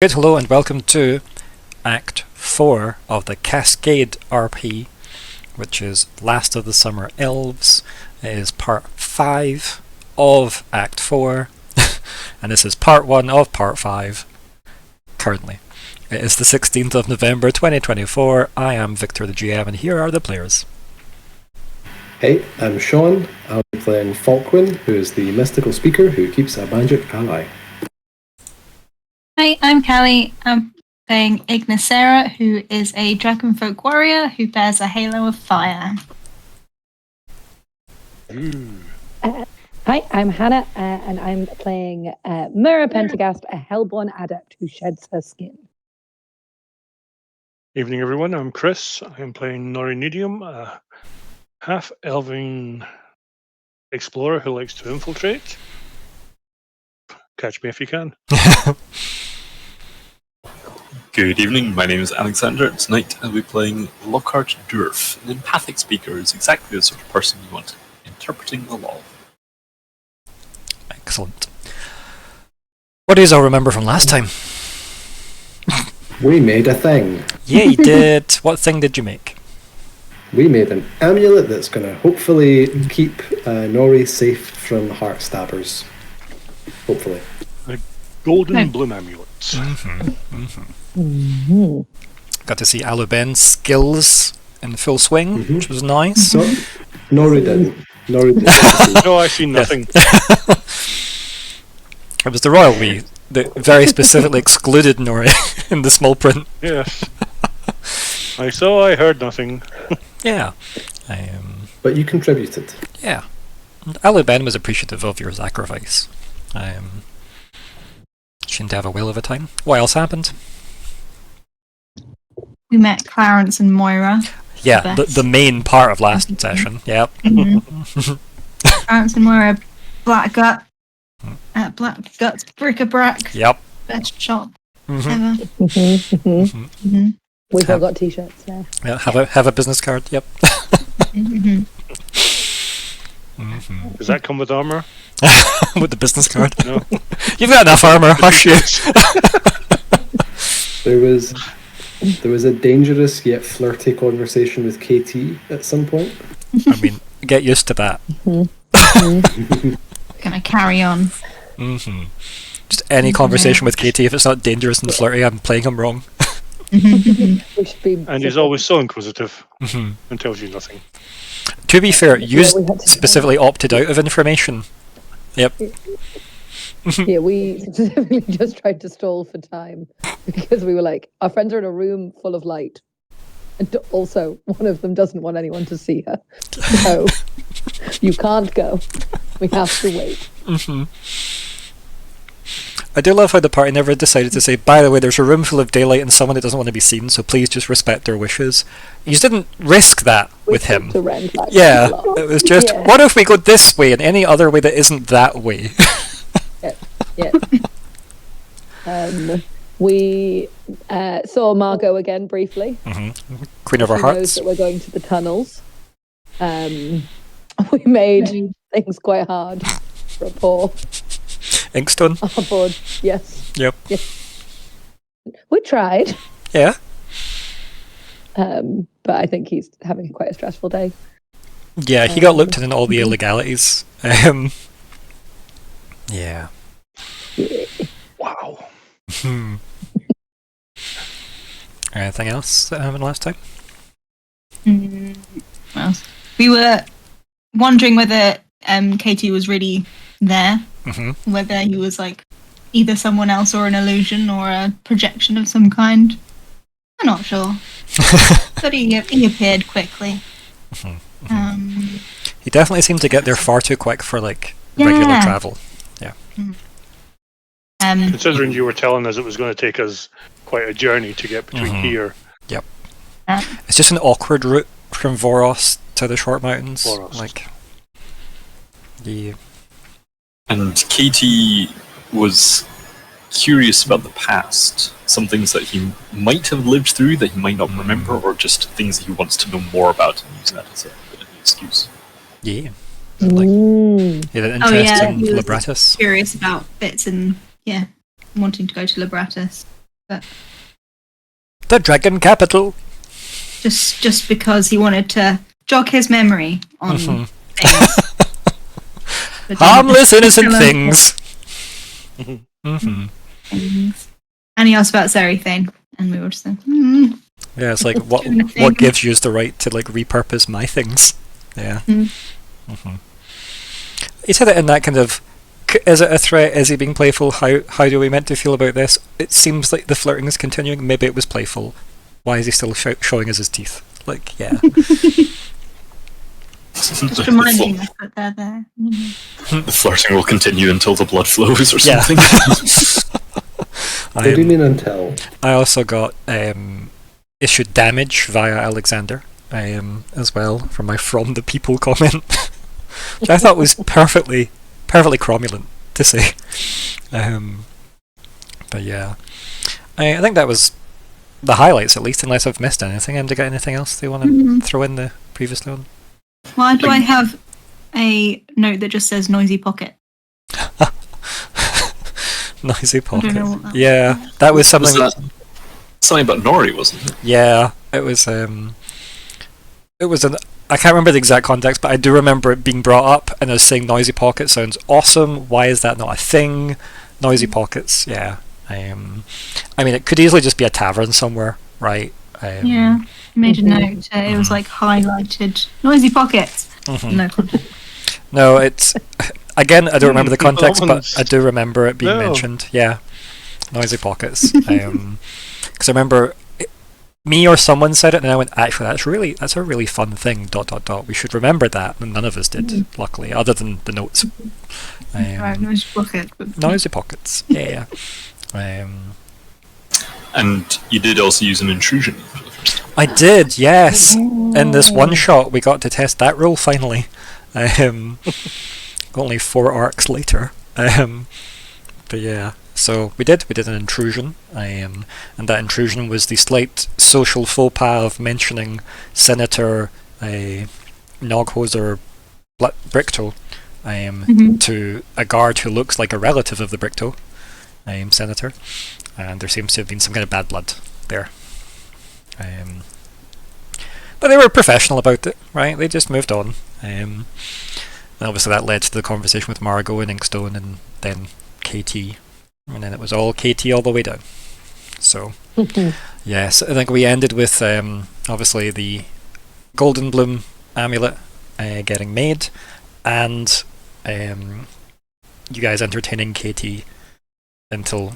Good hello and welcome to Act 4 of the Cascade RP, which is Last of the Summer Elves. It is part 5 of Act 4, and this is part 1 of part 5, currently. It is the 16th of November 2024. I am Viktor the GM, and here are the players. Hey, I'm Sean. I'll be playing Falkwin, who is the mystical speaker who keeps a magic ally. Hi, I'm Kalli. I'm playing Ignysera, who is a dragonfolk warrior who bears a halo of fire. Hi, I'm Hannah, and I'm playing Myr'ra Pentergast, a Helborn Adept who sheds her skin. Evening, everyone. I'm Chris. I am playing Nori Nediam, a Half-Elven explorer who likes to infiltrate. Catch me if you can. Good evening, my name is Alexander. Tonight I'll be playing Lockheart Dourf. An empathic speaker is exactly the sort of person you want interpreting the law. Excellent. What do you all remember from last time? We made a thing. Yeah, you did. What thing did you make? We made an amulet that's going to hopefully keep Nori safe from heart stabbers. Hopefully. Golden bloom amulet. Got to see Aluben's skills in full swing, which was nice. So, Nori didn't. Nori didn't. No, I see nothing. It was the royal we that very specifically excluded Nori in the small print. Yes. I saw, I heard nothing. Yeah. But you contributed. Yeah. And Aluben was appreciative of your sacrifice. Seemed to have a whale of a time. What else happened? We met Clarence and Myr'ra. Yeah, the main part of last session. Yep. Clarence and Myr'ra, Black Guts, bric-a-brac. Yep. Best shop Mm-hmm. ever. We've all got t-shirts now. Yeah, have a business card. Yep. Does that come with armor? With the business card. No. You've got enough armor. Hush you. There was a dangerous yet flirty conversation with KT at some point. I mean, get used to that. Gonna carry on. Just any conversation with KT, if it's not dangerous and flirty, I'm playing him wrong. We should be. And he's always so inquisitive and tells you nothing. To be fair, you we had to- specifically opted out of information. Yep. Yeah, we specifically just tried to stall for time because we were like, our friends are in a room full of light. And also, one of them doesn't want anyone to see her. So, you can't go. We have to wait. I do love how the party never decided to say, by the way, there's a room full of daylight and someone that doesn't want to be seen, so please just respect their wishes. You just didn't risk that with him. To rent that Yeah, block. it was just, Yeah. what if we go this way and any other way that isn't that way? Yeah. We saw Margot again briefly. Queen of our She knows hearts. that we're going to the tunnels. We made things quite hard for a poor Inkstone. our board. Yes. Yep. We tried. Yeah. But I think he's having quite a stressful day. Yeah, he got looked in all the illegalities. Yeah. Wow. Anything else that happened last time? Well, we were wondering whether KT was really there, whether he was like either someone else or an illusion or a projection of some kind. I'm not sure. But he appeared quickly. He definitely seemed to get there far too quick for regular Yeah. travel. Yeah. Considering you were telling us it was going to take us quite a journey to get between here. It's just an awkward route from Voros to the Short Mountains. Voros. Yeah. And KT was curious about the past, some things that he might have lived through that he might not remember, or just things that he wants to know more about and use that as a bit of an excuse. Yeah. He had an interest in he was Libratus. curious about bits and wanting to go to Libratus. but The Dragon Capital. just because he wanted to jog his memory on things. But then- Harmless, innocent things. things. And he asked about Zerethane, and we were just like, Yeah, it's like what Doing a thing. what gives you the right to like repurpose my things? Yeah. He said it in that kind of, is it a threat? Is he being playful? How do we meant to feel about this? It seems like the flirting is continuing. Maybe it was playful. Why is he still showing us his teeth? Like, yeah. just reminding us that they're there. The flirting will continue until the blood flows or Yeah. something. What do you mean until? I also got issued damage via Alexander as well from my From the People comment, which I thought was perfectly cromulent to say. But yeah, I think that was the highlights at least, unless I've missed anything. And to get anything else they want to throw in the previously one? Why do I have a note that just says noisy pocket? Noisy I pocket. don't know what that Yeah, that was something. Was that something about Nori, wasn't it? Yeah, it was an. I can't remember the exact context, but I do remember it being brought up, and I was saying noisy pocket sounds awesome. Why is that not a thing? Noisy pockets, yeah. I mean, it could easily just be a tavern somewhere, right? Yeah, I made a note. It was like highlighted noisy pockets. No context. No, it's again. I don't remember the context, but Almonds. I do remember it being No. mentioned. Yeah, noisy pockets. Because I remember me or someone said it, and I went, "Actually, that's a really fun thing." ... We should remember that, and none of us did, luckily, other than the notes. Right, noisy pocket. Noisy pockets. Yeah. And you did also use an intrusion. I did, yes. In this one shot, we got to test that rule finally. Only 4 arcs later. But yeah, so we did an intrusion, and that intrusion was the slight social faux pas of mentioning Senator Noghoser Bricktoe to a guard who looks like a relative of the Bricktoe Senator, and there seems to have been some kind of bad blood there. But they were professional about it, right? They just moved on. And obviously that led to the conversation with Margot and Inkstone, and then KT, and then it was all KT all the way down. So yes, I think we ended with obviously the Golden Bloom amulet getting made, and you guys entertaining KT until,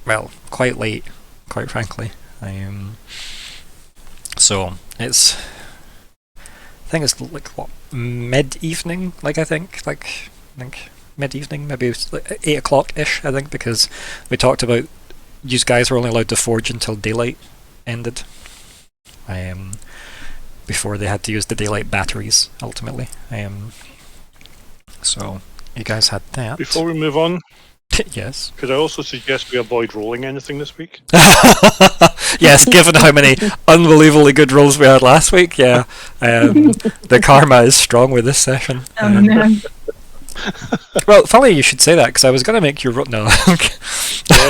well, quite late, quite frankly. So it's, I think it's like what, mid-evening, I think mid-evening, maybe it was like 8 o'clock ish, I think, because we talked about you guys were only allowed to forge until daylight ended, before they had to use the daylight batteries ultimately. So you guys had that. Before we move on, Yes. could I also suggest we avoid rolling anything this week? Yes, given how many unbelievably good rolls we had last week, yeah. The karma is strong with this session. Oh no. Well, funny you should say that, because I was going to make you roll. No.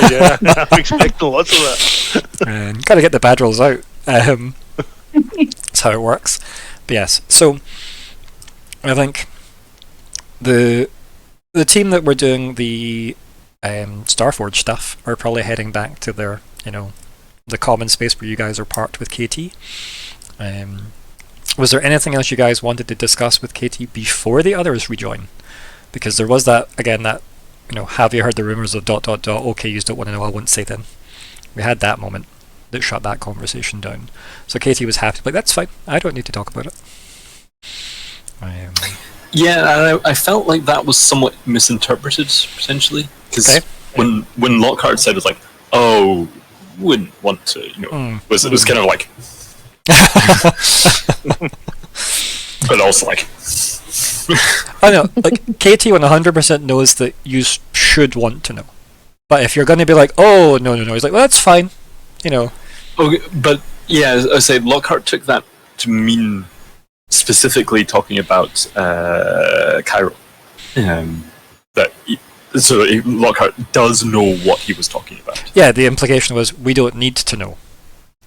Yeah, I'm expecting lots of that. Got to get the bad rolls out. That's how it works. But yes, so I think the team that were doing the Starforge stuff are probably heading back to their, the common space where you guys are parked with KT. Was there anything else you guys wanted to discuss with KT before the others rejoin? Because there was that, again, that, have you heard the rumours of ... Okay, you don't want to know, I won't say then. We had that moment that shut that conversation down. So KT was happy, like, that's fine, I don't need to talk about it. Yeah, I felt like that was somewhat misinterpreted, potentially. Because when Lockhart said it, like, oh, wouldn't want to, it was kind of like... but also like... I know, like, KT 100% knows that you should want to know. But if you're going to be like, oh, no, he's like, well, that's fine, Okay, but yeah, I say Lockhart took that to mean specifically talking about Cairo. That So Lockhart does know what he was talking about. Yeah, the implication was we don't need to know,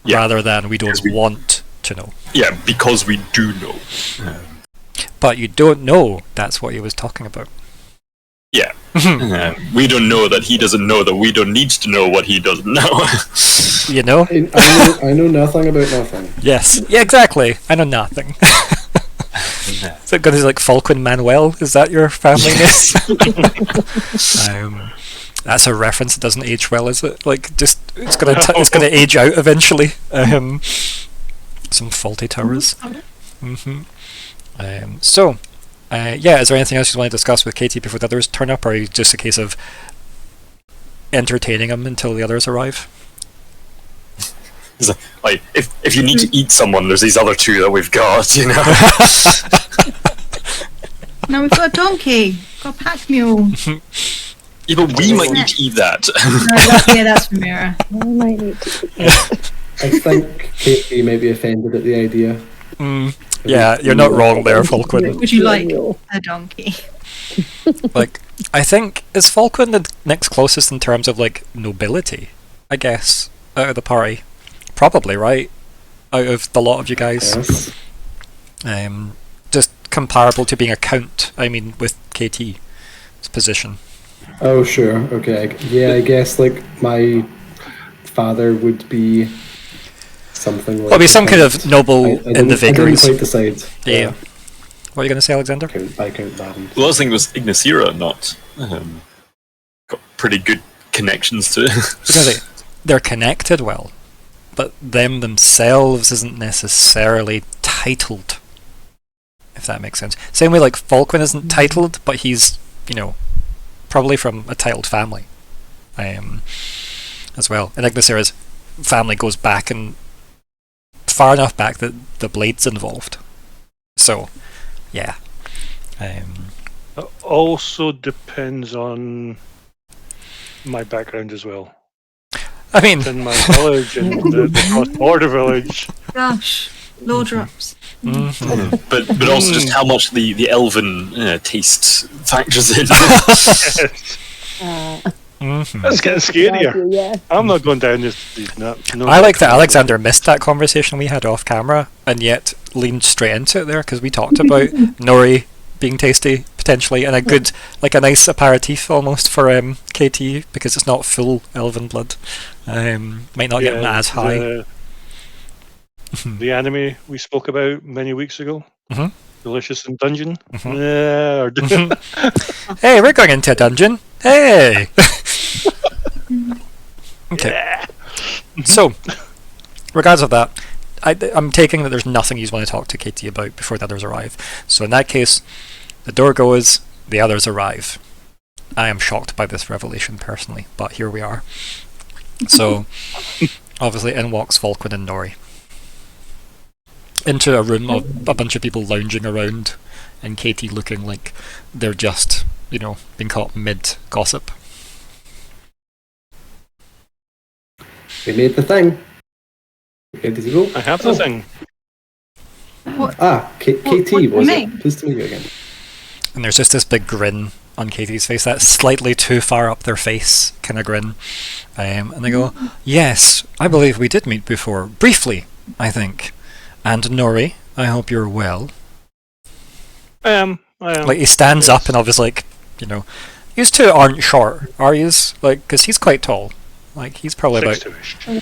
Yeah. rather than we don't want to know. Yeah, because we do know. But you don't know that's what he was talking about. Yeah. We don't know that he doesn't know that we don't need to know what he doesn't know. You know? I know nothing about nothing. Yes. Yeah, exactly. I know nothing. Is it going to be like Falkwin Manuel? Is that your family name? That's a reference that doesn't age well, is it? Like, just it's gonna age out eventually. Some faulty towers. So, is there anything else you want to discuss with Katie before the others turn up, or are you just a case of entertaining them until the others arrive? Like, if you need to eat someone, there's these other two that we've got, you know. No, we've got a donkey. Got a pack mule. Yeah, but we might need to eat that. No, that's for Myr'ra. I might need to. I think Katie may be offended at the idea. Yeah, you're not wrong there, Falkwin. Would you like a donkey? Like, I think, is Falkwin the next closest in terms of, like, nobility, I guess, out of the party? Probably, right? Out of the lot of you guys. Yes. Just comparable to being a count, I mean, with KT's position. Oh, sure. Okay. I guess, like, my father would be something like... Well, be some kind of noble in the I vagaries. didn't quite decide. Yeah. What are you going to say, Alexander? I count that. Well, I was thinking it was Ignysera, not. Got pretty good connections to. Because they're connected well, but them themselves isn't necessarily titled, if that makes sense. Same way, like, Falkwin isn't titled, but he's, probably from a titled family, as well. And Ignysera's family goes back and far enough back that the blade's involved. So, yeah. It also depends on my background as well. I mean, In my village, in the cross-border village. Gosh, law drops. but also just how much the elven taste factors in. That's getting scarier. Yeah. I'm not going down this. No, I like that Alexander missed that conversation we had off camera and yet leaned straight into it there, because we talked about Nori being tasty potentially, and a nice aperitif almost for KT, because it's not full elven blood. Might not get him as high. The anime we spoke about many weeks ago. Delicious in Dungeon. Hey, we're going into a dungeon. Hey. Okay. So, regardless of that, I'm taking that there's nothing you want to talk to KT about before the others arrive. So in that case, the door goes, the others arrive. I am shocked by this revelation personally, but here we are. So, obviously in walks Falkwin and Nori. Into a room of a bunch of people lounging around, and Katie looking like they're just, being caught mid-gossip. We made the thing. Ready to go? I have the thing. KT, was it? Pleased to meet you again. And there's just this big grin on Katie's face, that slightly too far up their face kind of grin. And they go, yes, I believe we did meet before. Briefly, I think. And Nori, I hope you're well. I am. Like, he stands up and obviously, yous two aren't short, are yous? Like, because he's quite tall. Like, he's probably about... 6'2".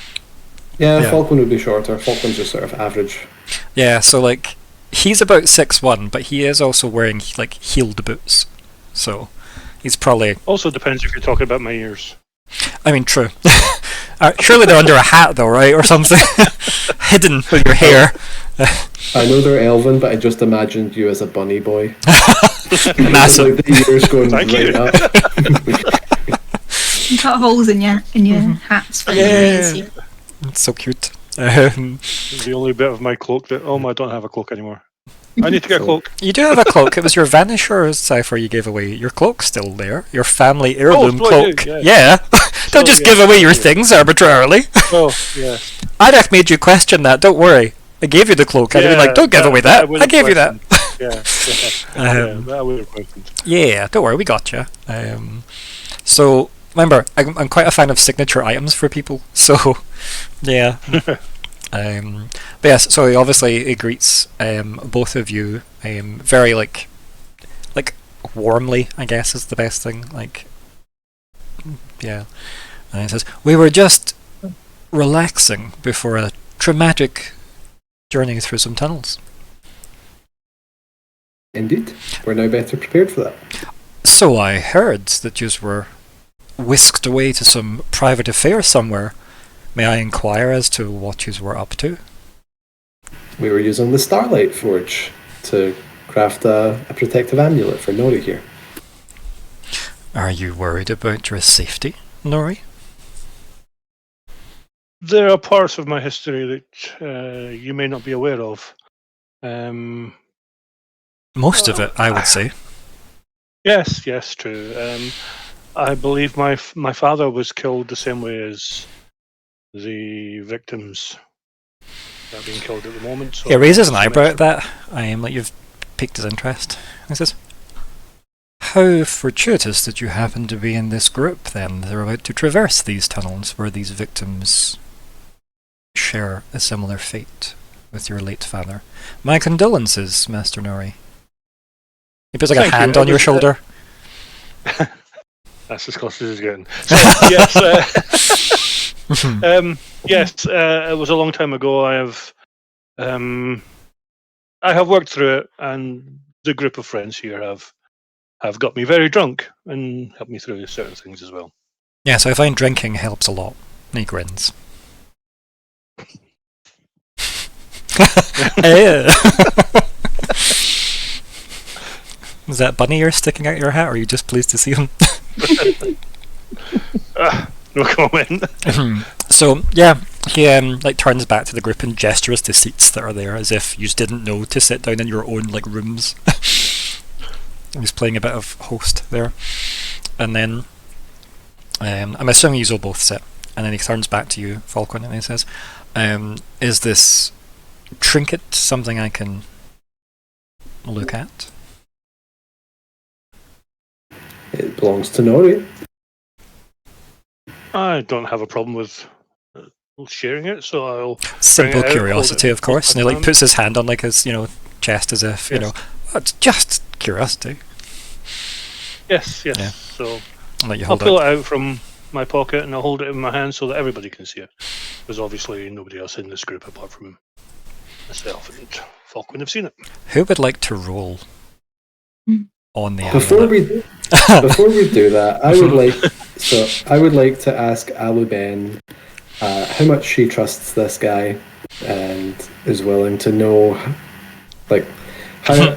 Yeah, Yeah. Falkwin would be shorter. Falkwin's just sort of average. Yeah, so, like, he's about 6'1", but he is also wearing, like, heeled boots. So, he's probably... Also depends if you're talking about my ears. I mean, true. Surely they're under a hat, though, right? Or something. Hidden with your hair. I know they're elven, but I just imagined you as a bunny boy. Massive. Like the ears going Thank right you. up. You cut holes in your hats for your ears. It's so cute. The only bit of my cloak that... I don't have a cloak anymore. I need to get a cloak. You do have a cloak. It was your Vanisher cipher you gave away. Your cloak's still there. Your family heirloom so I cloak. do, Yeah. Don't just give away your things arbitrarily. Oh, yeah. I'd have made you question that. Don't worry. I gave you the cloak. I'd have been like, don't give away that. I gave you that. Yeah, that would have questioned. Yeah, don't worry. We got you. So remember, I'm quite a fan of signature items for people. So yeah. But yes, so obviously he greets both of you very like warmly, I guess is the best thing. Like, yeah. And he says, "We were just relaxing before a traumatic journey through some tunnels." Indeed. We're now better prepared for that. So I heard that you were whisked away to some private affair somewhere. May I inquire as to what you were up to? We were using the Starlight Forge to craft a protective amulet for Nori here. Are you worried about your safety, Nori? There are parts of my history that you may not be aware of. Most of it, I would say. Yes, true. I believe my father was killed the same way as the victims that are being killed at the moment. So he raises an eyebrow at that. I am like, you've piqued his interest. He says, "How fortuitous that you happen to be in this group, then. They're about to traverse these tunnels where these victims share a similar fate with your late father. My condolences, Master Nori." He puts like Thank a hand you. on your shoulder. That's as close as it's getting. So, yes, it was a long time ago. I have worked through it, and the group of friends here have got me very drunk and helped me through certain things as well. Yes, I find drinking helps a lot. And he grins. Is that bunny ear sticking out your hat, or are you just pleased to see him? No comment. So yeah, he like turns back to the group and gestures to seats that are there, as if you just didn't know to sit down in your own like rooms. He's playing a bit of host there, and then I'm assuming you'll both sit, and then he turns back to you, Falkwin, and he says, "Is this trinket something I can look at?" It belongs to Nori. I don't have a problem with sharing it, so I'll Simple bring it out, curiosity, hold it of course, and he like puts his hand on like his chest as if Yes. it's just curiosity. Yes. Yeah. So I'll let you I'll hold pull it. it out from my pocket and I'll hold it in my hand so that everybody can see it. There's obviously nobody else in this group apart from myself and Falkwin have seen it. Who would like to roll on the Before amulet? before we do that, I would like to ask Aluben how much she trusts this guy and is willing to know, like, how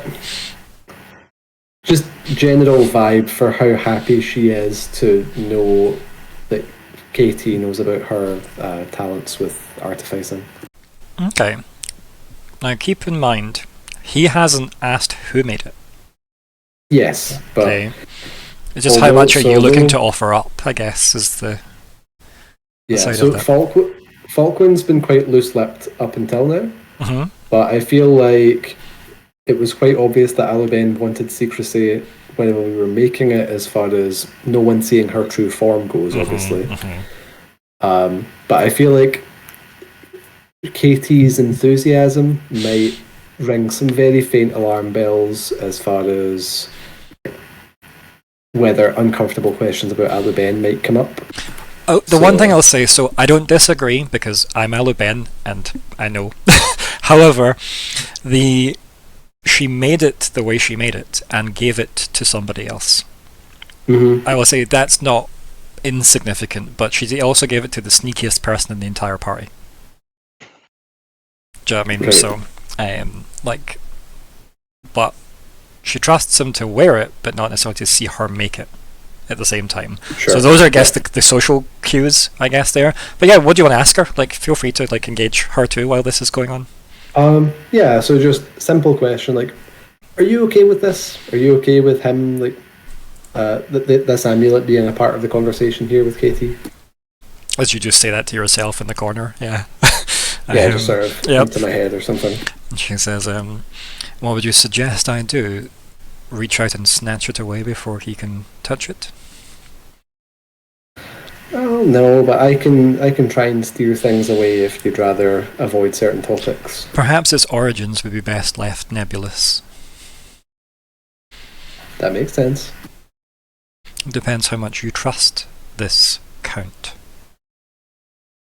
just general vibe for how happy she is to know that Katie knows about her talents with artificing. Okay. Now keep in mind, he hasn't asked who made it. Yes, but Okay. It's just how although- much are you so looking although- to offer up, I guess, is the yeah. side So of that. Falkwin's been quite loose-lipped up until now. Mhm. But I feel like it was quite obvious that Aluben wanted secrecy when we were making it, as far as no one seeing her true form goes, obviously. Mhm. But I feel like Katie's enthusiasm might ring some very faint alarm bells as far as whether uncomfortable questions about Aluben might come up. Oh, the one So- thing I'll say, so I don't disagree because I'm Aluben and I know. However, she made it the way she made it and gave it to somebody else. Mm-hmm. I will say that's not insignificant, but she also gave it to the sneakiest person in the entire party. Do you know what I mean? Right. So, but she trusts him to wear it, but not necessarily to see her make it at the same time. Sure. So those are, I guess, the social cues, I guess, there. But yeah, what do you want to ask her? Like, feel free to like engage her too while this is going on. Yeah, so just simple question, like, are you okay with this? Are you okay with him, like, this amulet being a part of the conversation here with Katie? As you just say that to yourself in the corner, yeah. Yeah, just sort of yep. into my head or something. And she says, what would you suggest I do? Reach out and snatch it away before he can touch it? Well, no, but I can try and steer things away if you'd rather avoid certain topics. Perhaps its origins would be best left nebulous. That makes sense. Depends how much you trust this Count.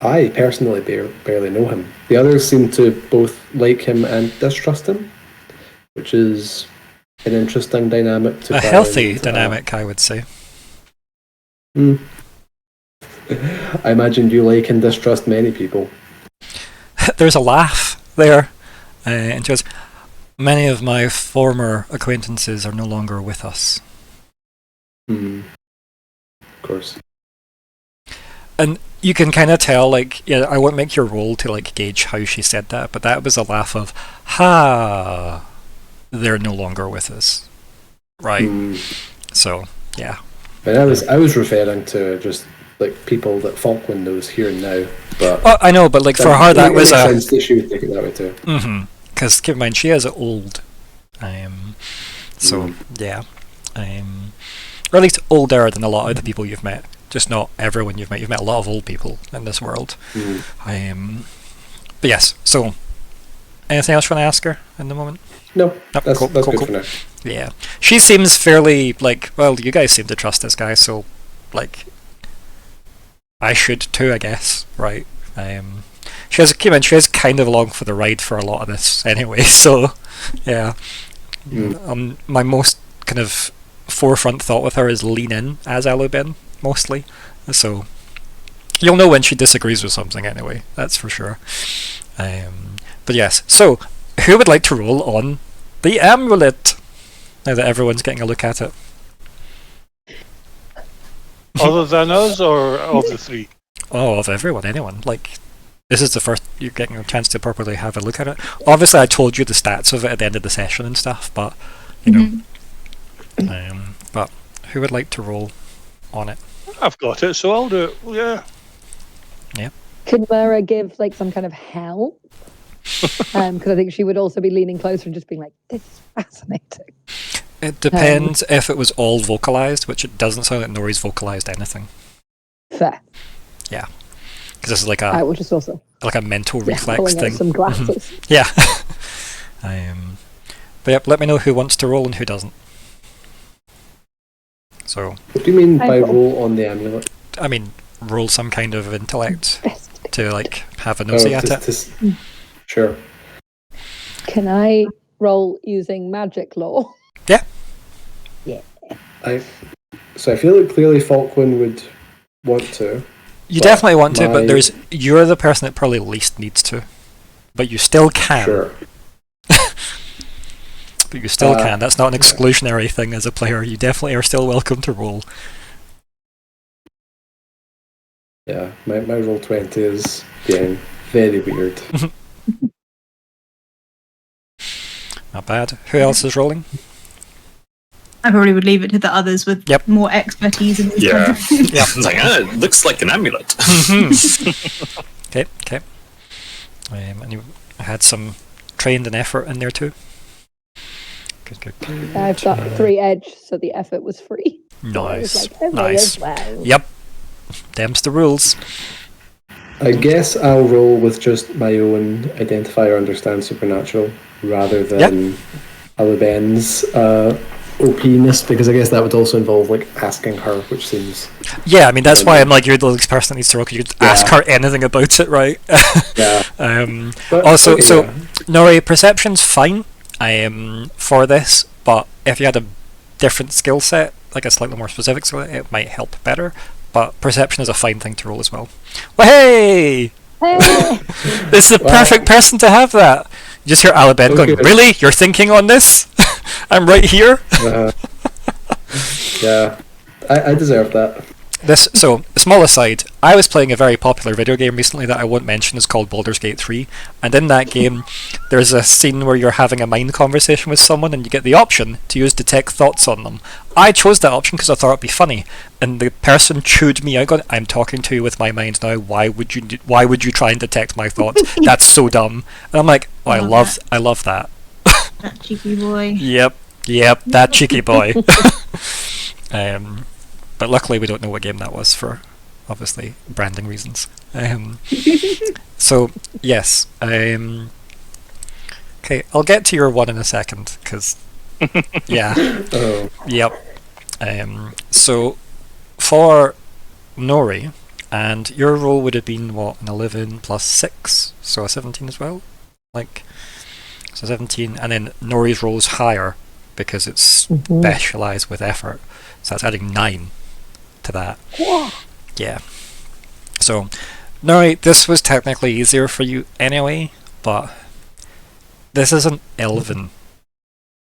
I personally barely know him. The others seem to both like him and distrust him, which is an interesting dynamic to A try healthy and, dynamic, I would say. I imagine you like and distrust many people. There's a laugh there, and she goes, many of my former acquaintances are no longer with us. Of course. And you can kind of tell, like, yeah, I won't make your roll to like gauge how she said that, but that was a laugh of, ha, they're no longer with us. Right. So, yeah. But I was referring to just like people that Falkwin knows here and now. But Oh, I know, but like for her that was a... sense that she would take it that way too. Because keep in mind, she is old. So, yeah. Or at least older than a lot of the people you've met. Just not everyone you've met. You've met a lot of old people in this world. But yes, so... Anything else you want to ask her in the moment? No, Nope, that's cool. good for now. Yeah. She seems fairly, like, well, you guys seem to trust this guy, so, like... I should too, I guess, right? She has kind of along for the ride for a lot of this anyway, so yeah. My most kind of forefront thought with her is lean in as Aluben, mostly. So you'll know when she disagrees with something anyway, that's for sure. But yes, so who would like to roll on the amulet? Now that everyone's getting a look at it. Other than us, or of the three? Oh, of everyone, anyone. Like, this is the first you're getting a chance to properly have a look at it. Obviously, I told you the stats of it at the end of the session and stuff, but, you know. But who would like to roll on it? I've got it, so I'll do it. Yeah. Yeah. Can Myr'ra give like some kind of help? Because I think she would also be leaning closer and just being like, "This is fascinating." It depends if it was all vocalized, which it doesn't sound like Nori's vocalized anything. Fair. Yeah. Because this is like I will just also a mental reflex pulling thing. out some glasses. Yeah. But yep, let me know who wants to roll and who doesn't. So. What do you mean by roll on the amulet? I mean, roll some kind of intellect to like have a nosy at it. Sure. Can I roll using magic law? Yeah. Yeah. So I feel like clearly Falkwin would want to. You definitely want to, but you're the person that probably least needs to. But you still can. Sure. But you still can. That's not an exclusionary thing as a player. You definitely are still welcome to roll. Yeah, my roll 20 is getting very weird. Not bad. Who else is rolling? I probably would leave it to the others with more expertise in these kinds of things. Yeah. It's like, it looks like an amulet. Okay. And you had some trained and effort in there too? Good. I've got 3 edge, so the effort was free. Nice. So I was like, Nice. well. Yep. Them's the rules. I guess I'll roll with just my own identify or understand supernatural rather than Aluben's OP-ness, because I guess that would also involve like asking her, which seems... Yeah, I mean, that's why I'm like, you're the least person that needs to roll, 'cause you could ask her anything about it, right? Yeah. Also, so, Nori, perception's fine for this, but if you had a different skill set, like a slightly more specific skill set, it might help better. But perception is a fine thing to roll as well. Well, hey! This is the perfect person to have that. You just hear Aluben going, really? You're thinking on this? I'm right here? Yeah, I deserve that. So, small aside, I was playing a very popular video game recently that I won't mention. It's called Baldur's Gate 3, and in that game there's a scene where you're having a mind conversation with someone and you get the option to use detect thoughts on them. I chose that option because I thought it'd be funny, and the person chewed me out going, I'm talking to you with my mind now, why would you try and detect my thoughts? That's so dumb. And I'm like, I love that. That cheeky boy. Yep, that cheeky boy. But luckily we don't know what game that was for obviously branding reasons. So yes, okay, I'll get to your one in a second, because yeah, yep. So for Nori, and your roll would have been what, an 11 plus 6, so a 17 as well, like, so 17, and then Nori's roll is higher because it's specialised with effort, so that's adding 9 to that. Yeah. So Nori, this was technically easier for you anyway, but this is an elven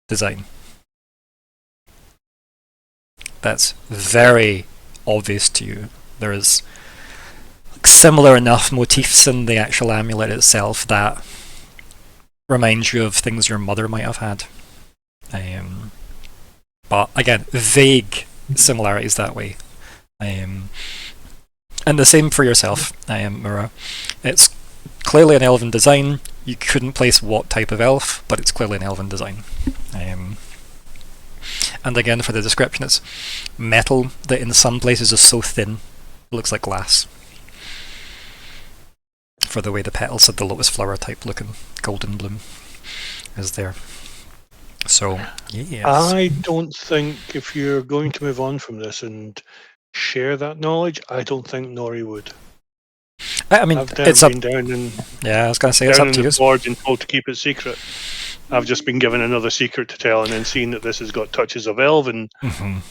design. That's very obvious to you. There is similar enough motifs in the actual amulet itself that reminds you of things your mother might have had. But again, vague similarities that way. And the same for yourself, Myr'ra. It's clearly an elven design. You couldn't place what type of elf, but it's clearly an elven design. And again, for the description, it's metal that in some places is so thin it looks like glass. For the way the petals of the lotus flower type looking golden bloom is there. So, yes. I don't think, if you're going to move on from this and share that knowledge, I don't think Nori would. I mean, it's up. Down in, yeah, I was going to say it's up to you. Board and told to keep it secret. I've just been given another secret to tell, and then seeing that this has got touches of Elven,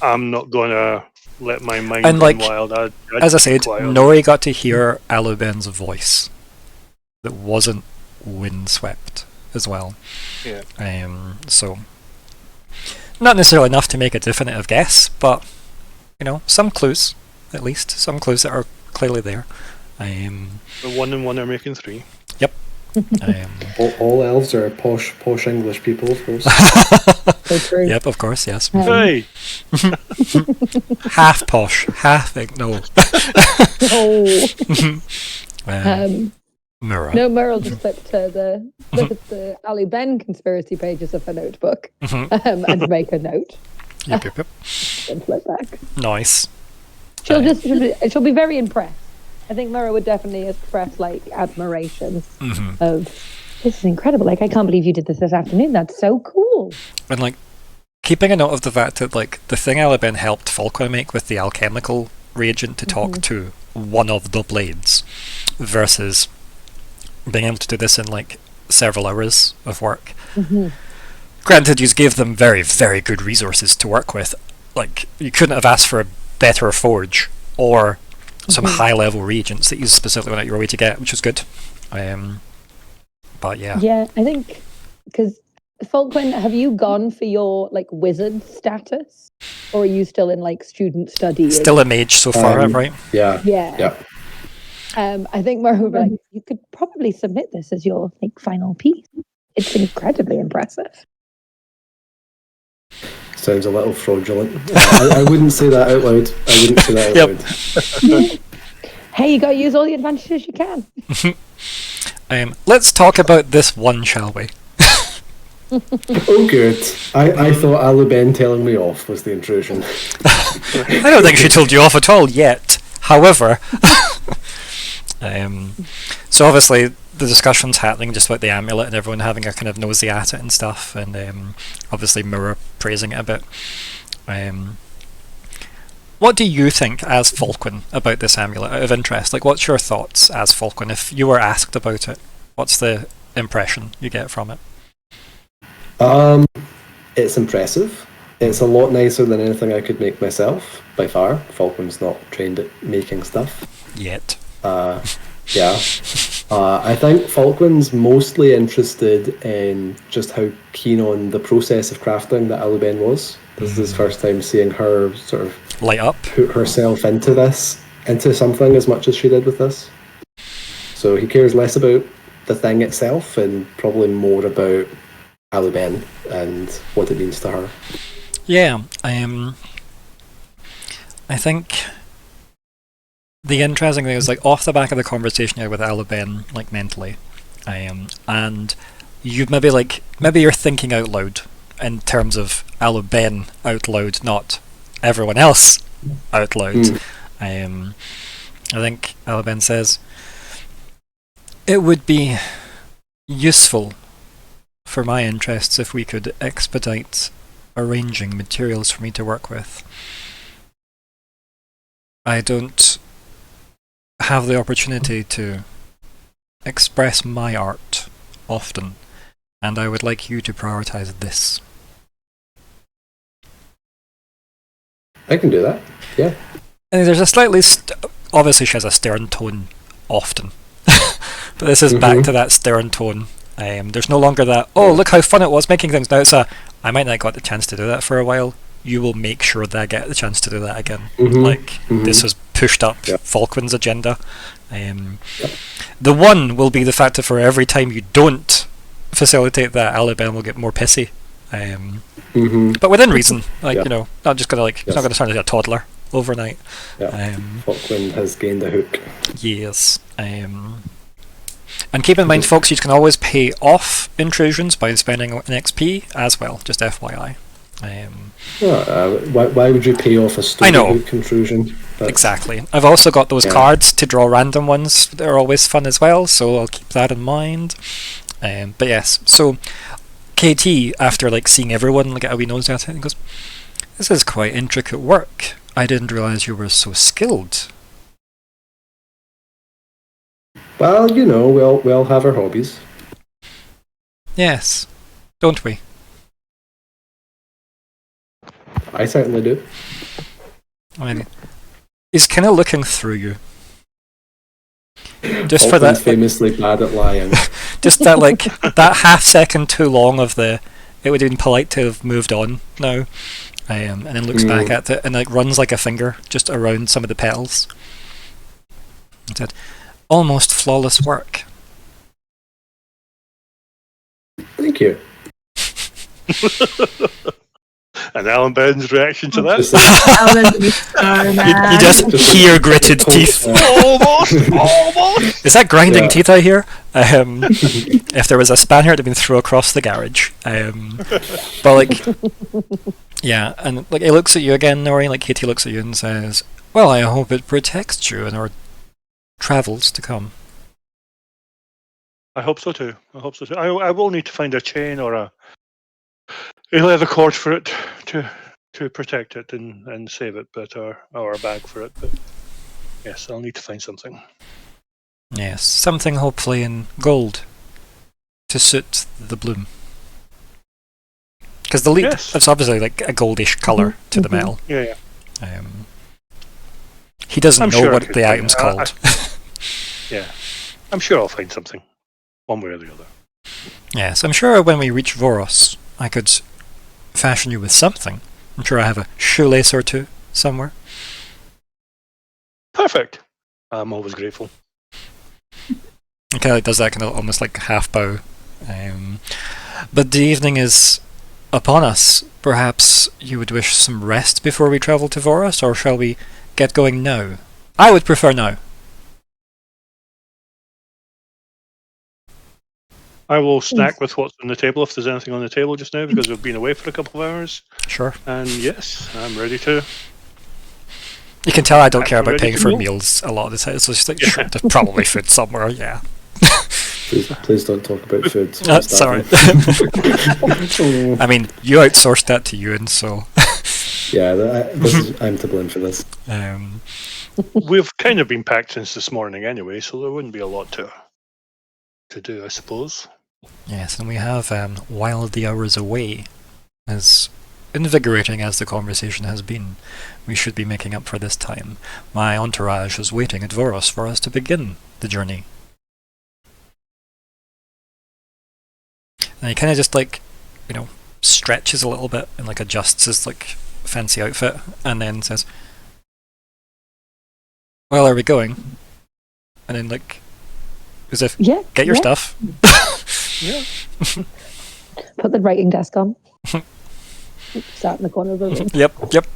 I'm not going to let my mind run wild. As I said, Nori got to hear Aluben's voice that wasn't windswept as well. Yeah. So, not necessarily enough to make a definitive guess, but some clues, at least some clues that are clearly there. The 1 and 1 are making 3. Yep. All elves are posh English people, of course. So true. Yep, of course, yes. Hey! Half posh, half no. Myr'ra. No, Myr'ra just flipped to look at the Ali Ben conspiracy pages of her notebook and make a note. Yep. And flip back. Nice. She'll be very impressed. I think Myr'ra would definitely express admiration of, this is incredible. I can't believe you did this afternoon. That's so cool. And keeping a note of the fact that the thing Aluben helped Falkwin make with the alchemical reagent to talk to one of the blades versus being able to do this in several hours of work. Granted, you gave them very, very good resources to work with. You couldn't have asked for a better forge or some high-level reagents that you specifically went out your way to get, which was good. But yeah. Yeah, I think, because Falkwin, have you gone for your wizard status? Or are you still in student study? Still a mage so far, right? Yeah. I think Myr'ra would be like, you could probably submit this as your final piece. It's incredibly impressive. Sounds a little fraudulent. I wouldn't say that out loud. Hey, you got to use all the advantages you can. Let's talk about this one, shall we? Oh, good. I thought Aluben telling me off was the intrusion. I don't think she told you off at all yet. However, so obviously the discussion's happening just about the amulet and everyone having a kind of nosy at it and stuff, and obviously Myr'ra praising it a bit. What do you think as Falkwin about this amulet, out of interest? What's your thoughts as Falkwin? If you were asked about it, what's the impression you get from it? It's impressive. It's a lot nicer than anything I could make myself, by far. Falkwin's not trained at making stuff. Yet. Yeah. I think Falkwin's mostly interested in just how keen on the process of crafting that Aluben was. This is his first time seeing her sort of light up, put herself into something as much as she did with this. So he cares less about the thing itself and probably more about Aluben and what it means to her. Yeah, I think the interesting thing is off the back of the conversation you had with Aluben, mentally, and you maybe you're thinking out loud in terms of Aluben out loud, not everyone else out loud. I think Alban says, it would be useful for my interests if we could expedite arranging materials for me to work with. I don't have the opportunity to express my art often, and I would like you to prioritize this. I can do that. Yeah. And there's a slightly obviously she has a stern tone often, but this is back to that stern tone. There's no longer that, oh, look how fun it was making things. Now it's a, I might not got the chance to do that for a while. You will make sure that I get the chance to do that again. This was pushed up Falkwin's agenda. The one will be the fact that for every time you don't facilitate that, Alban will get more pissy. But within reason, not just gonna it's not gonna turn into a toddler overnight. Falkwin has gained a hook. Yes. And keep in mind, folks, you can always pay off intrusions by spending an XP as well, just FYI. Why would you pay off a story hook intrusion? Exactly. I've also got those cards to draw random ones. They're always fun as well, so I'll keep that in mind. But yes, so KT, after seeing everyone get a wee nose at it, and goes, "This is quite intricate work. I didn't realise you were so skilled." Well, we all have our hobbies. Yes, don't we? I certainly do. I mean, he's kind of looking through you. Just for that, famously bad at lying. Just that, that half second too long of the. It would have been polite to have moved on now, and then looks back at it and runs like a finger just around some of the petals. And said, "Almost flawless work." Thank you. And Alban's reaction to that? You just hear gritted teeth. Almost! Is that grinding teeth I hear? If there was a spanner, it would have been thrown across the garage. But yeah, and he looks at you again, Nori. Katie looks at you and says, "Well, I hope it protects you in our travels to come." I hope so too. I will need to find a chain or a leather cord for it to protect it and save it, but or a bag for it. But yes, I'll need to find something. Yes, something hopefully in gold to suit the bloom. Because the leaf, it's obviously a goldish colour to the metal. Yeah. He doesn't know what the item's called. Yeah, I'm sure I'll find something, one way or the other. Yes, I'm sure when we reach Voros, I could fashion you with something. I'm sure I have a shoelace or two somewhere. Perfect. I'm always grateful. He kind of does that almost half bow. But the evening is upon us. Perhaps you would wish some rest before we travel to Voros, or shall we get going now? I would prefer now. I will snack with what's on the table if there's anything on the table just now, because we've been away for a couple of hours. Sure. And yes, I'm ready to. You can tell I don't care about paying for meals a lot of the time. So it's just sure, there's probably food somewhere, yeah. Please don't talk about food. Sorry. I mean, you outsourced that to Ewan, so. Yeah, I'm to blame for this. We've kind of been packed since this morning anyway, so there wouldn't be a lot to do, I suppose. Yes, and we have while the hours away, as invigorating as the conversation has been, we should be making up for this time. My entourage is waiting at Voros for us to begin the journey. And he kind of just stretches a little bit and adjusts his fancy outfit, and then says, "Well, are we going?" And then as if, get your stuff. Yeah. Put the writing desk on. Sat in the corner of the room. Yep.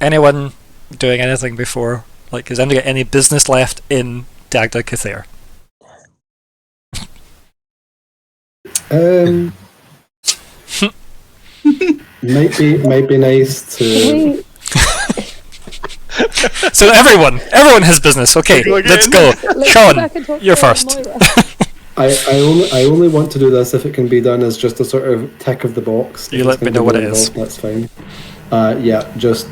Anyone doing anything before? Is anyone got any business left in Dagda Cathair? Might be nice to. So everyone has business. Okay, let's go. Let's Sean, go back and talk you're to first. Myr'ra. I only want to do this if it can be done as just a sort of tick of the box. You If let it's me gonna know be what more it is. involved, that's fine. Yeah, just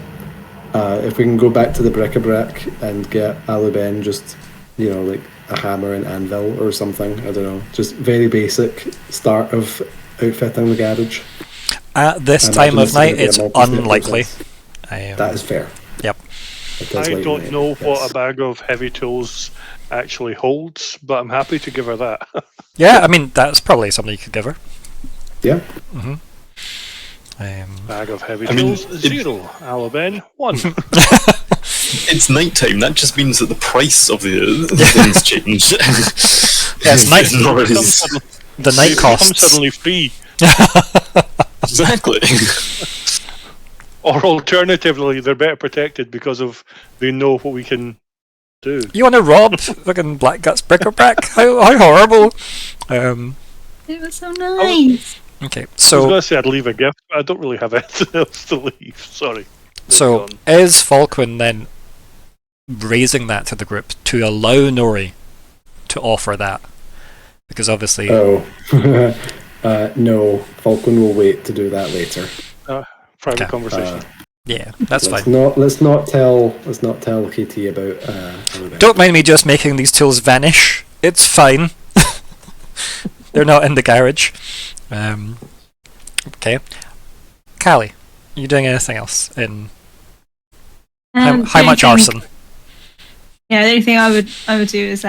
if we can go back to the bric-a-brac and get Aluben just, like a hammer and anvil or something. I don't know. Just very basic start of outfitting the garage. At this I time imagine of this is gonna night, be a it's multi-step unlikely. process. That is fair. Yep. It is I late don't night, know yes. what a bag of heavy tools actually holds, but I'm happy to give her that. Yeah, I mean that's probably something you could give her. Yeah. Bag of heavy I mean, tools, 0. Aluben, 1. It's nighttime. That just means that the price of the things change. Yeah, it's night. The night They become costs. suddenly free. Exactly. Or alternatively, they're better protected because of they know what we can do. You want to rob fucking Black Guts bric-a-brac? How horrible. It was so nice. Okay, I was so going to say I'd leave a gift, but I don't really have anything else to leave. Sorry. so is Falkwin then raising that to the group to allow Nori to offer that? Because obviously, Oh. No, Falkwin will wait to do that later. Private Okay. conversation. yeah, that's fine. Let's not tell KT about Aluben. Don't mind me just making these tools vanish. It's fine. They're not in the garage. Okay. Kalli, you doing anything else in how The much only arson? thing- Yeah, the only thing I would do is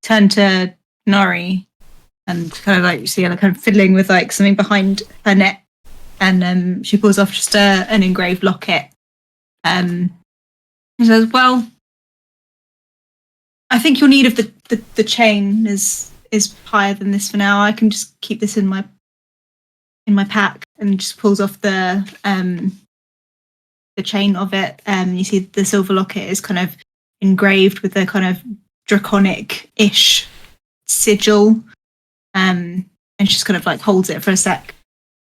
turn to Nori and kind of like see her kind of fiddling with like something behind her neck, and she pulls off just an engraved locket. She says, "Well, I think your need of the chain is higher than this for now. I can just keep this in my pack," and just pulls off the chain of it. You see the silver locket is kind of engraved with a kind of Draconic-ish sigil. And she just kind of like holds it for a sec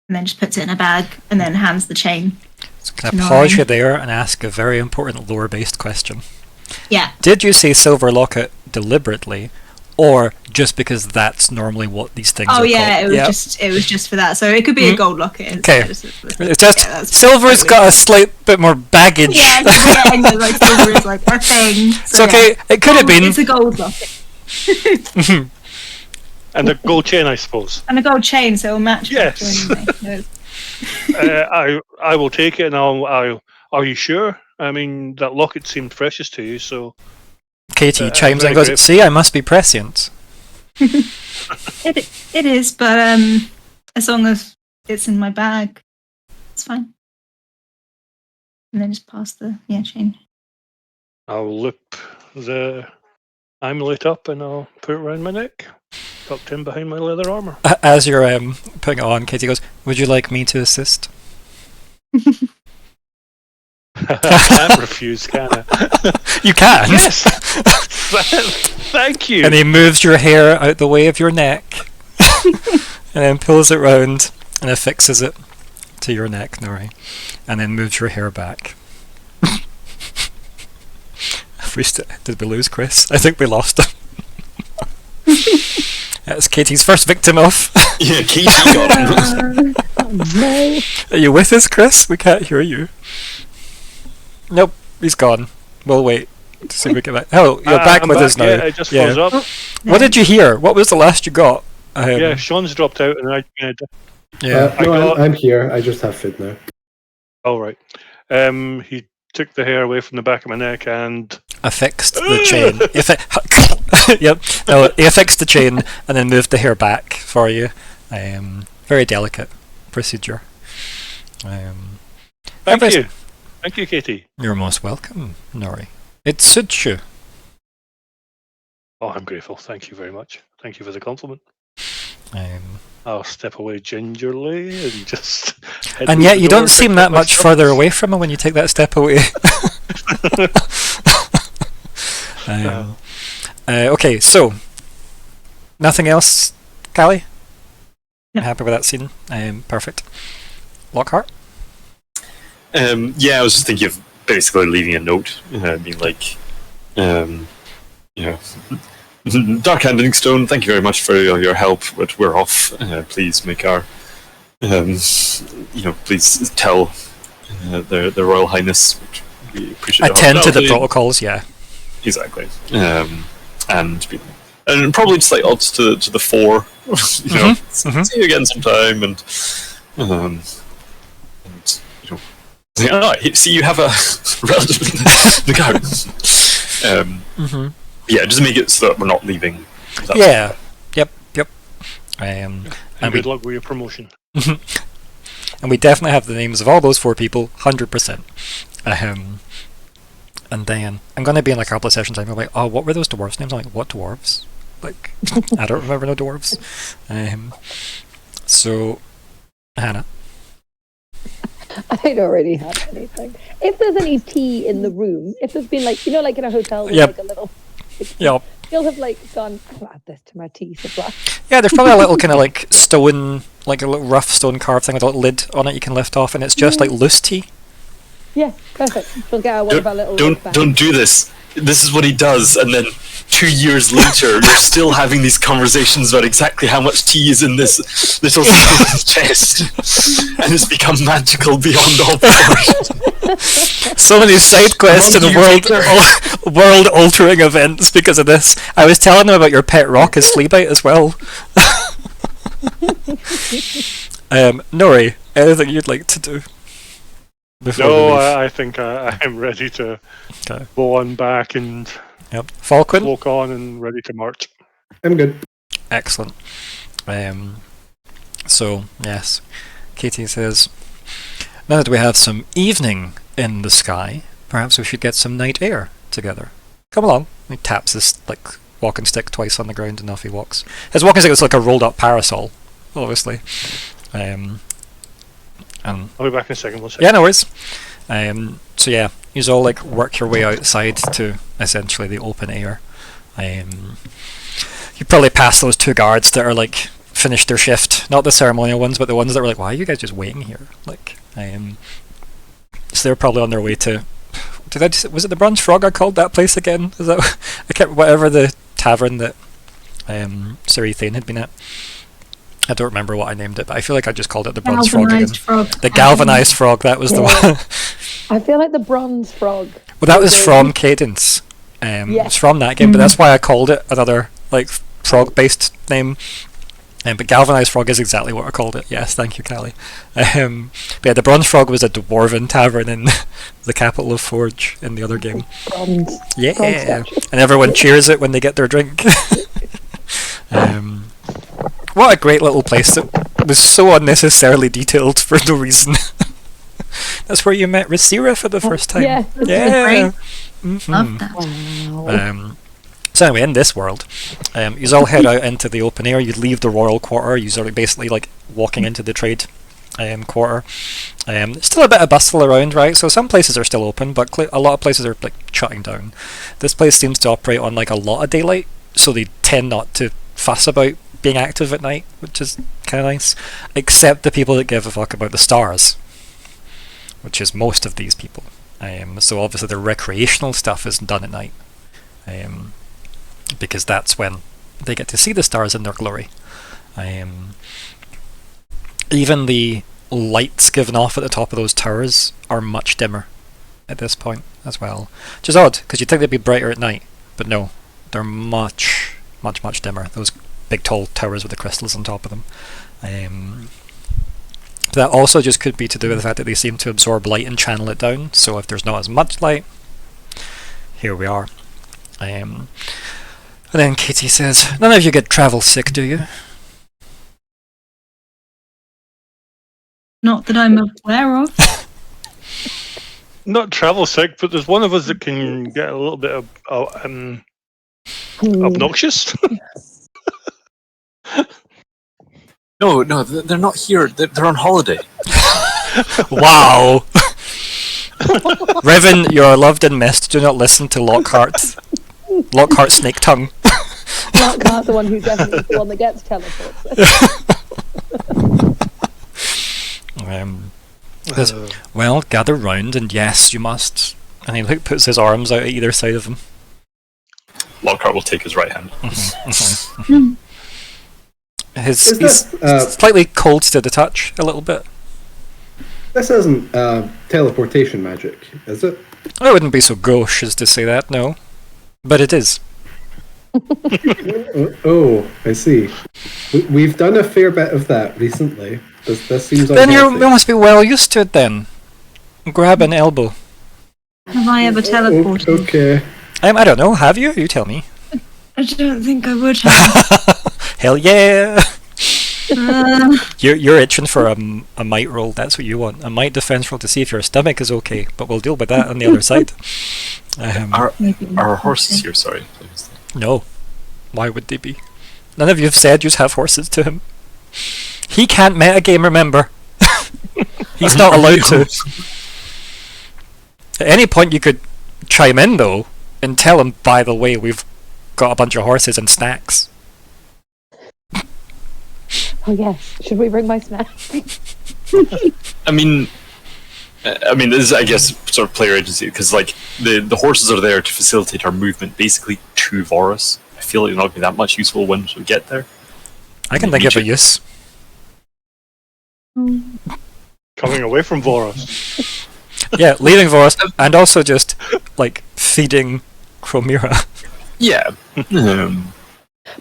and then just puts it in a bag and then hands the chain. So can I to pause Nori. you there and ask a very important lore-based question? Yeah. Did you say silver locket deliberately, or just because that's normally what these things Oh are yeah, called? it was just for that. So it could be a gold locket. Okay. It's It's just yeah, that's silver's totally- got a slight bit more baggage. Yeah, I'm forgetting that like silver is like a thing. It's okay. It could have been. It's a gold locket. And a gold chain, I suppose. And a gold chain, so it'll match. Yes. Anyway. I will take it, and I'll. Are you sure? I mean, that locket seemed precious to you, so Katie chimes in and very goes, grateful. "See, I must be prescient." It is, but as long as it's in my bag, it's fine. And then just pass the chain. I'll loop the amulet up and I'll put it around my neck, tucked in behind my leather armor. As you're putting it on, Katie goes, "Would you like me to assist?" I can't refuse, can I? You can. Yes. Thank you. And he moves your hair out the way of your neck, and then pulls it round and affixes it to your neck, Nori, and then moves your hair back. Did we lose Chris? I think we lost him. That's Katie's first victim of. Yeah, Katie got him. No. Are you with us, Chris? We can't hear you. Nope, he's gone. We'll wait to see if we can. Oh, you're back I'm with us now. Yeah, it just Yeah. froze up. What did you hear? What was the last you got? Yeah, Sean's dropped out, and Yeah. No, got- I'm here. I just have food now. all right. He took the hair away from the back of my neck, and Affixed the chain. Yep. No, he affixed the chain and then moved the hair back for you. Very delicate procedure. thank Everest- you, thank you, Katie. You're most welcome, Nori. It suits you. Oh, I'm grateful. Thank you very much. Thank you for the compliment. Um, I'll step away gingerly and just. head and to yet the you door, don't seem pick that up my much stuff. further away from him when you take that step away. Okay, so nothing else, Kalli? No. Happy with that scene? Perfect. Lockhart? Yeah, I was just thinking of basically leaving a note, being like, Dark Handing Stone, thank you very much for your help, but we're off. Please make our, please tell their Royal Highness. We appreciate Attend to the protocols, yeah. Exactly. And probably just like odds to the 4. See you again sometime, and see you have a relative in the garden. Yeah, just make it so that we're not leaving. Yeah. Yep. And good luck with your promotion. And we definitely have the names of all those 4 people, 100%. And then I'm going to be in like a couple of sessions. I'm like, oh, what were those dwarves' names? I'm like, what dwarves? Like, I don't remember no dwarves. So, Hannah. I don't really have anything. If there's any tea in the room, if there's been like, like in a hotel, there's like a little. Yep. You'll have like gone, I'll add this to my tea supply. Yeah, there's probably a little kind of like stone, like a little rough stone carved thing with a little lid on it you can lift off, and it's just like loose tea. Yeah, perfect. We'll get out one of our little. Don't do this. This is what he does, and then 2 years later, you're still having these conversations about exactly how much tea is in this little chest, and it's become magical beyond all proportion. So many side quests and world-altering events because of this. I was telling them about your pet rock as Fleabite as well. Nori, anything you'd like to do? No, I think I'm ready to go on back and Falkwin? walk on and ready to march. I'm good. Excellent. So, yes, Katie says, now that we have some evening in the sky, perhaps we should get some night air together. Come along. He taps his walking stick twice on the ground and off he walks. His walking stick is like a rolled up parasol, obviously. I'll be back in a second. One second. Yeah, no worries. So yeah, you all like work your way outside to essentially the open air. You probably pass those 2 guards that are like finished their shift, not the ceremonial ones, but the ones that were like, why are you guys just waiting here? So they're probably on their way to. Was it the Bronze Frog? I called that place again. Is that whatever the tavern that Sir Ethane had been at? I don't remember what I named it, but I feel like I just called it the Bronze Frog again. The Galvanized Frog, that was the one. I feel like the Bronze Frog. Well, that was from Cadence. It's from that game, but that's why I called it another frog-based name. But Galvanized Frog is exactly what I called it. Yes, thank you, Kalli. But yeah, the Bronze Frog was a dwarven tavern in the capital of Forge in the other game. Bronze. Yeah, Bronze and everyone cheers it when they get their drink. What a great little place that was so unnecessarily detailed for no reason. That's where you met Rhaenyra for the first time. Yeah. Love that. Wow. So anyway, in this world, you all head out into the open air. You leave the royal quarter. You are basically like walking into the trade quarter. Still a bit of bustle around, right? So some places are still open, but a lot of places are like shutting down. This place seems to operate on like a lot of daylight, so they tend not to fuss about being active at night, which is kind of nice. Except the people that give a fuck about the stars, which is most of these people. So obviously the recreational stuff is done at night. Because that's when they get to see the stars in their glory. Even the lights given off at the top of those towers are much dimmer at this point as well. Which is odd, because you'd think they'd be brighter at night, but no, they're much dimmer. Those big tall towers with the crystals on top of them. That also just could be to do with the fact that they seem to absorb light and channel it down, so if there's not as much light, here we are. And then Katie says, none of you get travel sick, do you? Not that I'm aware of. Not travel sick, but there's one of us that can get a little bit of obnoxious. No, they're not here. They're on holiday. Wow. Revan, you are loved and missed. Do not listen to Lockhart. Lockhart Snake Tongue. Lockhart, the one who definitely is the one that gets teleports. Says, well, gather round, and yes, you must. And he puts his arms out at either side of him. Lockhart will take his right hand. He's this, slightly cold to the touch, a little bit. This isn't teleportation magic, is it? I wouldn't be so gauche as to say that, no. But it is. Oh, I see. We've done a fair bit of that recently. This seems Then you unhealthy. must be well used to it then. Grab an elbow. Have I ever teleported? Okay. I don't know, have you? You tell me. I don't think I would have. Hell yeah! You're itching for a might roll, that's what you want. A might defense roll to see if your stomach is okay, but we'll deal with that on the other side. Are horses here? Sorry. No. Why would they be? None of you have said you have horses to him. He can't metagame, remember? He's not allowed to. At any point you could chime in though, and tell him, by the way, we've got a bunch of horses and snacks. Oh yes, should we bring my snack? I mean, this is, I guess, sort of player agency, because like the horses are there to facilitate our movement, basically to Vorus. I feel like they're not going to be that much useful once we get there. I can think of a use. Coming away from Voros. Yeah, leaving Vorus, and also just like feeding Myr'ra. Yeah.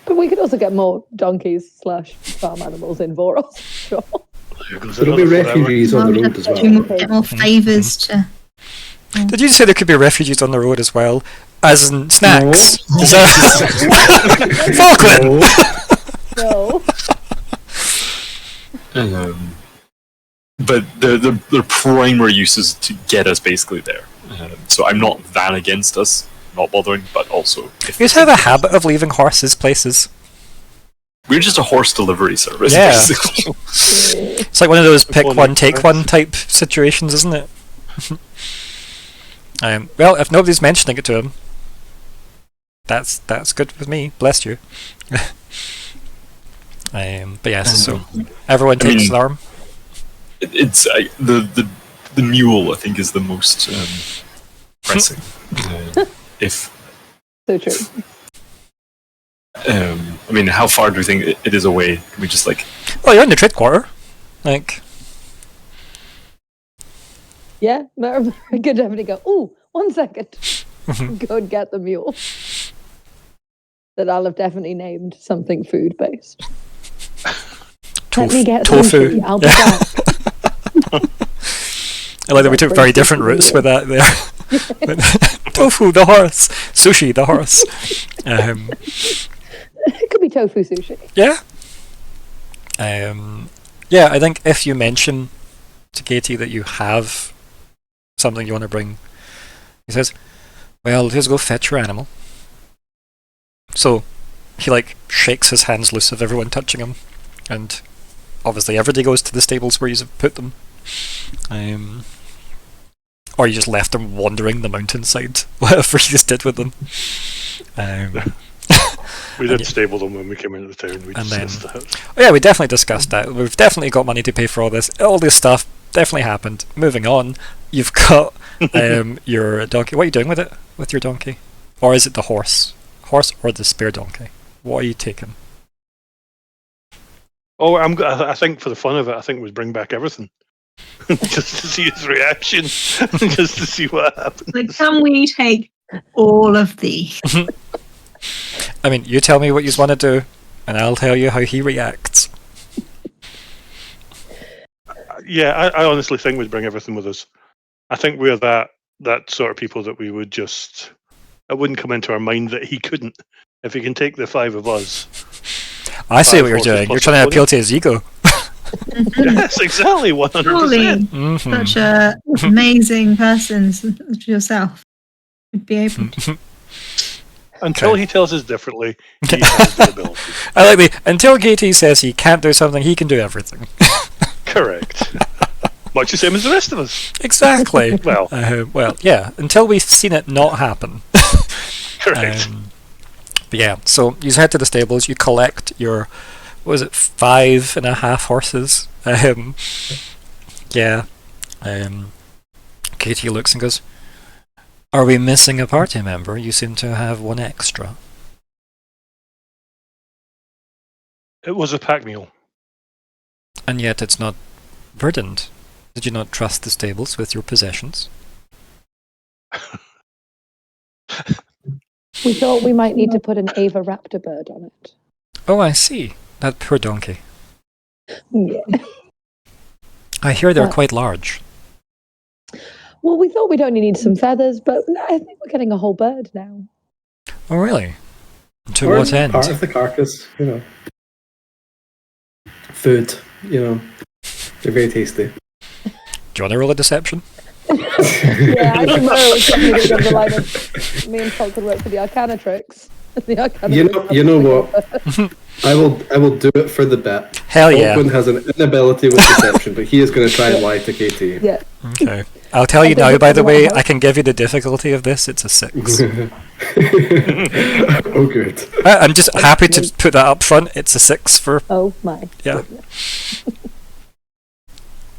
But we could also get more donkeys / farm animals in Voros. Sure. There'll be refugees on the road as well. Get more favours to. Did you say there could be refugees on the road as well? As in snacks? No. Is that Falkwin! No. But the primary use is to get us basically there. So I'm not that against us not bothering, but also... You just have a habit of leaving horses places. We're just a horse delivery service, Yeah. basically. It's like one of those pick one, take one type situations, isn't it? Well, if nobody's mentioning it to him, that's good with me. Bless you. But yes, so everyone takes an arm. It's the mule, I think, is the most pressing. If So true. I mean, how far do we think it is away? Can we just like? Well, you're in the trade quarter. Like, Yeah, Myr'ra could definitely go, ooh, 1 second. Go and get the mule. That I'll have definitely named something food-based. Let me get tofu. sushi, I'll be back. I like that we took very different routes with that there. Tofu, the horse. Sushi, the horse. It could be tofu sushi. Yeah. Yeah, I think if you mention to Katie that you have something you want to bring, he says, well, just go fetch your animal. So he like shakes his hands loose of everyone touching him, and obviously everybody goes to the stables where you've put them. Or you just left them wandering the mountainside, whatever you just did with them. We did stable them when we came into the town. We discussed that. Oh yeah, we definitely discussed that. We've definitely got money to pay for all this. All this stuff definitely happened. Moving on, you've got your donkey. What are you doing with it? With your donkey? Or is it the horse? Horse or the spare donkey? What are you taking? Oh, I think for the fun of it, I think we'd bring back everything. Just to see his reaction. Just to see what happens. Like, can we take all of these? I mean, you tell me what you want to do, and I'll tell you how he reacts. Yeah, I honestly think we'd bring everything with us. I think we're that sort of people that we would just... It wouldn't come into our mind that he couldn't. If he can take the 5 of us... I see what you're doing. You're trying to appeal to his ego. Yes, exactly, 100%. Surely such a amazing person as yourself would be able to. Until he tells us differently, he has the ability. I like the until Katie says he can't do something, he can do everything. Correct. Much the same as the rest of us. Exactly. Well, yeah. Until we've seen it not happen. correct. But yeah, so you head to the stables. You collect your, what was it, 5.5 horses? Yeah. Katie looks and goes, "Are we missing a party member? You seem to have one extra." It was a pack mule. And yet it's not burdened. Did you not trust the stables with your possessions? We thought we might need to put an Ava raptor bird on it. Oh, I see. That poor donkey. Yeah. I hear they're quite large. Well, we thought we'd only need some feathers, but I think we're getting a whole bird now. Oh, really? To Or what end? part of the carcass, Food, they're very tasty. Do you want to roll a deception? Yeah, I think Myr'ra was definitely on the line of me and Falk could work for the Arcana tricks. The Arcana You know what? I will do it for the bit. Hell yeah. Falkwin has an inability with deception, but he is going to try and lie to KT. Yeah. Okay. I'll tell you now, by the way, I can give you the difficulty of this. It's a 6. Oh, good. I'm just happy to put that up front. It's a 6 for... Oh my. Yeah.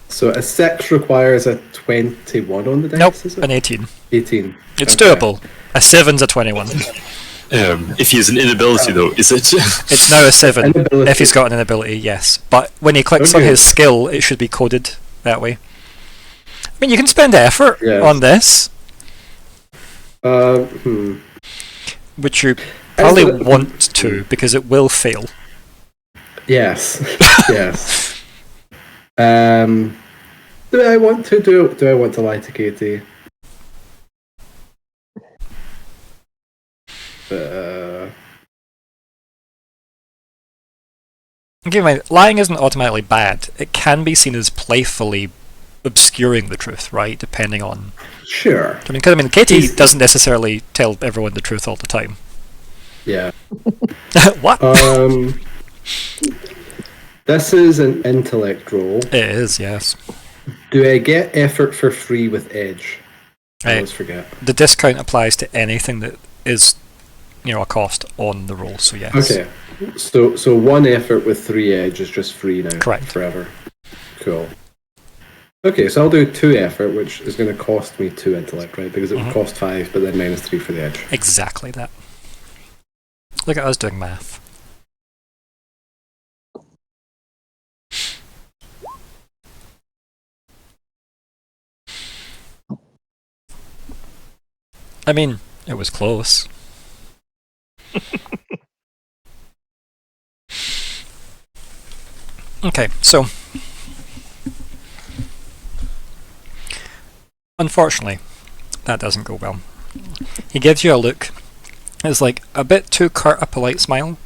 So a 6 requires a 21 on the dice, Nope, is it? an 18. 18. It's Okay. doable. A 7's a 21. If he has an inability, though, is it? It's now a 7, Inability. if he's got an ability, yes. But when he clicks on Okay. his skill, it should be coded that way. I mean, you can spend effort Yes. on this, which you probably it- want to, because it will fail. Yes. Yes. Do I want to lie to Katie? Okay, mind, lying isn't automatically bad. It can be seen as playfully obscuring the truth, right? Depending on... Sure. Because Katie doesn't necessarily tell everyone the truth all the time. Yeah. What? This is an intellect roll. It is, yes. Do I get effort for free with edge? I always forget. The discount applies to anything that is, a cost on the roll, so yes. Okay. So 1 effort with 3 edge is just free now. Correct. Forever. Cool. Okay, so I'll do 2 effort, which is going to cost me 2 intellect, right? Because it would cost 5, but then -3 for the edge. Exactly that. Look at us doing math. I mean, it was close. Okay, so unfortunately, that doesn't go well. He gives you a look. It's like a bit too curt a polite smile.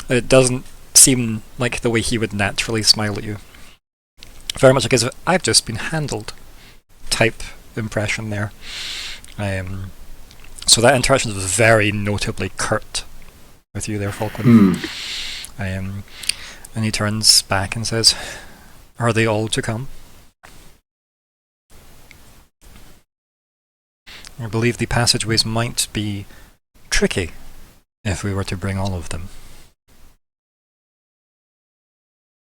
It doesn't seem like the way he would naturally smile at you. Very much like as if I've just been handled type impression there. So that interaction was very notably curt with you there, Falkwin. And he turns back and says, "Are they all to come?" I believe the passageways might be tricky if we were to bring all of them.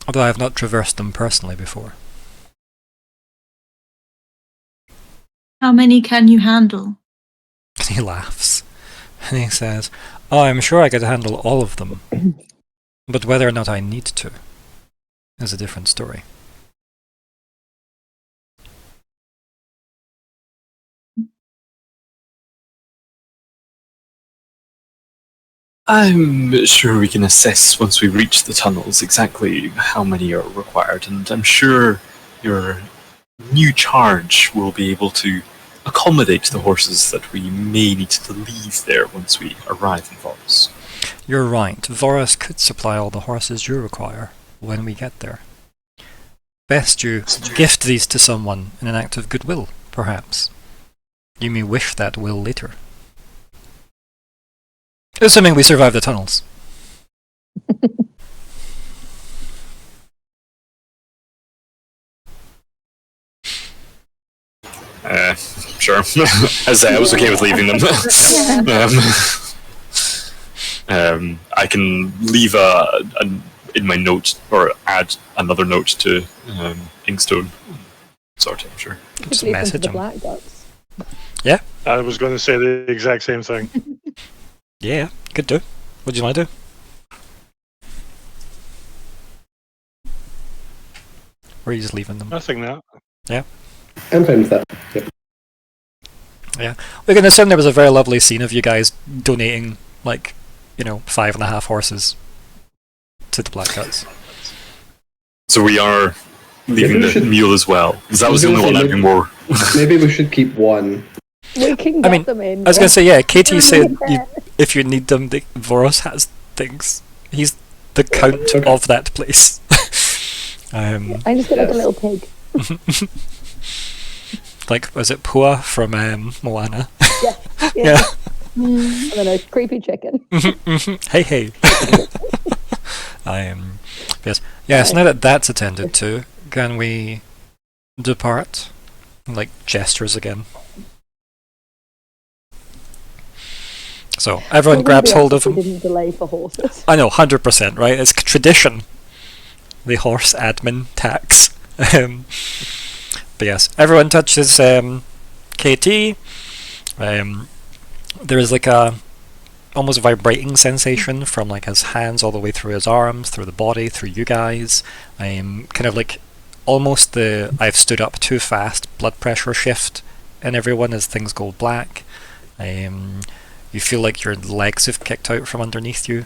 Although I have not traversed them personally before. How many can you handle? And he laughs. And he says, "Oh, I'm sure I could handle all of them. But whether or not I need to is a different story." I'm sure we can assess once we reach the tunnels exactly how many are required, and I'm sure your new charge will be able to accommodate the horses that we may need to leave there once we arrive in Voros. You're right, Voros could supply all the horses you require when we get there. Best you gift these to someone in an act of goodwill, perhaps. You may wish that will later. Assuming we survive the tunnels. Sure. As I was okay with leaving them. I can leave in my note, or add another note to Inkstone. sort, I'm sure. Just Leap into message the him. black ducks. I was going to say the exact same thing. Yeah, could do. What do you want to do? Or are you just leaving them? Nothing that. I'm fine with that. Yep. We can assume there was a very lovely scene of you guys donating, 5.5 horses to the Black Guts. So we are leaving Maybe we the should- mule as well, because that was the I was only gonna one say, I'd be more. Maybe we should keep one. We can I get mean, them in. I was going to say, yeah, Katie said Yeah. if you need them, Voros has things. He's the count Okay. of that place. I just get like a Yes. little pig. Was it Pua from Moana? Yeah. Yeah. And then a creepy chicken. Hey. Yes. Yes, now that that's attended to, can we depart? Gestures again. So, everyone It would grabs be hold us of if we him. didn't delay for horses. I know, 100%, right? It's tradition. The horse admin tax. But yes, everyone touches KT. There is a almost vibrating sensation from his hands all the way through his arms, through the body, through you guys. Almost the I've stood up too fast blood pressure shift in everyone as things go black. You feel like your legs have kicked out from underneath you.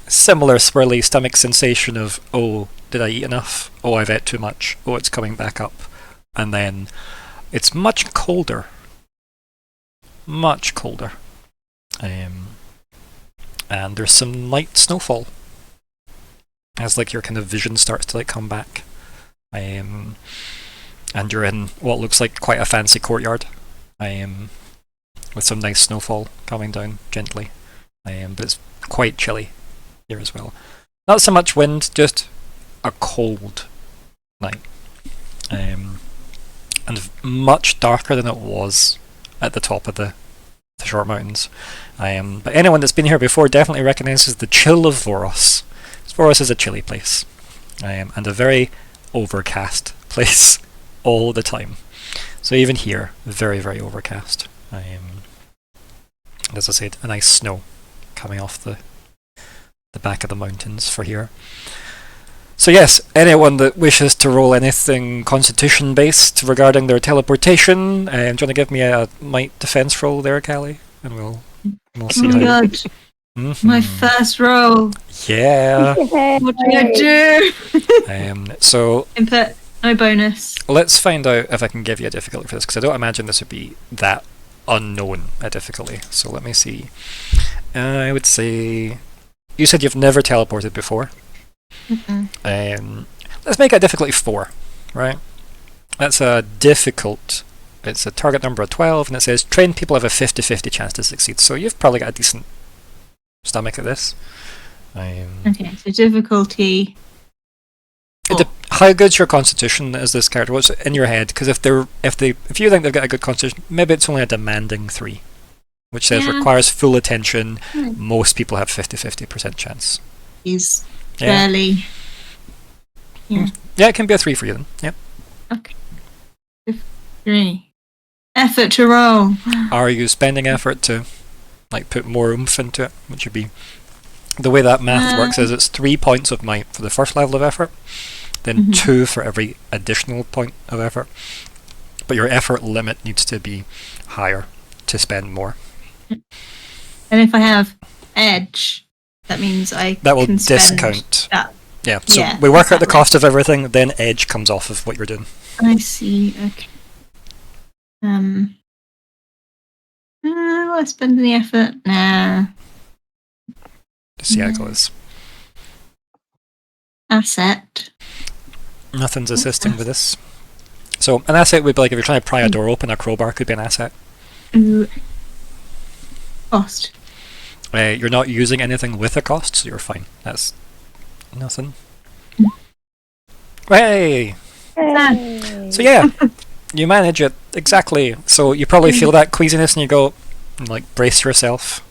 Similar swirly stomach sensation of, oh, did I eat enough? Oh, I've ate too much. Oh, it's coming back up. And then it's much colder. Much colder. And there's some light snowfall. As your kind of vision starts to come back. And you're in what looks like quite a fancy courtyard. With some nice snowfall coming down gently. But it's quite chilly here as well. Not so much wind, just a cold night. And much darker than it was at the top of the short mountains. But anyone that's been here before definitely recognises the chill of Voros. Voros is a chilly place. And a very overcast place all the time. So even here, very, very overcast. As I said, a nice snow coming off the back of the mountains for here. So yes, anyone that wishes to roll anything Constitution based regarding their teleportation, do you want to give me a might defense roll there, Kalli? And we'll see Oh my how. god, my first roll. Yeah. What do I do? So Input, no bonus. let's find out if I can give you a difficulty for this, because I don't imagine this would be that unknown a difficulty. So let me see. I would say you said you've never teleported before. Let's make it difficulty 4, right? That's a difficult. It's a target number of 12, and it says trained people have a 50-50 chance to succeed. So you've probably got a decent stomach at this. Okay, so difficulty. How good's your constitution as this character? What's in your head? Because if you think they've got a good constitution, maybe it's only a demanding 3, which says Yeah. requires full attention. Most people have 50-50% chance. Is Yeah. fairly. Yeah, it can be a 3 for you then. Yep. Okay. 3. Effort to roll. Are you spending effort to put more oomph into it? Which would be the way that math works is it's 3 points of might for the first level of effort, then 2 for every additional point of effort. But your effort limit needs to be higher to spend more. And if I have edge, that means That will can spend discount. that. Yeah, so Yeah, we work out the exactly. cost of everything, then edge comes off of what you're doing. I see. Okay. Will I spend any effort? Nah. To see how it goes. Asset. Nothing's assisting with this. So an asset would be if you're trying to pry a door open, a crowbar could be an asset. Ooh. Cost. You're not using anything with a cost, so you're fine. That's nothing. Hey! Hey. So yeah, you manage it exactly. So you probably feel that queasiness and you go, brace yourself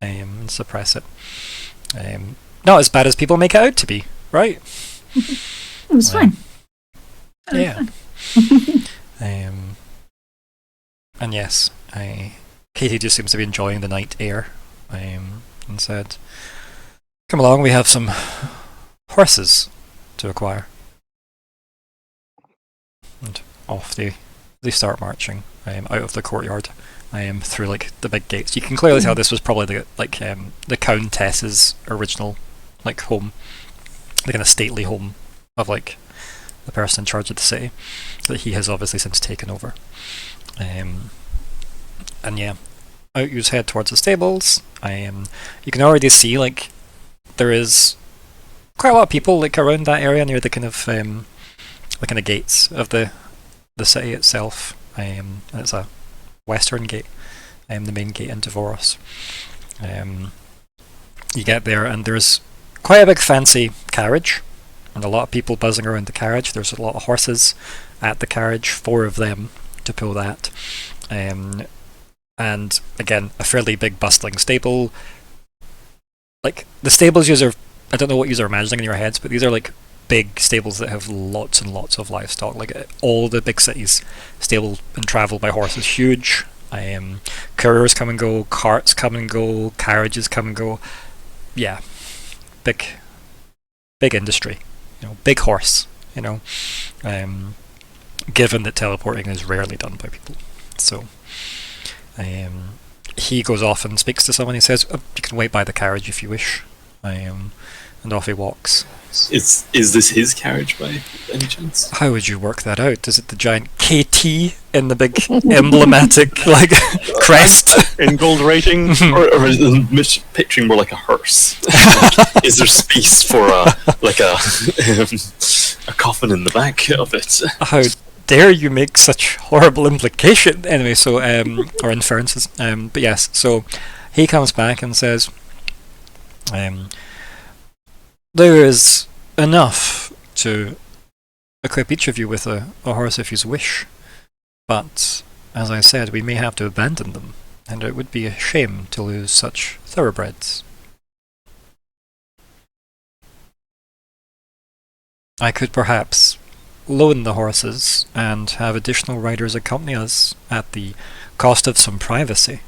and suppress it. Not as bad as people make it out to be, right? It was fine. Yeah. And yes, Katie just seems to be enjoying the night air, and said, "Come along, we have some horses to acquire." And off they start marching out of the courtyard, through like the big gates. You can clearly tell this was probably the Countess's original home, the kind of stately home of like the person in charge of the city that he has obviously since taken over. And yeah, out you head towards the stables. You can already see like there is quite a lot of people like around that area near the kind of gates of the city itself. It's a western gate, the main gate into Voros. You get there and there's quite a big fancy carriage and a lot of people buzzing around the carriage. There's a lot of horses at the carriage, 4 of them to pull that. And again, a fairly big bustling stable. Like the stables I don't know what you are imagining in your heads, but these are like big stables that have lots and lots of livestock. Like all the big cities, stable and travel by horse is huge. Couriers come and go, carts come and go, carriages come and go. Yeah, big industry. Big horse. Given that teleporting is rarely done by people, so he goes off and speaks to someone. He says, "Oh, you can wait by the carriage if you wish," and off he walks. Is this his carriage by any chance? How would you work that out? Is it the giant KT in the big emblematic crest in gold rating, or is it picturing more like a hearse? Is there space for a coffin in the back of it? How dare you make such horrible implication? Anyway, so or inferences. But yes, so he comes back and says, "There is enough to equip each of you with a horse if you wish, but as I said, we may have to abandon them, and it would be a shame to lose such thoroughbreds. I could perhaps loan the horses and have additional riders accompany us at the cost of some privacy,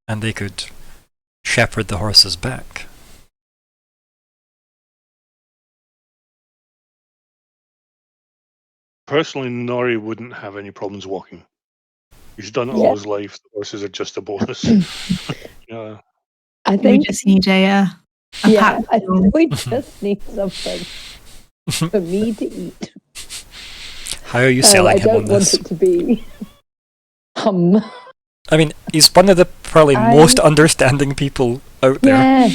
and they could shepherd the horses back." Personally, Nori wouldn't have any problems walking. He's done it all his life. The horses are just a bonus. Yeah. I We think just need a pack. I think we just need something for me to eat. How are you selling I him on don't want this? it to be I mean, he's one of the probably most understanding people out there.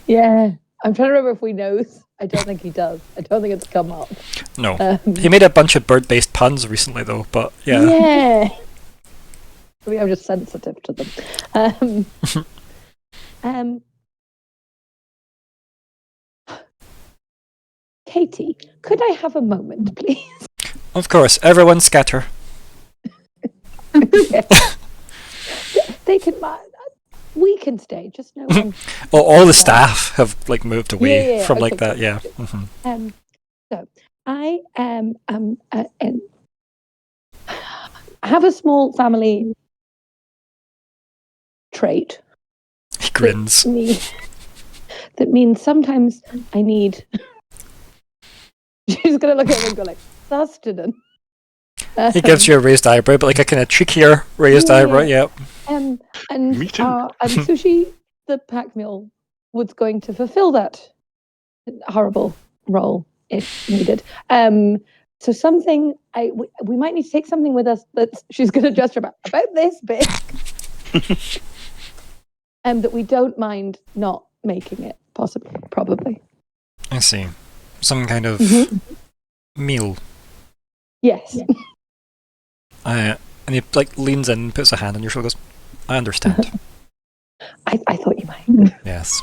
Yeah. I'm trying to remember if we know. I don't think he does. I don't think it's come up. No. He made a bunch of bird-based puns recently, though, but yeah. Yeah. Maybe I'm just sensitive to them. Katie, could I have a moment, please? Of course, everyone scatter. They can. We can stay. Just no one. All the staff have moved away from okay, that. good. Yeah. Mm-hmm. So I have a small family trait. He grins. That means sometimes I need. She's gonna look at him and go like sustenance. He gives you a raised eyebrow, but a kind of trickier raised eyebrow. Yeah. And Me too. Sushi, the pack mule, was going to fulfill that horrible role if needed. So something we might need to take something with us that she's going to gesture about this big, that we don't mind not making it possible. Probably. I see. Some kind of meal. Yes. And he leans in, puts a hand on your shoulder, goes, "I understand." I thought you might. Yes.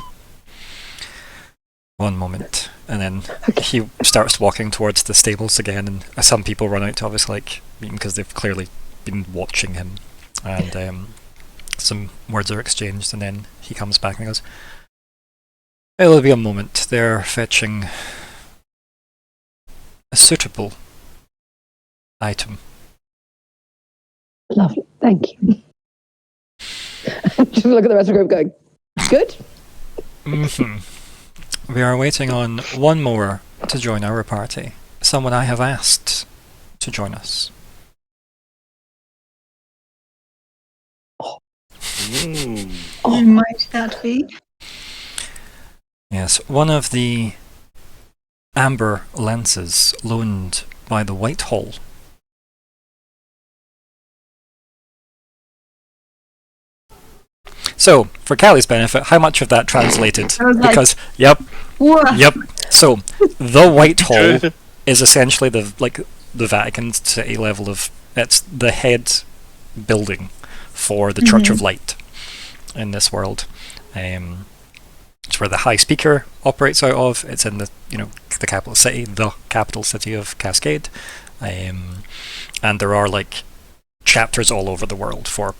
One moment, and then he starts walking towards the stables again, and some people run out to obviously because they've clearly been watching him, and some words are exchanged, and then he comes back and he goes, "It'll be a moment. They're fetching a suitable item. Lovely. Thank you. Just look at the rest of the group going, good? We are waiting on one more to join our party. Someone I have asked to join us. Who might that be? Yes, one of the amber lenses loaned by the Whitehall. So, for Kalli's benefit, how much of that translated? I was like, Because, yep, What? yep. So, the Whitehall is essentially the Vatican City level of, it's the head building for the Church of Light in this world. It's where the High Speaker operates out of. It's in the the capital city of Cascade, and there are like chapters all over the world for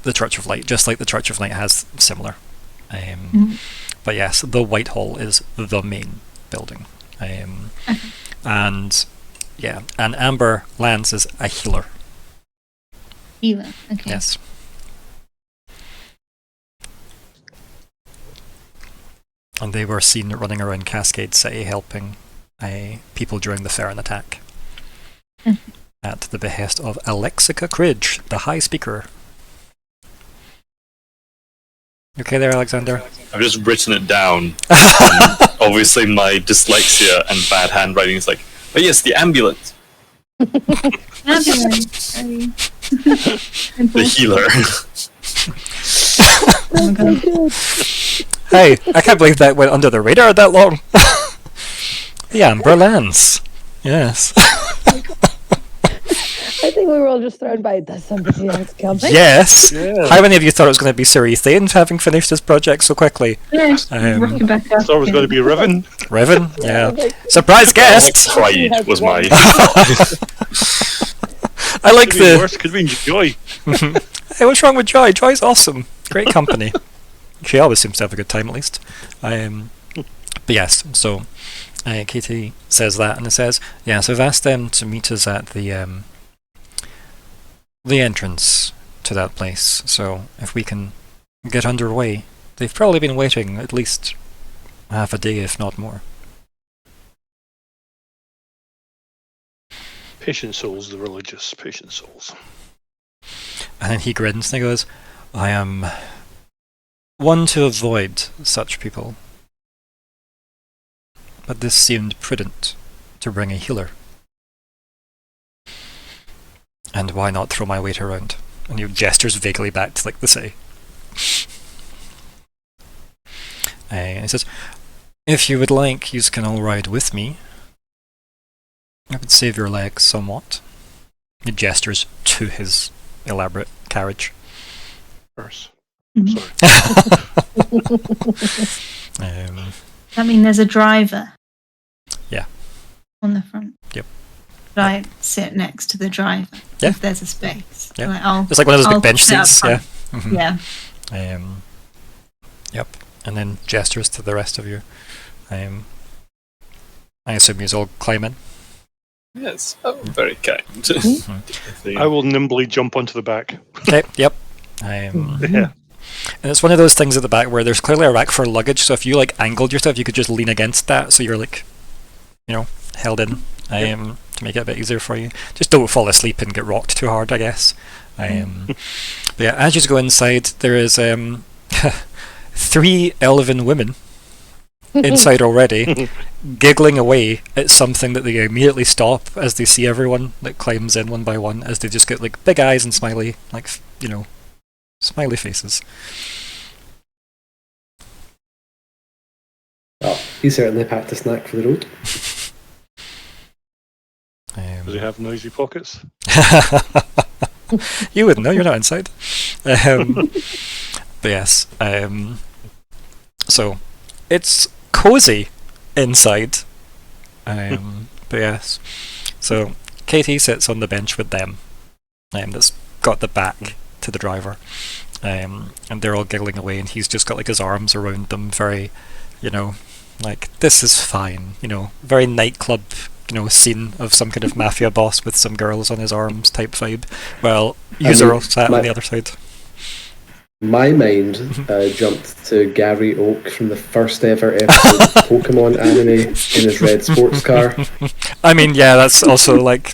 the Church of Light, just like the Church of Light has similar. But yes, the Whitehall is the main building, and yeah, and Amber Lance is a healer. Healer. Okay. Yes. And they were seen running around Cascade City helping people during the Farron attack. At the behest of Alexica Cridge, the High Speaker. You okay there, Alexander? I've just written it down. Obviously, my dyslexia and bad handwriting is like, oh yes, the ambulance. Ambulance. The healer. Oh my God. Hey, I can't believe that went under the radar that long. The Amber Lance. Yes. I think we were all just thrown by, there's somebody else coming. Yes. Yeah. How many of you thought it was going to be Sir Ethane having finished this project so quickly? Yes, rock it back up. Thought it was going to be Riven. Revan? Yeah. Surprise guest! Pride was my. I like Could be the... worse. Could be Joy. Hey, what's wrong with Joy? Joy's awesome. Great company. She always seems to have a good time, at least. But yes, so Katie says that, and it says, yes, I've asked them to meet us at the entrance to that place. So if we can get underway, they've probably been waiting at least half a day, if not more. Patient souls, the religious patient souls. And then he grins and he goes, I am one to avoid such people. But this seemed prudent to bring a healer. And why not throw my weight around? And he gestures vaguely back to like the city. And he says, if you would like, you can all ride with me. I could save your legs somewhat. He gestures to his elaborate carriage. First. Mhm. Sorry. I mean, there's a driver. Yeah. On the front. Yep. Should I sit next to the driver? Yeah. If there's a space. Yeah. Like, It's like one of those I'll big bench sit up seats. Yeah. front. Mhm. Yeah. Yep. And then gestures to the rest of you. I assume you's all climbing. Yes, very kind. I will nimbly jump onto the back. Okay. Yep. Yeah. And it's one of those things at the back where there's clearly a rack for luggage, so if you like angled yourself, you could just lean against that, so you're like, held in, to make it a bit easier for you. Just don't fall asleep and get rocked too hard, I guess. But yeah, as you go inside, there is 3 elven women inside already, giggling away at something that they immediately stop as they see everyone that climbs in one by one, as they just get like big eyes and smiley, smiley faces. Well, he certainly packed a snack for the road. Does he have noisy pockets? You wouldn't know, you're not inside. But yes, so it's cozy inside. But yes, so Katie sits on the bench with them, that's got the back to the driver, and they're all giggling away, and he's just got like his arms around them, very, like, this is fine, very nightclub scene of some kind of mafia boss with some girls on his arms type vibe. Well, user sat on the other side. My mind jumped to Gary Oak from the first ever episode of Pokemon anime in his red sports car. I mean, yeah, that's also like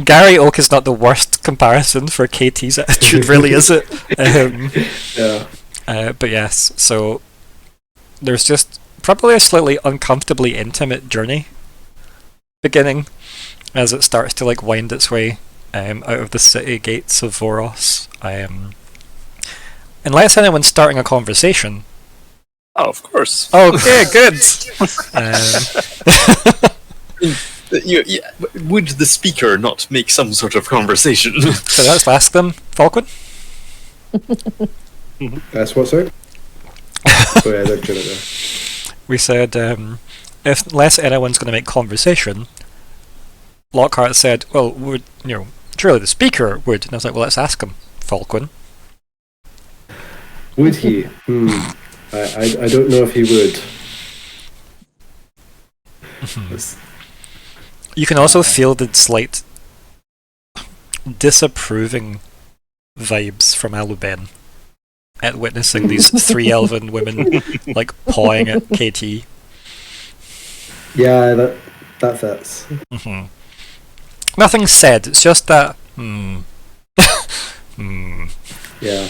Gary Oak is not the worst comparison for KT's attitude, really, is it? Yeah. But yes, so there's just probably a slightly uncomfortably intimate journey beginning as it starts to like wind its way out of the city gates of Voros. Unless anyone's starting a conversation. Oh, of course. Okay, good. Would the speaker not make some sort of conversation? So let's ask them, Falkwin. That's what's out. So yeah, they're doing it there. We said, if unless anyone's going to make conversation, Lockhart said, well, would surely the speaker would. And I was like, well, let's ask him, Falkwin. Would he? I don't know if he would. You can also feel the slight disapproving vibes from Aluben at witnessing these 3 elven women like pawing at KT. Yeah, that fits. Nothing said, it's just that Yeah.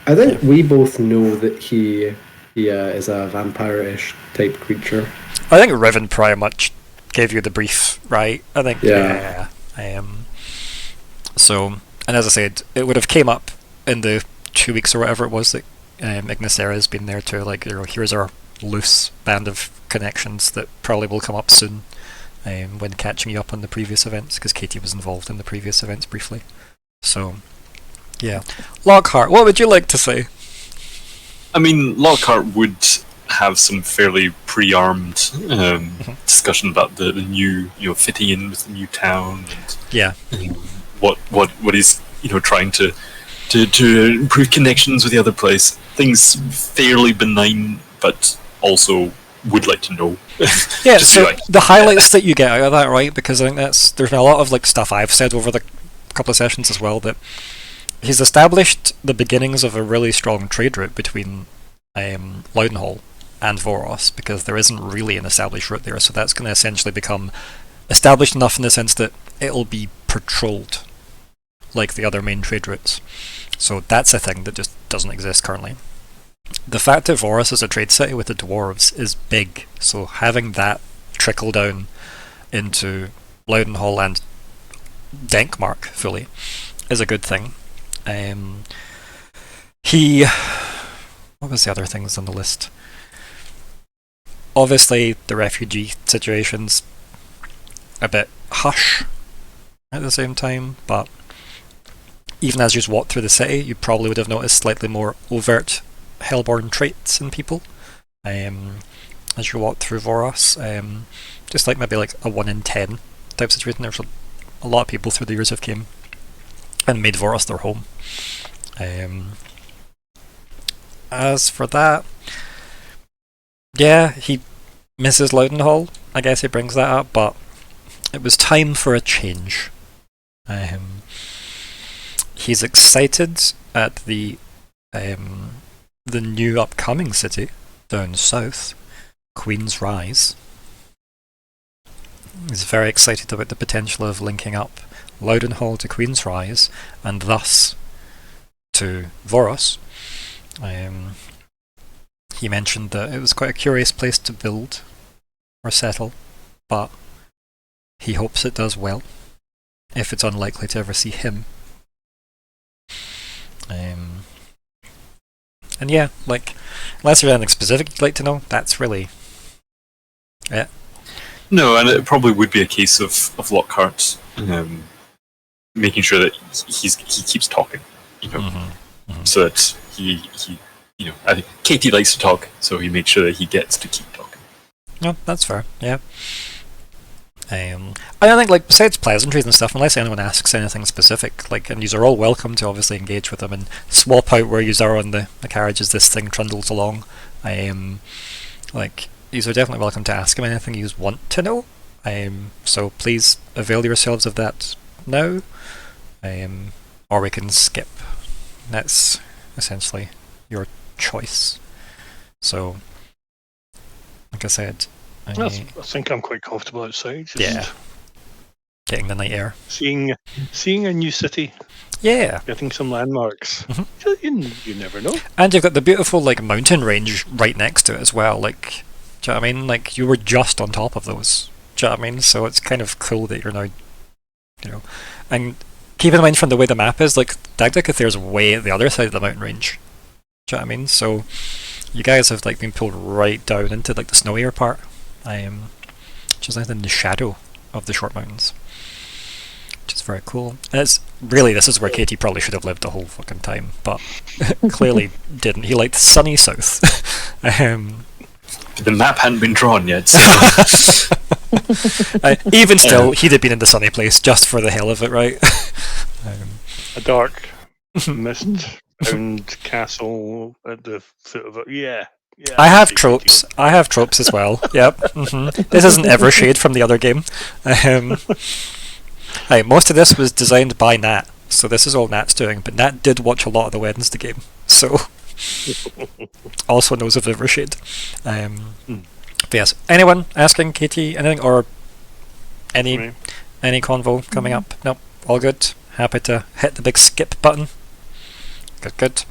I think we both know that he is a vampire-ish type creature. I think Riven pretty much gave you the brief, right? I think so, and as I said, it would have came up in the 2 weeks or whatever it was that Ignysera has been there to like, here's our loose band of connections that probably will come up soon when catching you up on the previous events, because Katie was involved in the previous events briefly. So yeah, Lockhart, what would you like to say? I mean, Lockhart would have some fairly pre-armed discussion about the new, fitting in with the new town, and what he's trying to improve connections with the other place. Things fairly benign, but also would like to know. Yeah, so the highlights that you get out of that, right? Because I think there's been a lot of like stuff I've said over the couple of sessions as well, that he's established the beginnings of a really strong trade route between Loudenhall and Voros, because there isn't really an established route there, so that's going to essentially become established enough in the sense that it'll be patrolled like the other main trade routes. So that's a thing that just doesn't exist currently. The fact that Voros is a trade city with the dwarves is big, so having that trickle down into Loudenhall and Denkmark fully is a good thing. What was the other things on the list? Obviously, the refugee situation's a bit hush at the same time, but even as you just walked through the city, you probably would have noticed slightly more overt Helborn traits in people as you walked through Voros. Just like maybe like a 1 in 10 type situation. There's a lot of people through the years have came and made Voros their home. As for that, yeah, he misses Loudenhall. I guess he brings that up, but it was time for a change. He's excited at the new upcoming city down south, Queen's Rise. He's very excited about the potential of linking up Loudenhall to Queen's Rise, and thus to Voros. He mentioned that it was quite a curious place to build or settle, but he hopes it does well, if it's unlikely to ever see him. And yeah, like, unless there's anything specific you'd like to know, that's really it. No, and it probably would be a case of Lockhart making sure that he keeps talking, so that he I think Katie likes to talk, so he makes sure that he gets to keep talking. No, that's fair. Yeah. I don't think, like, besides pleasantries and stuff, unless anyone asks anything specific, like, and yous are all welcome to obviously engage with them and swap out where yous are on the carriage as this thing trundles along. Like, yous are definitely welcome to ask him anything yous want to know. So please avail yourselves of that now, or we can skip. That's essentially your choice. So, like I said, I think I'm quite comfortable outside. Just yeah, getting the night air. seeing a new city, Yeah, getting some landmarks. You never know. and you've got the beautiful like mountain range right next to it as well. Like, do you know what I mean? Like you were just on top of those. Do you know what I mean? So it's kind of cool that you're now, and keep in mind from the way the map is, like Dagdagathair's way at the other side of the mountain range. Do you know what I mean? So you guys have like been pulled right down into like the snowier part, which is like in the shadow of the short mountains, which is very cool. And it's really, this is where Katie probably should have lived the whole fucking time, but clearly didn't. He liked sunny south. The map hadn't been drawn yet. So. Even still, he'd have been in the sunny place just for the hell of it, right? A dark mist-bound castle at the foot of it. Yeah. I have tropes. I have tropes as well. Yep. This isn't Evershade from the other game. Most of this was designed by Nat, so this is all Nat's doing. But Nat did watch a lot of the Wednesday game, so also knows of Evershade. But yes, anyone asking Katie anything or any convo coming up? Nope, all good. Happy to hit the big skip button. Good.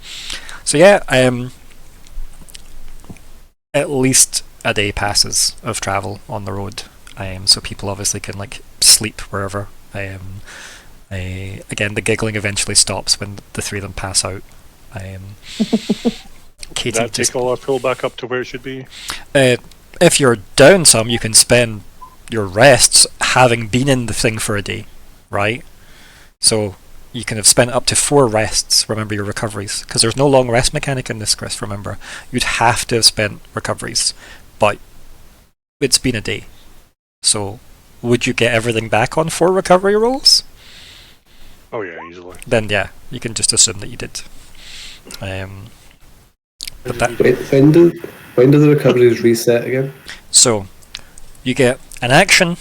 So yeah, at least a day passes of travel on the road. So people obviously can like sleep wherever. Again, the giggling eventually stops when the three of them pass out. Katie, that take all our pull back up to where it should be? If you're down some, you can spend your rests having been in the thing for a day, right? So you can have spent up to 4 rests, remember your recoveries, because there's no long rest mechanic in this, Chris, remember. You'd have to have spent recoveries, but it's been a day. So would you get everything back on 4 recovery rolls? Oh yeah, easily. Then yeah, you can just assume that you did. But that, when do the recoveries reset again? so you get an action,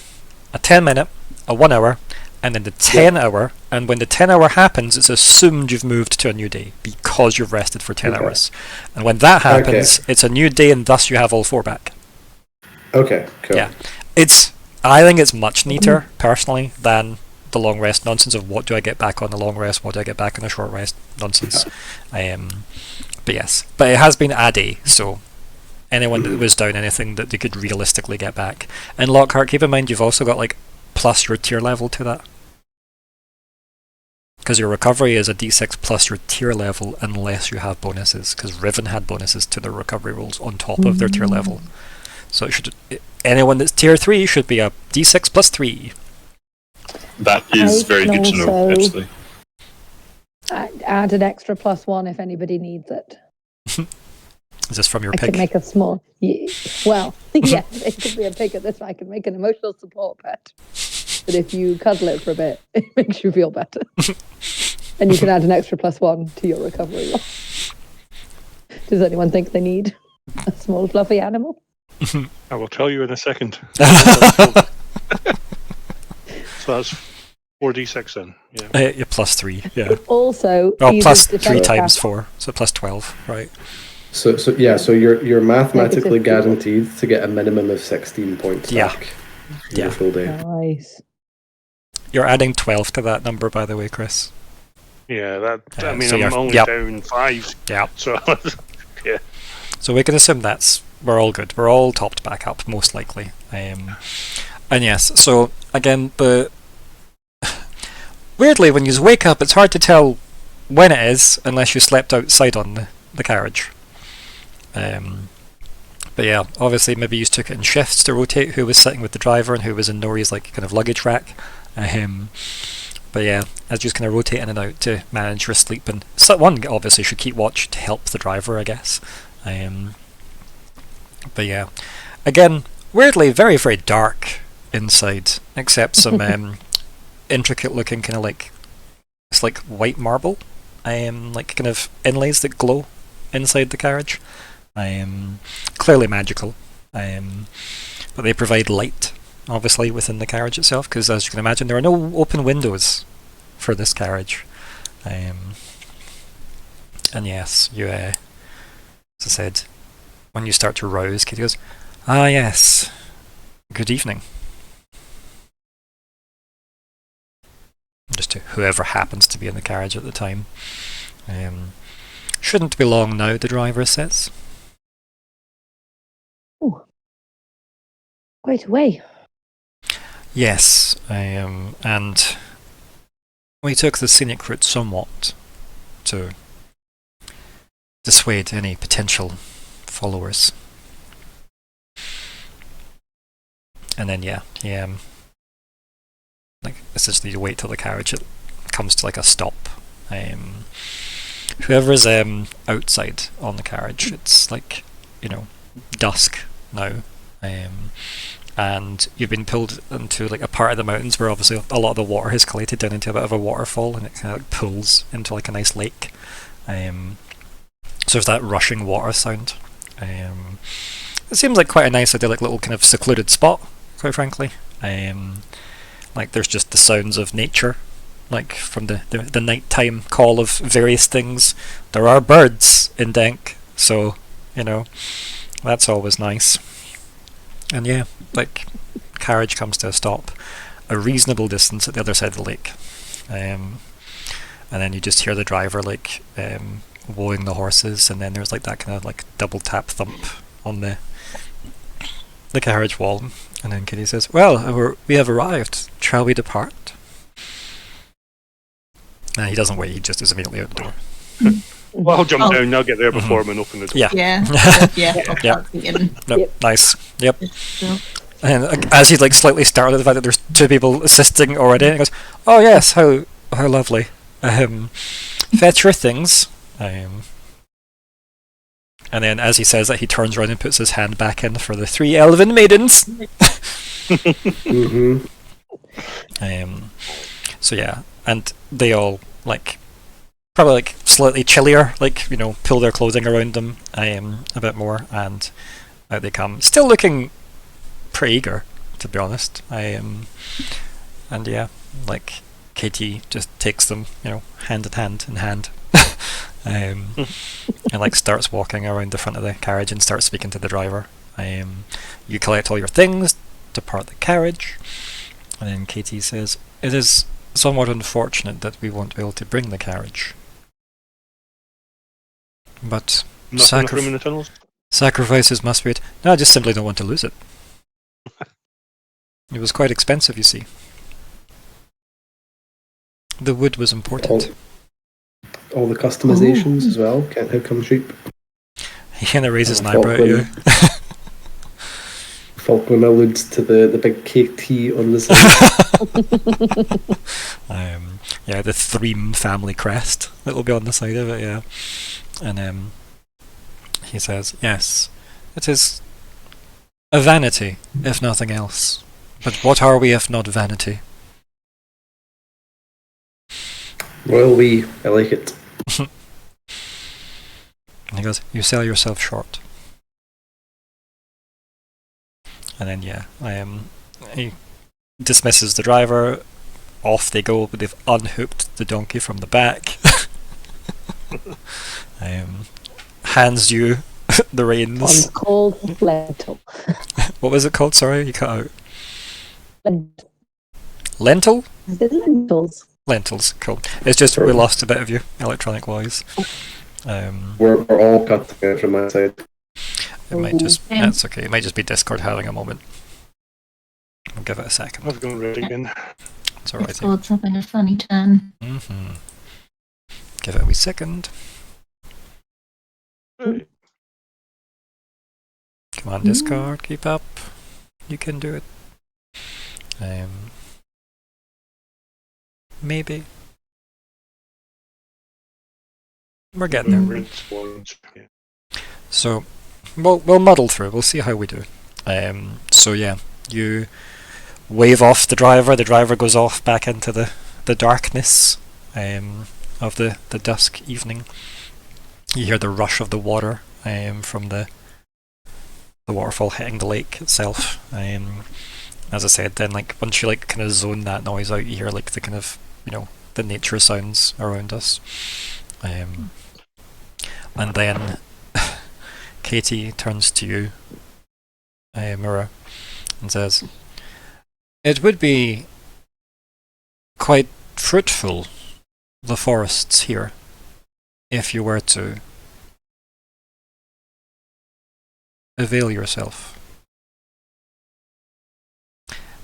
a 10-minute, a 1 hour, and then the 10 hour, and when the 10 hour happens, it's assumed you've moved to a new day because you've rested for 10 hours. And when that happens, it's a new day and thus you have all 4 back. Okay, cool. Yeah. I think it's much neater, personally, than the long rest nonsense of what do I get back on the long rest, what do I get back on the short rest nonsense. But yes, but it has been a day, so anyone that was down anything that they could realistically get back. And Lockhart, keep in mind you've also got like plus your tier level to that, because your recovery is a d6 plus your tier level unless you have bonuses, because Riven had bonuses to their recovery rolls on top of their tier level. So anyone that's tier 3 should be a d6 plus 3. That is very good to know, actually. Add an extra +1 if anybody needs it. Is this from your I pick? could make a small... Well, yes, it could be a pick at this. I can make an emotional support pet. But if you cuddle it for a bit, it makes you feel better. And you can add an extra +1 to your recovery roll. Does anyone think they need a small fluffy animal? I will tell you in a second. So that's 4d6 then. Yeah. You're plus 3, yeah. Also, plus 3 times 4, so plus 12, right? So you're mathematically guaranteed to get a minimum of 16 points back. Yeah. The full day. Nice. You're adding 12 to that number, by the way, Chris. Yeah, I mean, so I'm only down 5. Yeah. So, yeah. So we can assume we're all good. We're all topped back up, most likely. And yes, so again, weirdly, when you wake up, it's hard to tell when it is unless you slept outside on the carriage. But yeah, obviously maybe you took it in shifts to rotate who was sitting with the driver and who was in Nori's like kind of luggage rack. But yeah, as you just kind of rotate in and out to manage your sleep, and one obviously should keep watch to help the driver, I guess. But yeah, again, weirdly very, very dark inside, except some intricate looking kind of like, it's like white marble, like kind of inlays that glow inside the carriage. Clearly magical, but they provide light obviously, within the carriage itself, because as you can imagine, there are no open windows for this carriage. And yes, you, as I said, when you start to rouse, Katie goes, "Ah, yes. Good evening." Just to whoever happens to be in the carriage at the time. Shouldn't be long now, the driver says. Oh, quite a way. Yes, and we took the scenic route somewhat to dissuade any potential followers. And then yeah, he like essentially you wait till the carriage comes to like a stop. Whoever's outside on the carriage, it's like, you know, dusk now. And you've been pulled into like a part of the mountains where obviously a lot of the water has collated down into a bit of a waterfall, and it kind of like pulls into like a nice lake. So there's that rushing water sound. It seems like quite a nice, idyllic little kind of secluded spot, quite frankly. Like there's just the sounds of nature, like from the nighttime call of various things. There are birds in Denk, so you know that's always nice. And yeah, like carriage comes to a stop, a reasonable distance at the other side of the lake, and then you just hear the driver like wooing the horses, and then there's like that kind of like double tap thump on the carriage wall, and then Kitty says, "Well, we have arrived. Shall we depart?" He doesn't wait; he just is immediately out the door. Well, I'll jump down. I'll get there before him and open the door. Yeah. Yeah. Yep. Nice. Yep. And as he like slightly startled at the fact that there's two people assisting already, and he goes, "Oh yes, how lovely. Fetch your things." And then as he says that, he turns around and puts his hand back in for the 3 elven maidens. Mm-hmm. So yeah, and they all like probably like slightly chillier, like, you know, pull their clothing around them a bit more, and out they come, still looking pretty eager, to be honest. And yeah, like KT just takes them, you know, hand in hand. And like starts walking around the front of the carriage and starts speaking to the driver. You collect all your things, depart the carriage, and then KT says, "It is somewhat unfortunate that we won't be able to bring the carriage, but Nothing enough room in the tunnels? sacrifices must be made. No, I just simply don't want to lose it. It was quite expensive, you see. The wood was important." All the customizations as well. Can't have come cheap. He kind of raises an eyebrow at you. Falkwin alludes to the big KT on the side. Yeah, the Threem family crest that will be on the side of it, yeah. And he says, "Yes, it is a vanity, if nothing else. But what are we if not vanity?" Royal I like it. And he goes, "You sell yourself short." And then yeah, he dismisses the driver. Off they go, but they've unhooked the donkey from the back. Hands you the reins. One's called lentil. What was it called? Sorry, you cut out. Lentil. Lentil? The lentils. Lentils, cool. It's just we lost a bit of you, electronic wise. We're all cut out from my side. It might just, that's okay, it might just be Discord having a moment. I'll give it a second. I've gone red again. It's alright. Discord's having a funny turn. Give it a wee second. Come on, Discord, keep up. You can do it. Maybe. We're getting there. Red swans. Yeah. So, we'll muddle through. We'll see how we do. So yeah, you wave off the driver goes off back into the darkness of the dusk evening. You hear the rush of the water from the waterfall hitting the lake itself. as I said, then like once you like kind of zone that noise out, you hear like the kind of, you know, the nature sounds around us. And then Katie turns to you, Myr'ra, and says, "It would be quite fruitful, the forests here, if you were to avail yourself.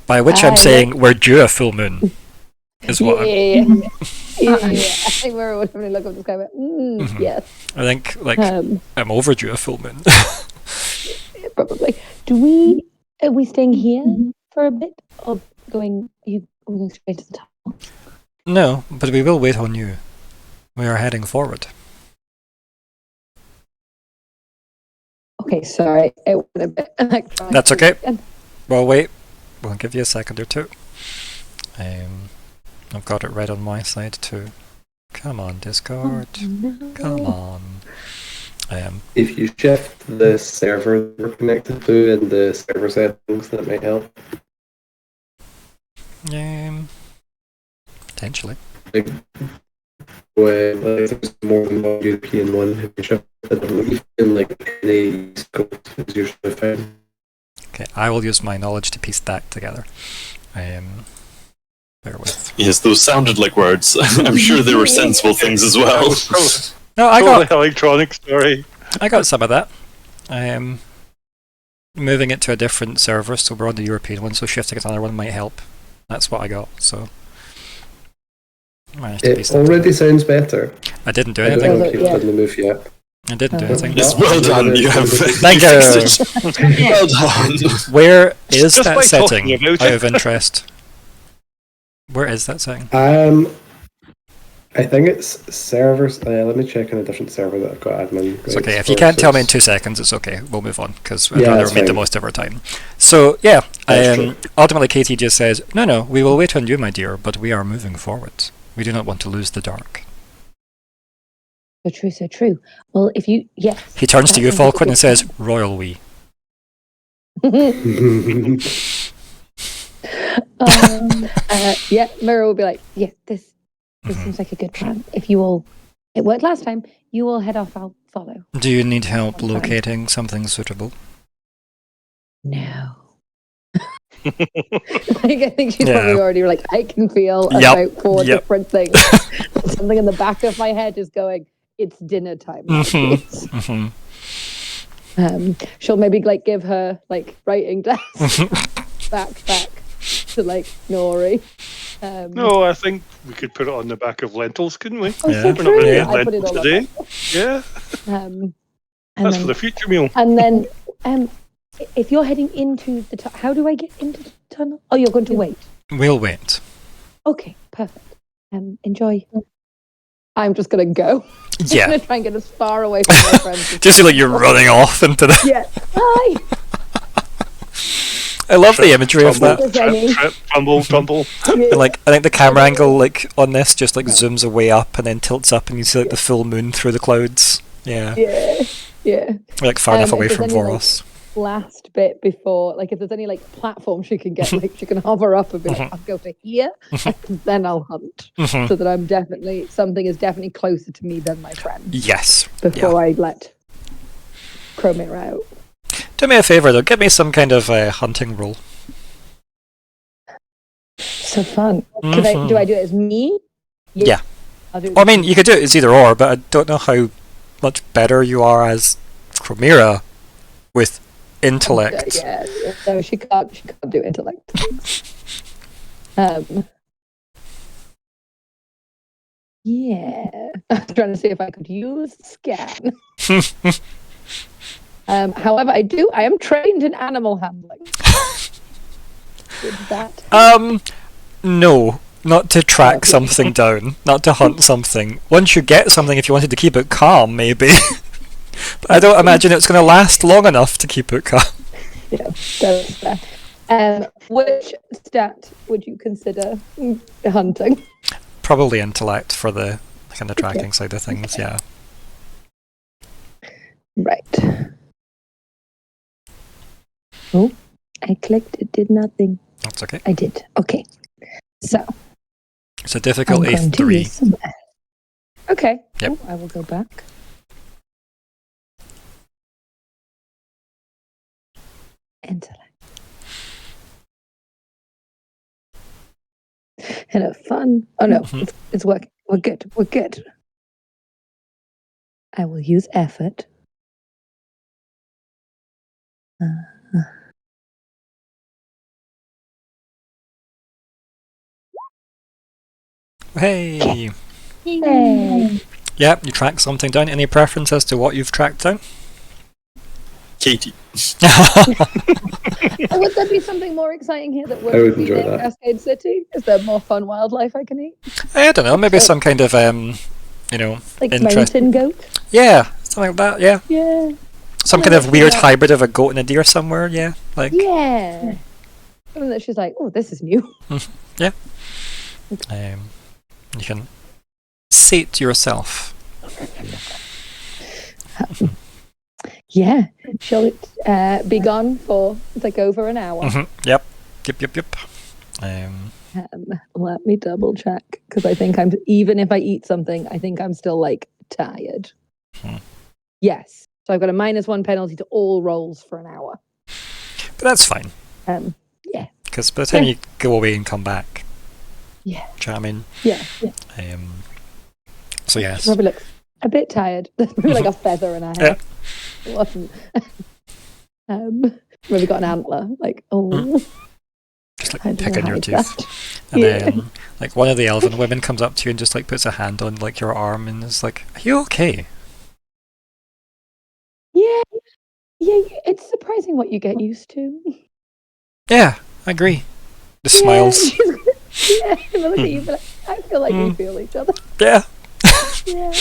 By which I'm saying we're due a full moon, is what I'm... I think Myr'ra would definitely look up the sky and go, yes. I think, like, I'm overdue a full moon. Probably. Are we staying here for a bit? Or going straight to the top? No, but we will wait on you. We are heading forward. Okay, sorry. It went a bit electronic. That's okay. Well, wait. We'll give you a second or two. I've got it right on my side too. Come on, Discord. Come on. If you shift the server we're connected to in the server settings, that might help. Potentially. Like, when there's more than one European one, if you shift it, even like the East Coast is usually fine. Okay, I will use my knowledge to piece that together. Bear with. Yes, those sounded like words. I'm sure they were sensible things as well. No, I got electronic story. I got some of that. Moving it to a different server, so we're on the European one, so shifting it to another one might help. That's what I got, so... It already sounds better. I didn't do I don't anything. think you've done the move yet. I didn't do anything. Yes, well done. You have. Thank you. Well done. Where is Just that by setting, talking about out it. of interest? Where is that setting? I think it's servers. Let me check on a different server that I've got admin. It's okay. If you can't tell me in 2 seconds, it's okay. We'll move on, because I'd Yeah, rather that's make the fine. most of our time. So, yeah. That's true. Ultimately, Katie just says, no, we will wait on you, my dear, but we are moving forward. We do not want to lose the dark. So true. Well, if you... Yes. He turns to you, That sounds like Falkwin, a and says, royal we. Yeah, Myr'ra will be like, yes, this seems like a good plan. If you all... It worked last time. You all head off, I'll follow. Do you need help That's fine. locating something suitable? No. I think she's probably already like, I can feel Yep, about 4 yep. different things. Something in the back of my head is going, it's dinner time. She'll maybe like give her like writing desk back to like Nori. No, I think we could put it on the back of lentils, couldn't we? Oh, Yeah. so We're not true. really eating I put it lentils all today. up. Yeah, And that's then, for the future meal. and then if you're heading into the tunnel, how do I get into the tunnel? Oh, you're going to wait. We'll wait. Okay, perfect. Enjoy. I'm just gonna go. I'm Yeah. gonna try and get as far away from my friends. as Just feel like you're running off into the... Yeah. Hi. I love the imagery of that. If there's any. Trip, tumble. And, like, I think the camera angle, like, on this just like zooms away up and then tilts up, and you see like the full moon through the clouds. Yeah, Yeah. we're like far enough away if from there's any, Voros. Last bit before, like if there's any like platform she can get, like she can hover up and be like, I'll go to here, and then I'll hunt, so that I'm definitely something is definitely closer to me than my friend Yes. before I let Myr'ra out. Do me a favour though. Give me some kind of hunting roll. So fun. Do I do it as me? Yeah. I'll do it Well, I mean, you could do it as either or, but I don't know how much better you are as Myr'ra with intellect. Yeah. No, she can't do intellect. Yeah. I'm trying to see if I could use scan. However, I am trained in animal handling. Would that No, not to track something down, not to hunt something. Once you get something, if you wanted to keep it calm, maybe. But I don't imagine it's going to last long enough to keep it calm. Yeah, that's fair. Which stat would you consider hunting? Probably intellect for the kind of tracking side of things, yeah. Right. Oh, I clicked. It did nothing. That's okay. I did. Okay. So It's a difficulty I'm going to 3. use some F. Okay. Yep. Oh, I will go back. Intellect. And a fun. Oh no, it's working. We're good. We're good. I will use effort. Hey! Hey. Yep, you tracked something down. Any preference as to what you've tracked down? Katie. Would there be something more exciting here that I would wouldn't be enjoy named that. Cascade City? Is there more fun wildlife I can eat? I don't know, maybe So- some kind of, Like interest. mountain goat? Yeah, something like that, yeah. Yeah. Some Yeah, kind of let's do weird that. hybrid of a goat and a deer somewhere, yeah. Like, Yeah. Something that she's like, oh, this is new. you can sate yourself. Yeah. Shall it be gone for like over an hour? Yep. Yep. Let me double check because I think even if I eat something, I think I'm still like tired. Yes. So I've got a -1 penalty to all rolls for an hour. But that's fine. Yeah. Because by the time you go away and come back, Yeah. do you know what I mean? Yeah. So yes. Probably looks a bit tired. There's maybe like a feather in her hair. It wasn't. Maybe got an antler. Like, oh. Just I like don't picking know your how tooth. that- And Yeah. then like one of the elven women comes up to you and just like puts a hand on like your arm and is like, "Are you okay?" Yeah. Yeah. It's surprising what you get used to. Yeah, I agree. Just smiles. Yeah. And I look at you and be like, I feel like we feel each other. Yeah. Yeah.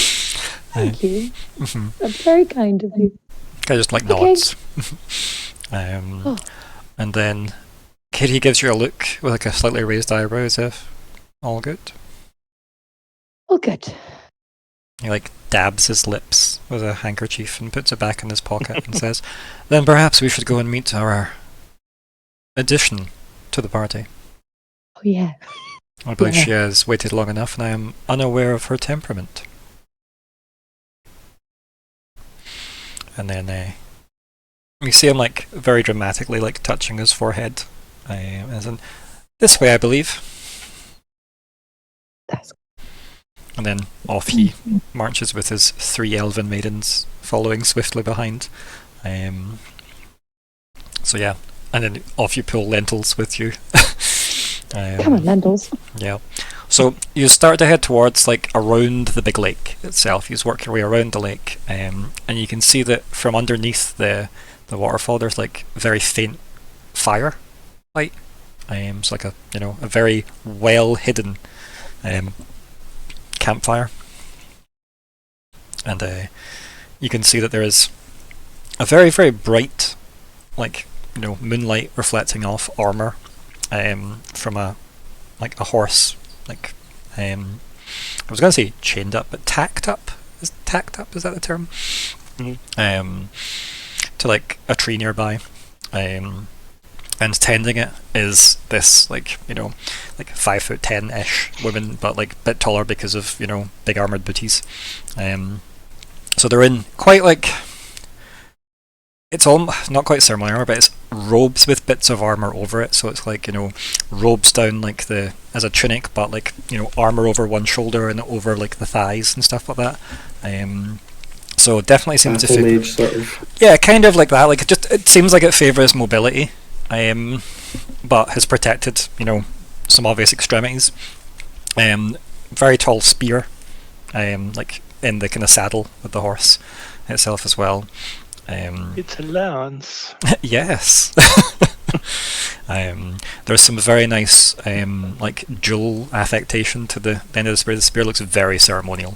Thank you. Mhm. That's very kind of you. I just like Okay. nods. And then Katie gives you a look with like a slightly raised eyebrow as if all good. Oh, good. He like dabs his lips with a handkerchief and puts it back in his pocket and says, "Then perhaps we should go and meet our addition to the party. Oh, yeah. I believe Yeah. she has waited long enough and I am unaware of her temperament." And then you see him like very dramatically like touching his forehead. As in, "This way, I believe." That's And then off he marches with his 3 elven maidens following swiftly behind. So yeah, and then off you pull lentils with you. Come on, Lentils. Yeah. So you start to head towards like around the big lake itself. You just work your way around the lake, and you can see that from underneath the waterfall there's like very faint fire light. It's like a very well hidden campfire, and you can see that there is a very very bright moonlight reflecting off armor from a horse, I was going to say chained up, but tacked up. Is that the term? To like a tree nearby, and tending it is this 5'10" woman, but like a bit taller because of big armored booties. So they're in quite it's all not quite ceremonial armor, but it's robes with bits of armor over it. So it's robes down as a tunic, but armor over one shoulder and over the thighs and stuff like that. So it definitely seems to Battle mage sort of. yeah, kind of like that. It seems like it favours mobility, but has protected some obvious extremities. Very tall spear, in the kind of saddle with the horse itself as well. It's a lance. Yes. There's some very nice jewel affectation to the end of the spear. The spear looks very ceremonial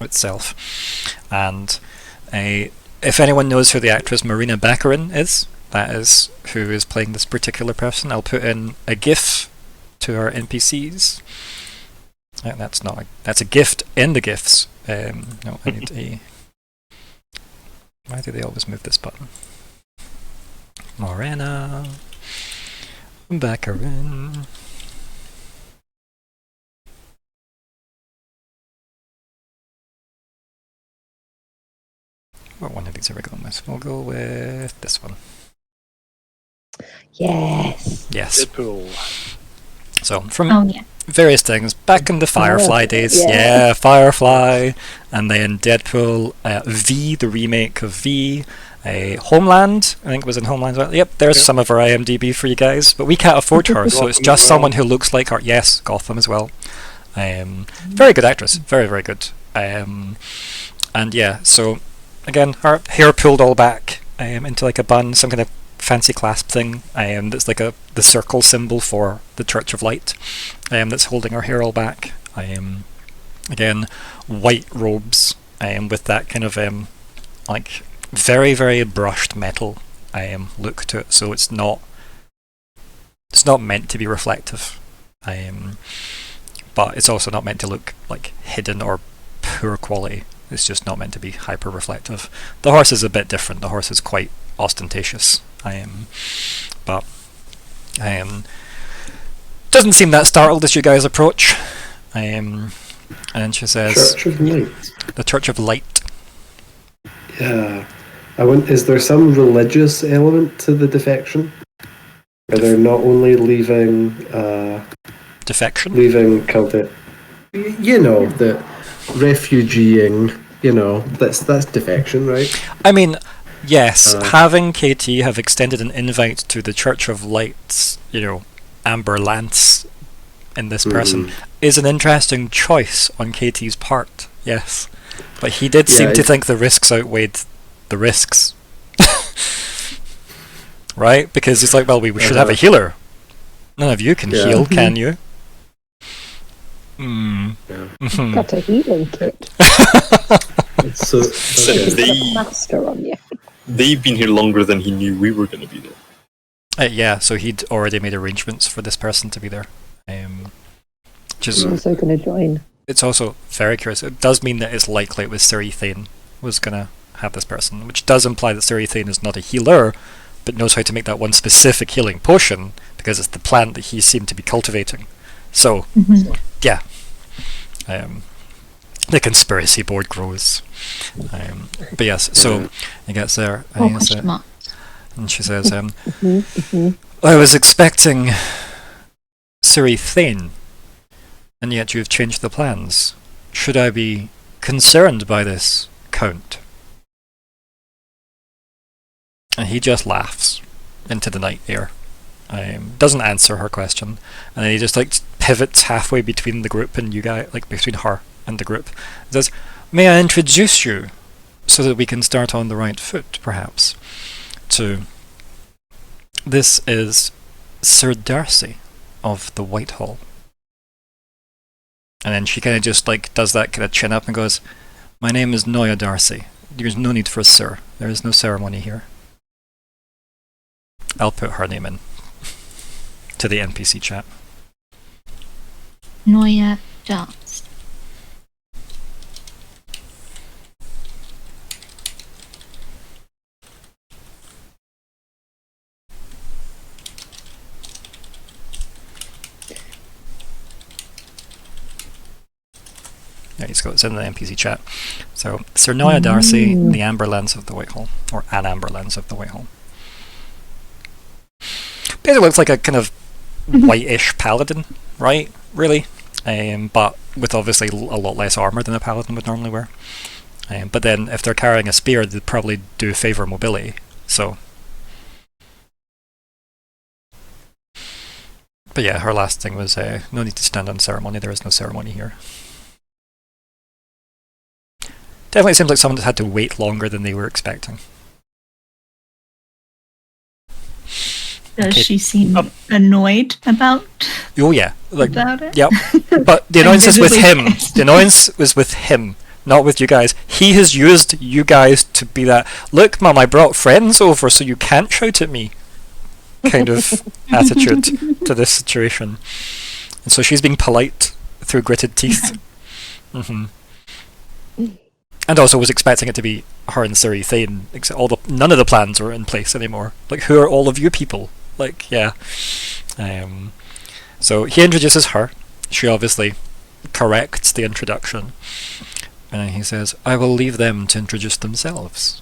itself. And if anyone knows who the actress Marina Baccarin is, that is who is playing this particular person. I'll put in a GIF to our NPCs. That's a gift in the GIFs. No, I need a... Why do they always move this button? Morena. Baccarin. What one of these are we going with? We'll go with this one. Yes. Yes. Deadpool. So, from Oh yeah. various things, back in the Firefly days, Yeah. Firefly, and then Deadpool, V, the remake of V, Homeland, I think was in Homeland as well. Yep, there's some of our IMDb for you guys, but we can't afford her, so it's Gotham just as well. someone who looks like her. Yes, Gotham as well. Very good actress, very, very good. And yeah, so again, her hair pulled all back into like a bun, some kind of fancy clasp thing. That's like the circle symbol for the Church of Light. That's holding her hair all back. Again, white robes. With that kind of like very, very brushed metal look to it. So it's not meant to be reflective. But it's also not meant to look like hidden or poor quality. It's just not meant to be hyper reflective. The horse is a bit different. The horse is quite ostentatious. But doesn't seem that startled as you guys approach. And she says, Church of Light. the Church of Light. Yeah. Is there some religious element to the defection? Are they not only leaving Defection? Celtic? The refugeeing. That's defection, right? I mean, yes, having KT have extended an invite to the Church of Light's, Amber Lance in this person is an interesting choice on KT's part, yes. But he did seem to think the risks outweighed the risks. Right? Because he's like, well, we should have a healer. None of you can heal, can you? Got a healing kit. So Put a master on you. They've been here longer than he knew we were going to be there. Yeah, so he'd already made arrangements for this person to be there. Which is, I'm also going to join. it's also very curious. It does mean that it's likely it was Thane was going to have this person, which does imply that Thane is not a healer, but knows how to make that one specific healing potion, because it's the plant that he seemed to be cultivating. So, yeah. The conspiracy board grows. But yes, so he gets there. And she says, I was expecting Thane, and yet you have changed the plans. Should I be concerned by this, Count? And he just laughs into the night air. Doesn't answer her question, and then he just pivots halfway between the group and you guys, between her and the group. He says, "May I introduce you, so that we can start on the right foot, perhaps? This is Sir Darcy of the Whitehall." And then she kind of just does that kind of chin up and goes, "My name is Noya Darcy. There's no need for a sir. There is no ceremony here." I'll put her name in to the NPC chat. Noya Darcy. There you go, it's in the NPC chat. So, Sir Noya Darcy, the Amberlands of the Whitehall, or an Amberlands of the Whitehall. Basically looks like a kind of whitish paladin, right? Really? But with obviously a lot less armor than a paladin would normally wear. But then if they're carrying a spear, they'd probably do favor mobility. So. But yeah, her last thing was no need to stand on ceremony. There is no ceremony here. Definitely seems like someone that had to wait longer than they were expecting. Does she seem annoyed about Oh yeah, about it? Yep. But the annoyance is with him. The annoyance was with him, not with you guys. He has used you guys to be that, "Look, Mum, I brought friends over, so you can't shout at me," kind of attitude to this situation. And so she's being polite through gritted teeth. And also was expecting it to be her and Siri Thane, except none of the plans were in place anymore. Who are all of you people? Yeah. So he introduces her. She obviously corrects the introduction. And he says, I will leave them to introduce themselves.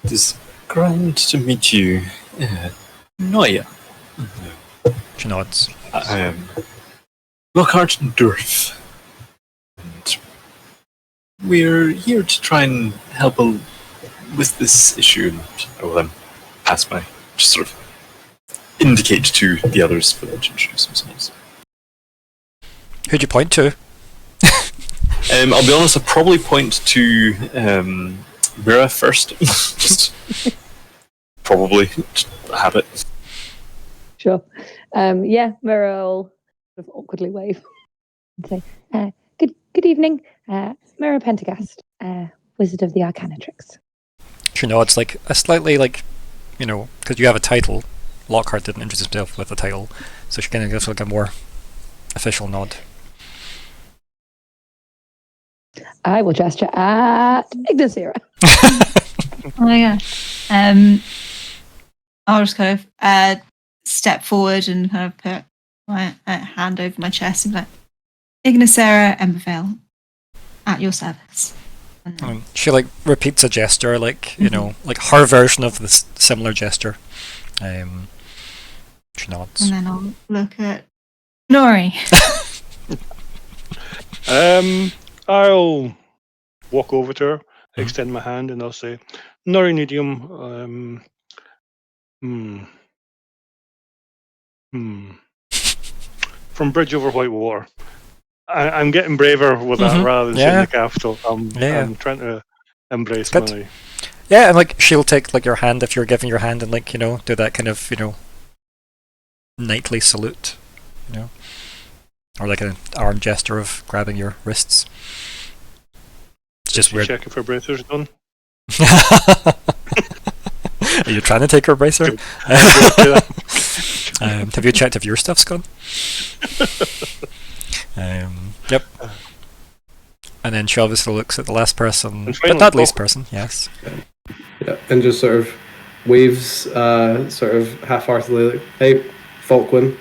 It is grand to meet you, Noia. She nods. Lockheart and Dourf. And we're here to try and help with this issue. And I will then pass by, just sort of indicate to the others for them to introduce themselves. Who'd you point to? I'll be honest, I'll probably point to Myr'ra first. Just probably just a habit. Sure. Yeah, Myr'ra will sort of awkwardly wave and say, good evening, Myr'ra Pentergast, Wizard of the Arcanatrix. She nods, like a slightly, like, you know, because you have a title. Lockhart didn't introduce himself with a title, so she kind of gives like a more official nod. I will gesture at Ignysera. Oh yeah. I'll just kind of step forward and kind of put my hand over my chest and be like, Ignysera, Emberveil, at your service. She like repeats a gesture, like you know, like her version of this similar gesture. She nods. And then I'll look at Nori. I'll walk over to her, extend my hand, and I'll say, Nori Nediam, from Bridge over Whitewater. I'm getting braver with that rather than saying the capital. I'm trying to embrace my... Yeah, and like she'll take like your hand if you're giving your hand and like, you know, do that kind of, you know, knightly salute, you know. Or like an arm gesture of grabbing your wrists. It's just weird. Check if her bracer's done. Are you trying to take her bracer? Have you checked if your stuff's gone? Yep. And then she obviously looks at the last person, but not least person, yes. Yeah, and just sort of waves, sort of half-heartedly, like, hey, Falkwin,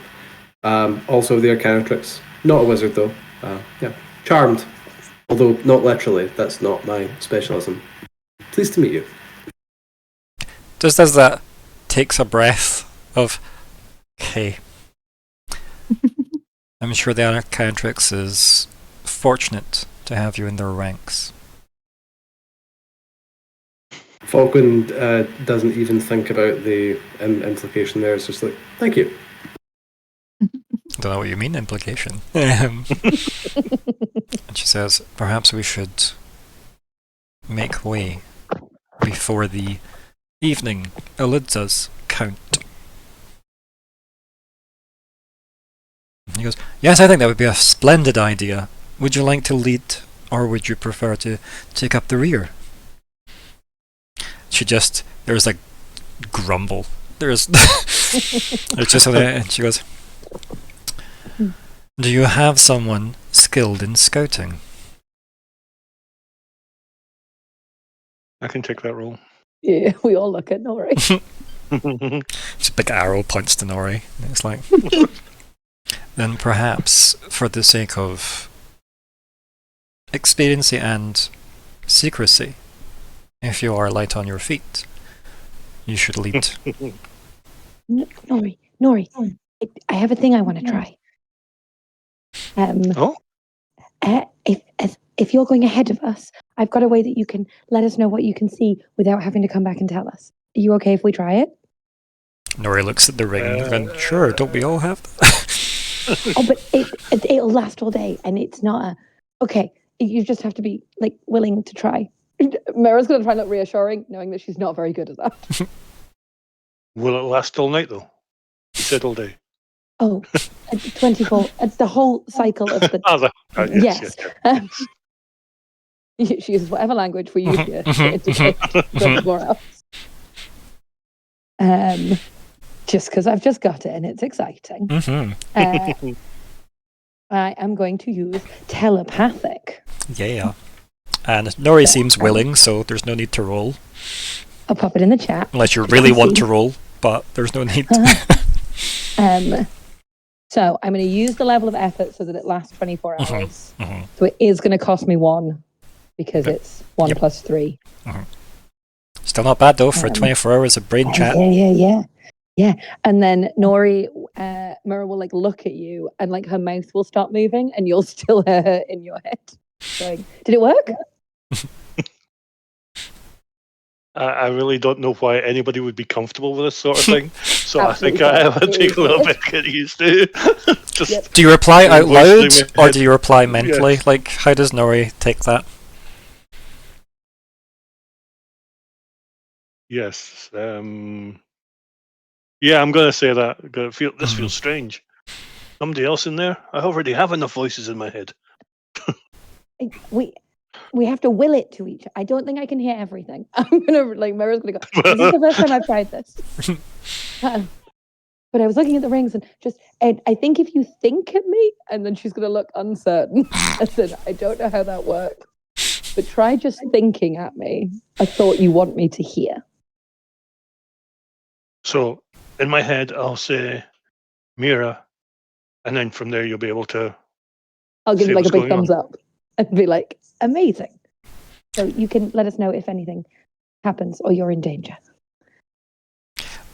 also the Arcanatrix. Not a wizard, though. Yeah, charmed. Although, not literally, that's not my specialism. Pleased to meet you. Just as that takes a breath of, okay. I'm sure the Arcanatrix is fortunate to have you in their ranks. Falkwin doesn't even think about the implication there. It's just like, thank you. I don't know what you mean, implication. And she says, perhaps we should make way before the evening eludes us, Count. And he goes, yes, I think that would be a splendid idea. Would you like to lead, or would you prefer to take up the rear? There's a grumble. There's just something, and she goes, do you have someone skilled in scouting? I can take that role. Yeah, we all look at Nori. It's a big arrow points to Nori. And it's like, then perhaps, for the sake of expediency and secrecy, if you are light on your feet, you should lead. Nori, I have a thing I want to try. If you're going ahead of us, I've got a way that you can let us know what you can see without having to come back and tell us. Are you okay if we try it? Nori looks at the ring and sure, don't we all have that? Oh, but it'll last all day, and it's not okay. You just have to be like willing to try. Myr'ra's going to try and look reassuring, knowing that she's not very good at that. Will it last all night, though? You said all day. Oh, 24. It's the whole cycle of the... Yes. She uses whatever language we use here to indicate 24 hours. Just because I've just got it and it's exciting. I am going to use telepathic. Yeah. And Nori seems willing, so there's no need to roll. I'll pop it in the chat. Unless you really want to roll, but there's no need. So I'm going to use the level of effort so that it lasts 24 hours. So it is going to cost me 1 because it's 1 plus 3. Still not bad though for 24 hours of brain chat. Yeah. And then Nori, Myr'ra will like look at you and like her mouth will stop moving and you'll still hear her in your head going, "Did it work?" I really don't know why anybody would be comfortable with this sort of thing. So I think I would take a little bit to get used to. Just Do you reply out loud voice in my or head. do you reply mentally? Yes. Like, how does Nori take that? Yes. Yeah, I'm going to say that. This feels strange. Somebody else in there? I already have enough voices in my head. We have to will it to each. I don't think I can hear everything. I'm gonna like Myrrah's gonna go. This is the first time I've tried this. But I was looking at the rings and I think if you think at me, and then she's gonna look uncertain. I said, I don't know how that works, but try just thinking at me a thought you want me to hear. So in my head, I'll say Myr'ra, and then from there you'll be able to. I'll give See you like a what's big going thumbs on. up and be like, amazing. So you can let us know if anything happens or you're in danger.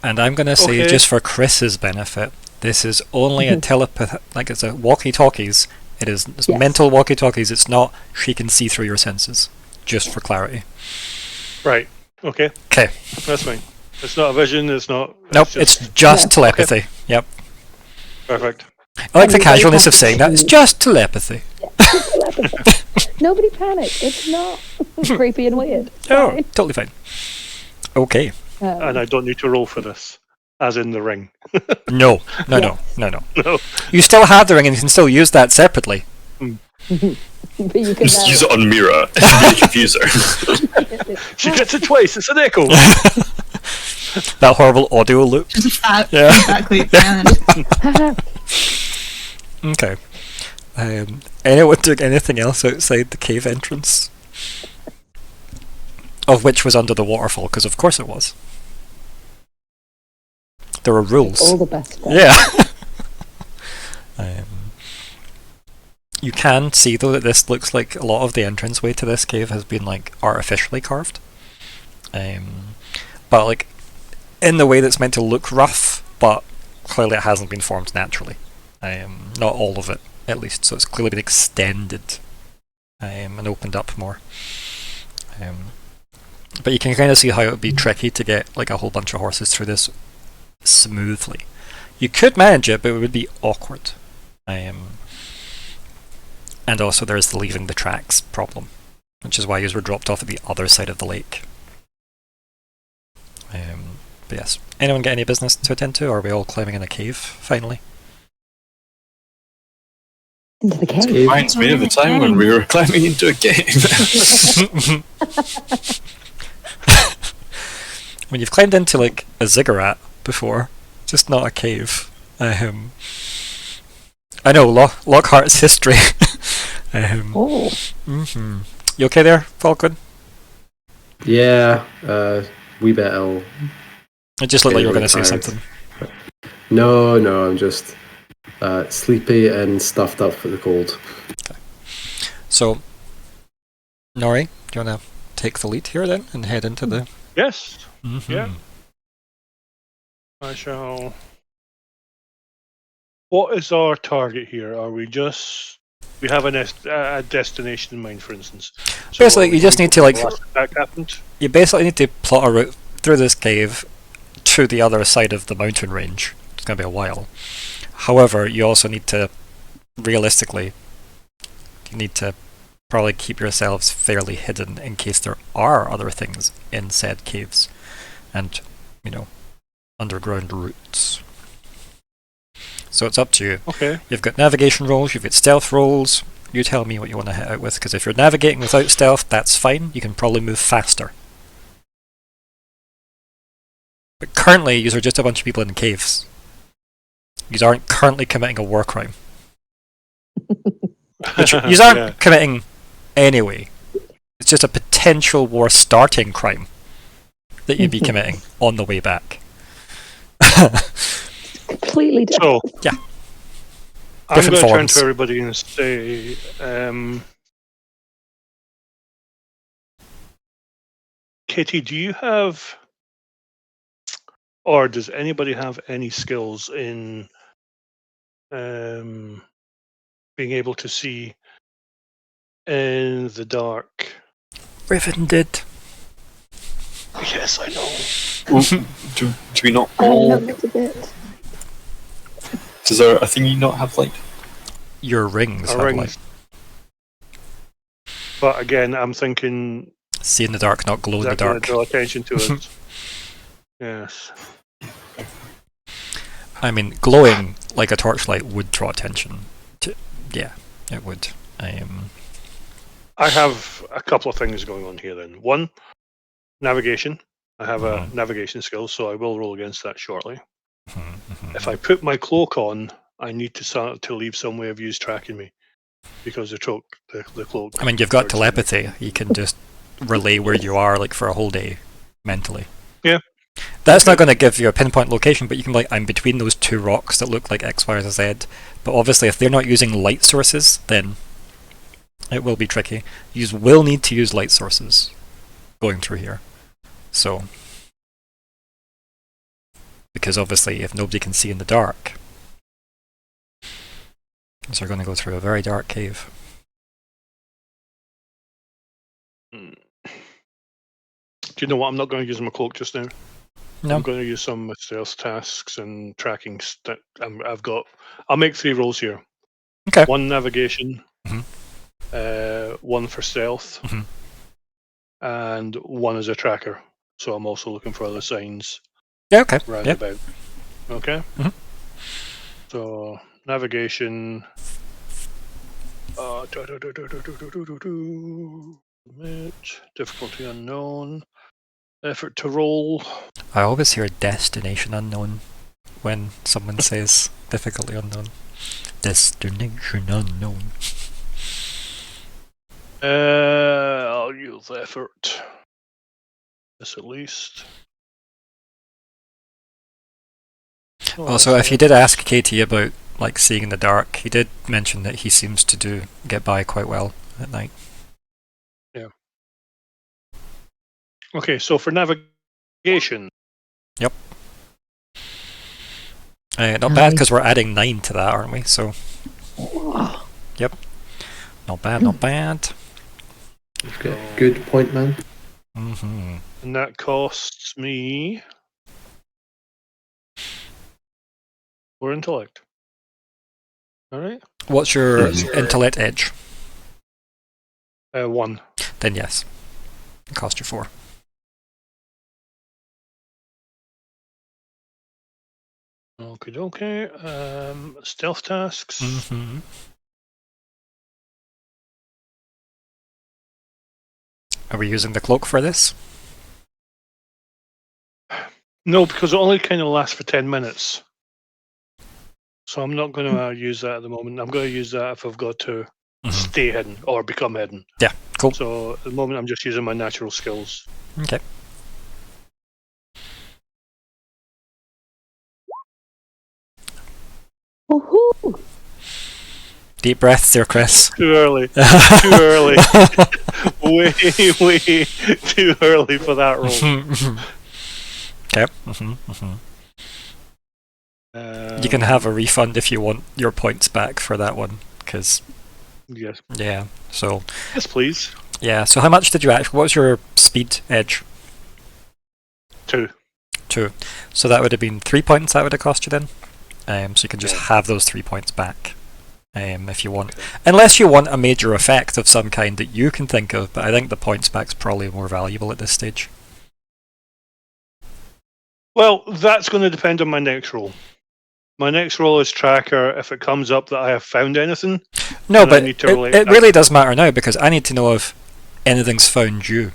And I'm going to say, Okay. just for Chris's benefit, this is only a telepath, like it's a walkie-talkies. It's Yes. mental walkie-talkies. It's not she can see through your senses. Just for clarity. Right. Okay. Okay. That's fine. It's not a vision. It's not. Nope. It's just Yeah. telepathy. Yep. Perfect. I like the And we both casualness have of saying that. It's to- just telepathy. Nobody panic. It's not creepy and weird. It's Oh, fine. totally fine. Okay. And I don't need to roll for this, as in the ring. No. No. You still have the ring and you can still use that separately. But you can Just use it on Myr'ra. It should be a confuser. She gets it twice. It's an echo. That horrible audio loop. Just that. Yeah. Exactly. Yeah. Okay. Anyone doing anything else outside the cave entrance? Of which was under the waterfall, because of course it was. There were rules. all the best stuff. Yeah. You can see though that this looks like a lot of the entranceway to this cave has been like artificially carved. But like in the way that's meant to look rough, but clearly it hasn't been formed naturally. Not all of it, at least. So it's clearly been extended and opened up more. But you can kind of see how it would be tricky to get like a whole bunch of horses through this smoothly. You could manage it, but it would be awkward. And also there's the leaving the tracks problem, which is why you were dropped off at the other side of the lake. But yes, anyone get any business to attend to, or are we all climbing in a cave, finally? Into the cave. Reminds me of a time when we were climbing into a cave. When you've climbed into like a ziggurat before, just not a cave. I know, Lockhart's history. Oh, You okay there, Falkwin? Yeah, wee bit ill. It just looked like you were going to say Tired. something. No, I'm just sleepy and stuffed up for the cold. So, Nori, do you want to take the lead here then and head into the... Yes. Mhm. Yeah. I shall. What is our target here? Are we just? We have a destination in mind, for instance. So Basically, you just need to, like- the last attack happened. You basically need to plot a route through this cave to the other side of the mountain range. It's going to be a while. However, you also need to, realistically, you need to probably keep yourselves fairly hidden in case there are other things in said caves and, underground routes. So it's up to you. Okay. You've got navigation rolls, you've got stealth rolls. You tell me what you want to hit out with, because if you're navigating without stealth, that's fine. You can probably move faster. But currently, you are just a bunch of people in caves. You aren't currently committing a war crime. Which you aren't Yeah. committing anyway. It's just a potential war starting crime that you'd be committing on the way back. completely different. So, Yeah. I'm Different going to turn forms. to everybody and say, Katie, do you have, or does anybody have any skills in being able to see in the dark? Riven did. Yes, I know. Well, do we not I all? love it a bit. Does our thingy not have light? Your rings Our have rings. light. But again, I'm thinking See in the dark, not glow in the that's going dark. to draw attention to it. Yes. I mean, glowing like a torchlight would draw attention. Yeah, it would. I have a couple of things going on here then. One, navigation. I have a navigation skill, so I will roll against that shortly. If I put my cloak on, I need to leave some way of use tracking me, because the cloak. I mean, you've got works. telepathy. You can just relay where you are, like for a whole day, mentally. Yeah. That's not going to give you a pinpoint location, but you can be like, I'm between those two rocks that look like X, Y, or Z. But obviously, if they're not using light sources, then it will be tricky. You will need to use light sources going through here. So, because obviously, if nobody can see in the dark, so you're going to go through a very dark cave. Do you know what? I'm not going to use my cloak just now. No. I'm going to use some stealth tasks and tracking. I'll make 3 rolls here. Okay. 1 navigation, Mhm. 1 for stealth, Mhm. and 1 as a tracker. So I'm also looking for other signs Yeah. Okay. round Yeah. about. Okay. Mhm. So navigation. Difficulty unknown. Effort to roll. I always hear destination unknown when someone says difficulty unknown. Destination unknown. I'll use effort. This at least. Also, if you did ask Katie about like seeing in the dark, he did mention that he seems to get by quite well at night. Yeah. Okay, so for navigation. Yep. Not bad because we're adding 9 to that, aren't we? So. Yep. Not bad. Not bad. Okay. Good point, man. Mm-hmm. And that costs me 4 intellect. Alright. What's your intellect edge? 1. Then yes. It cost you 4. Okay. Stealth tasks. Mm-hmm. Are we using the cloak for this? No, because it only kind of lasts for 10 minutes. So I'm not going to use that at the moment. I'm going to use that if I've got to stay hidden or become hidden. Yeah, cool. So at the moment I'm just using my natural skills. Okay. Woohoo! Deep breaths there, Chris. Too early. Too early. way too early for that roll. Okay. You can have a refund if you want your points back for that one, because Yes. yeah. So Yes, please. yeah. So how much did you actually? What was your speed edge? 2. 2. So that would have been 3 points. That would have cost you then. So you can just have those 3 points back, if you want, unless you want a major effect of some kind that you can think of. But I think the points back's probably more valuable at this stage. Well, that's going to depend on my next roll. My next roll is tracker. If it comes up that I have found anything, No, then I but need to relate it that. really does matter now because I need to know if anything's found you.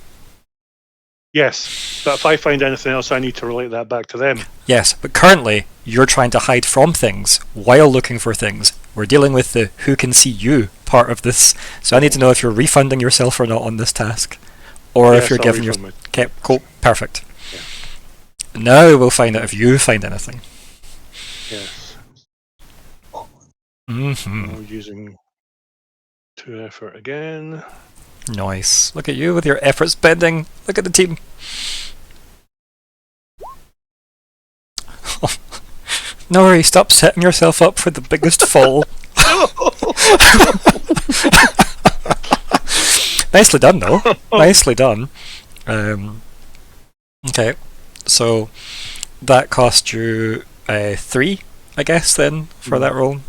Yes, but if I find anything else, I need to relate that back to them. Yes, but currently you're trying to hide from things while looking for things. We're dealing with the who can see you part of this, so I need to know if you're refunding yourself or not on this task, or Yes, if you're I'll giving your. refund me. Okay, cool, perfect. Now we'll find out if you find anything. Yes. Mm-hmm. We're using 2 effort again. Nice. Look at you with your effort spending. Look at the team. Nori, stop setting yourself up for the biggest fall. Nicely done, though. Nicely done. Okay, so that cost you 3, I guess, then, for that roll.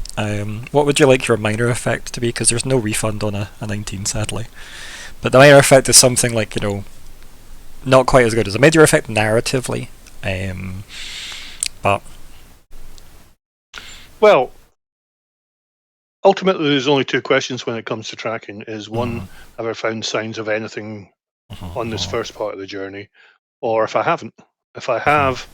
What would you like your minor effect to be? Because there's no refund on a 19, sadly. But the minor effect is something like, not quite as good as a major effect narratively. But Well, ultimately, there's only 2 questions when it comes to tracking. Is one, have I found signs of anything on this first part of the journey? Or if I haven't. If I have,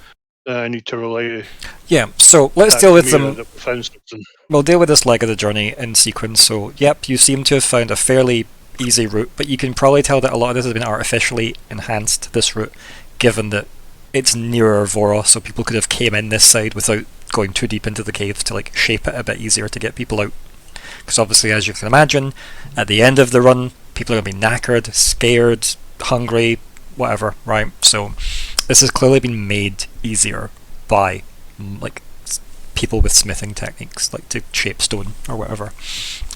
I need to relay. Yeah, so let's deal with them. Found something. We'll deal with this leg of the journey in sequence. So, yep, you seem to have found a fairly easy route, but you can probably tell that a lot of this has been artificially enhanced, this route, given that it's nearer Voros, so people could have came in this side without going too deep into the caves to shape it a bit easier to get people out. Because obviously, as you can imagine, at the end of the run, people are going to be knackered, scared, hungry, whatever, right? So this has clearly been made easier by people with smithing techniques, to shape stone or whatever.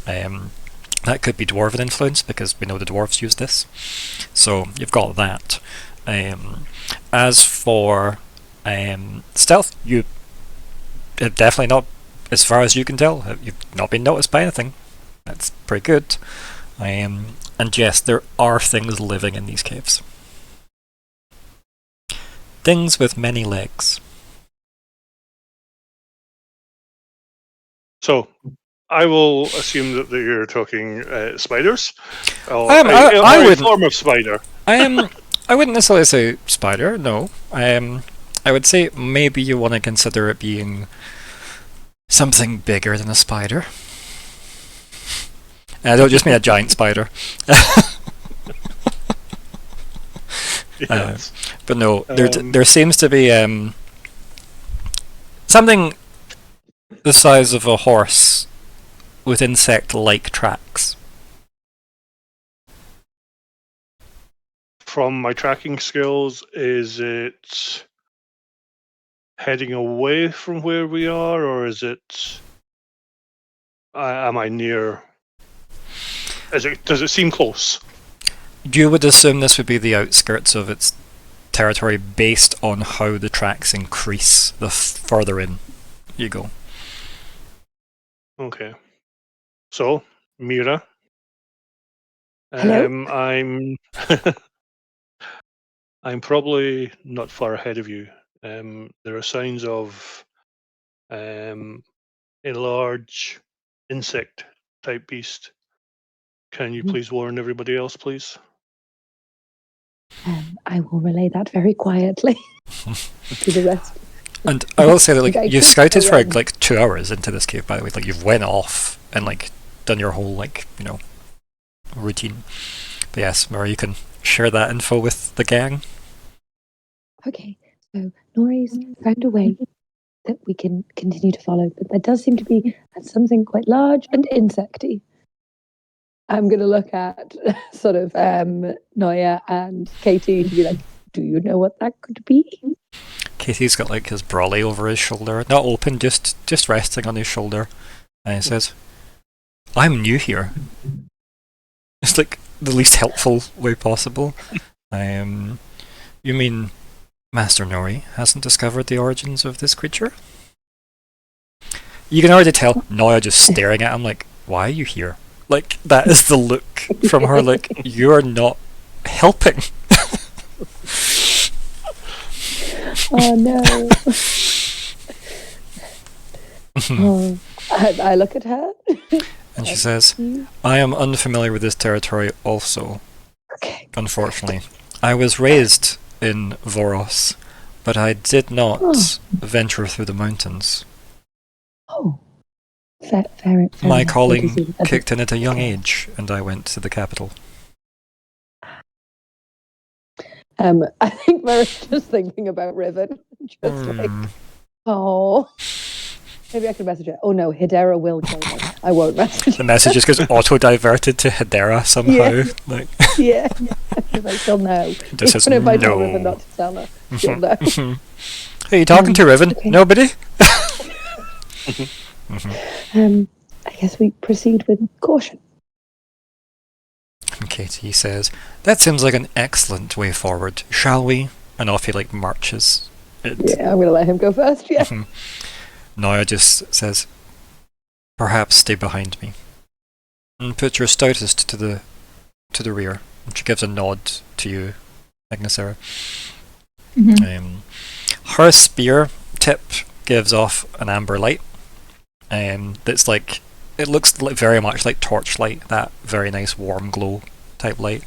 That could be dwarven influence, because we know the dwarves use this. So you've got that. As for stealth, you have definitely not, as far as you can tell, you've not been noticed by anything. That's pretty good. And yes, there are things living in these caves. Things with many legs. So, I will assume that you're talking spiders, or I a wouldn't. form of spider. I wouldn't necessarily say spider. No. I would say maybe you want to consider it being something bigger than a spider. And I don't just mean a giant spider. Yes. But no, there seems to be something the size of a horse with insect-like tracks. From my tracking skills, is it heading away from where we are, or is it? Am I near? Does it seem close? You would assume this would be the outskirts of its territory based on how the tracks increase the further in you go. Okay. So, Myr'ra. Hello? I'm probably not far ahead of you. There are signs of a large insect type beast. Can you please warn everybody else, please? I will relay that very quietly to the rest. And I will say that Okay, you've cool. scouted for 2 hours into this cave, by the way. You've went off and done your whole routine. But yes, Myr'ra, you can share that info with the gang. Okay, so Nori's found a way that we can continue to follow, but there does seem to be something quite large and insecty. I'm going to look at sort of Noya and Katie to be like, do you know what that could be? Katie's got his brolly over his shoulder, not open, just resting on his shoulder, and he says, "I'm new here." It's the least helpful way possible. You mean Master Nori hasn't discovered the origins of this creature? You can already tell Noya just staring at him why are you here? That is the look from her, you're not helping. Oh no. I look at her. And she says, I am unfamiliar with this territory also. Okay. Unfortunately. I was raised in Voros, but I did not venture through the mountains. Oh. Fair My calling kicked in at a young age, and I went to the capital. I think Myr'ra's just thinking about Riven. Just oh. Maybe I could message her. Oh no, Hedera will kill me. I won't message. The message just goes auto-diverted to Hedera somehow. Yeah. Like, Yeah. Like, she'll know. just says Even if I tell no. Riven not to tell her, she'll know. Who are you talking to, Riven? okay. Nobody? I guess we proceed with caution. And Katie says, that seems like an excellent way forward. Shall we? And off he like marches. Yeah, I'm gonna let him go first. Yeah. Noya just says, perhaps stay behind me. And put your stoutest to the rear. And she gives a nod to you, Ignysera. Her spear tip gives off an amber light. That's like, it looks like very much like torchlight, that very nice warm glow type light.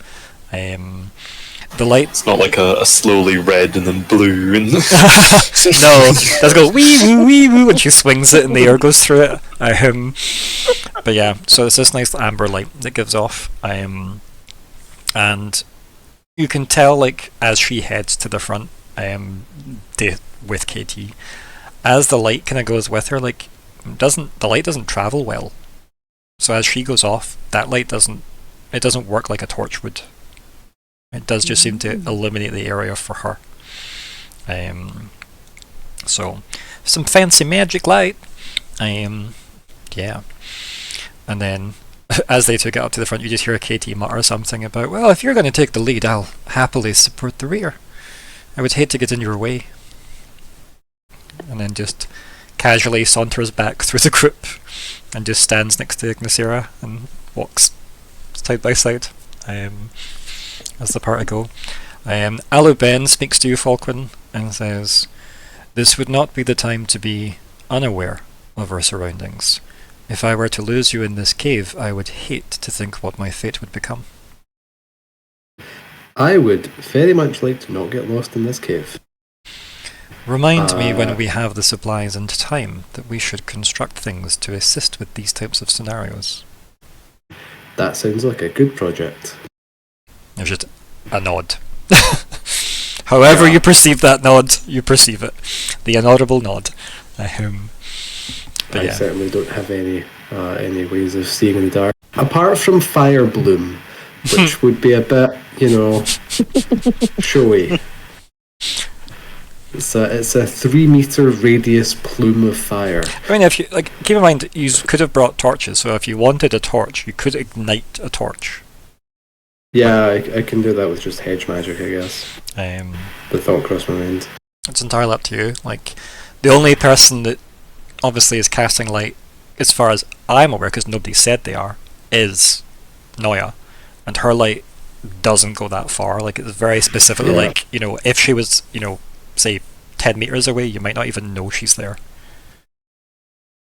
The light. It's not like a slowly red and then blue and. No, it does go wee woo wee woo when she swings it and the air goes through it. But yeah, so it's this nice amber light that gives off. And you can tell, like, as she heads to the front, with KT, as the light kind of goes with her, like, the light doesn't travel well. So as she goes off, that light doesn't work like a torch would. It does just seem to illuminate the area for her. So some fancy magic light. Yeah. And then as they took it up to the front, you just hear KT mutter something about, well, if you're going to take the lead, I'll happily support the rear. I would hate to get in your way. And then just casually saunters back through the group and just stands next to Ignysera and walks side by side as the party go. Aluben speaks to you, Falkwin, and says, this would not be the time to be unaware of our surroundings. If I were to lose you in this cave, I would hate to think what my fate would become. I would very much like to not get lost in this cave. Remind me when we have the supplies and time that we should construct things to assist with these types of scenarios. That sounds like a good project. There's just a nod. However you perceive that nod, you perceive it. The inaudible nod. I yeah. certainly don't have any ways of seeing in the dark. Apart from fire bloom, which would be a bit, showy. It's a 3-meter radius plume of fire. I mean, if you keep in mind, you could have brought torches. So if you wanted a torch, you could ignite a torch. Yeah, I can do that with just hedge magic, I guess. The thought crossed my mind. It's entirely up to you. Like, the only person that obviously is casting light, as far as I'm aware, because nobody said they are, is Noya, and her light doesn't go that far. Like, it's very specifically if she was, say 10 meters away, you might not even know she's there.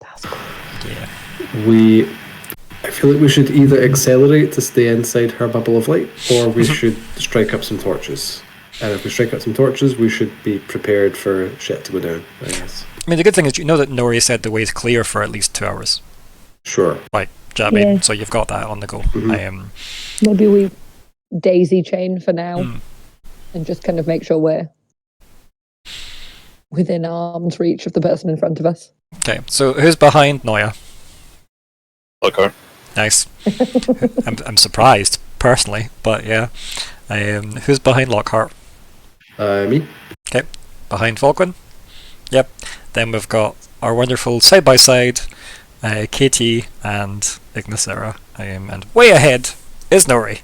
That's cool. Yeah. I feel like we should either accelerate to stay inside her bubble of light, or we should strike up some torches. And if we strike up some torches, we should be prepared for shit to go down, I guess. I mean, the good thing is, that Nori said the way's clear for at least 2 hours. Sure. Like, jabbing, so you've got that on the go. Maybe we daisy chain for now, and just kind of make sure we're within arm's reach of the person in front of us. Okay, so who's behind Noya? Lockheart. Nice. I'm surprised, personally, but yeah. Who's behind Lockheart? Me. Okay, behind Falkwin? Yep. Then we've got our wonderful side-by-side, KT and Ignysera. And way ahead is Nori.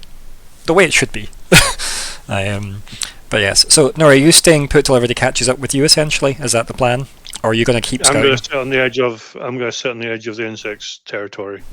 The way it should be. But yes, so Nori, are you staying put till everybody catches up with you, essentially? Is that the plan? Or are you going to keep scouting? I'm going to sit on the edge of the insects' territory,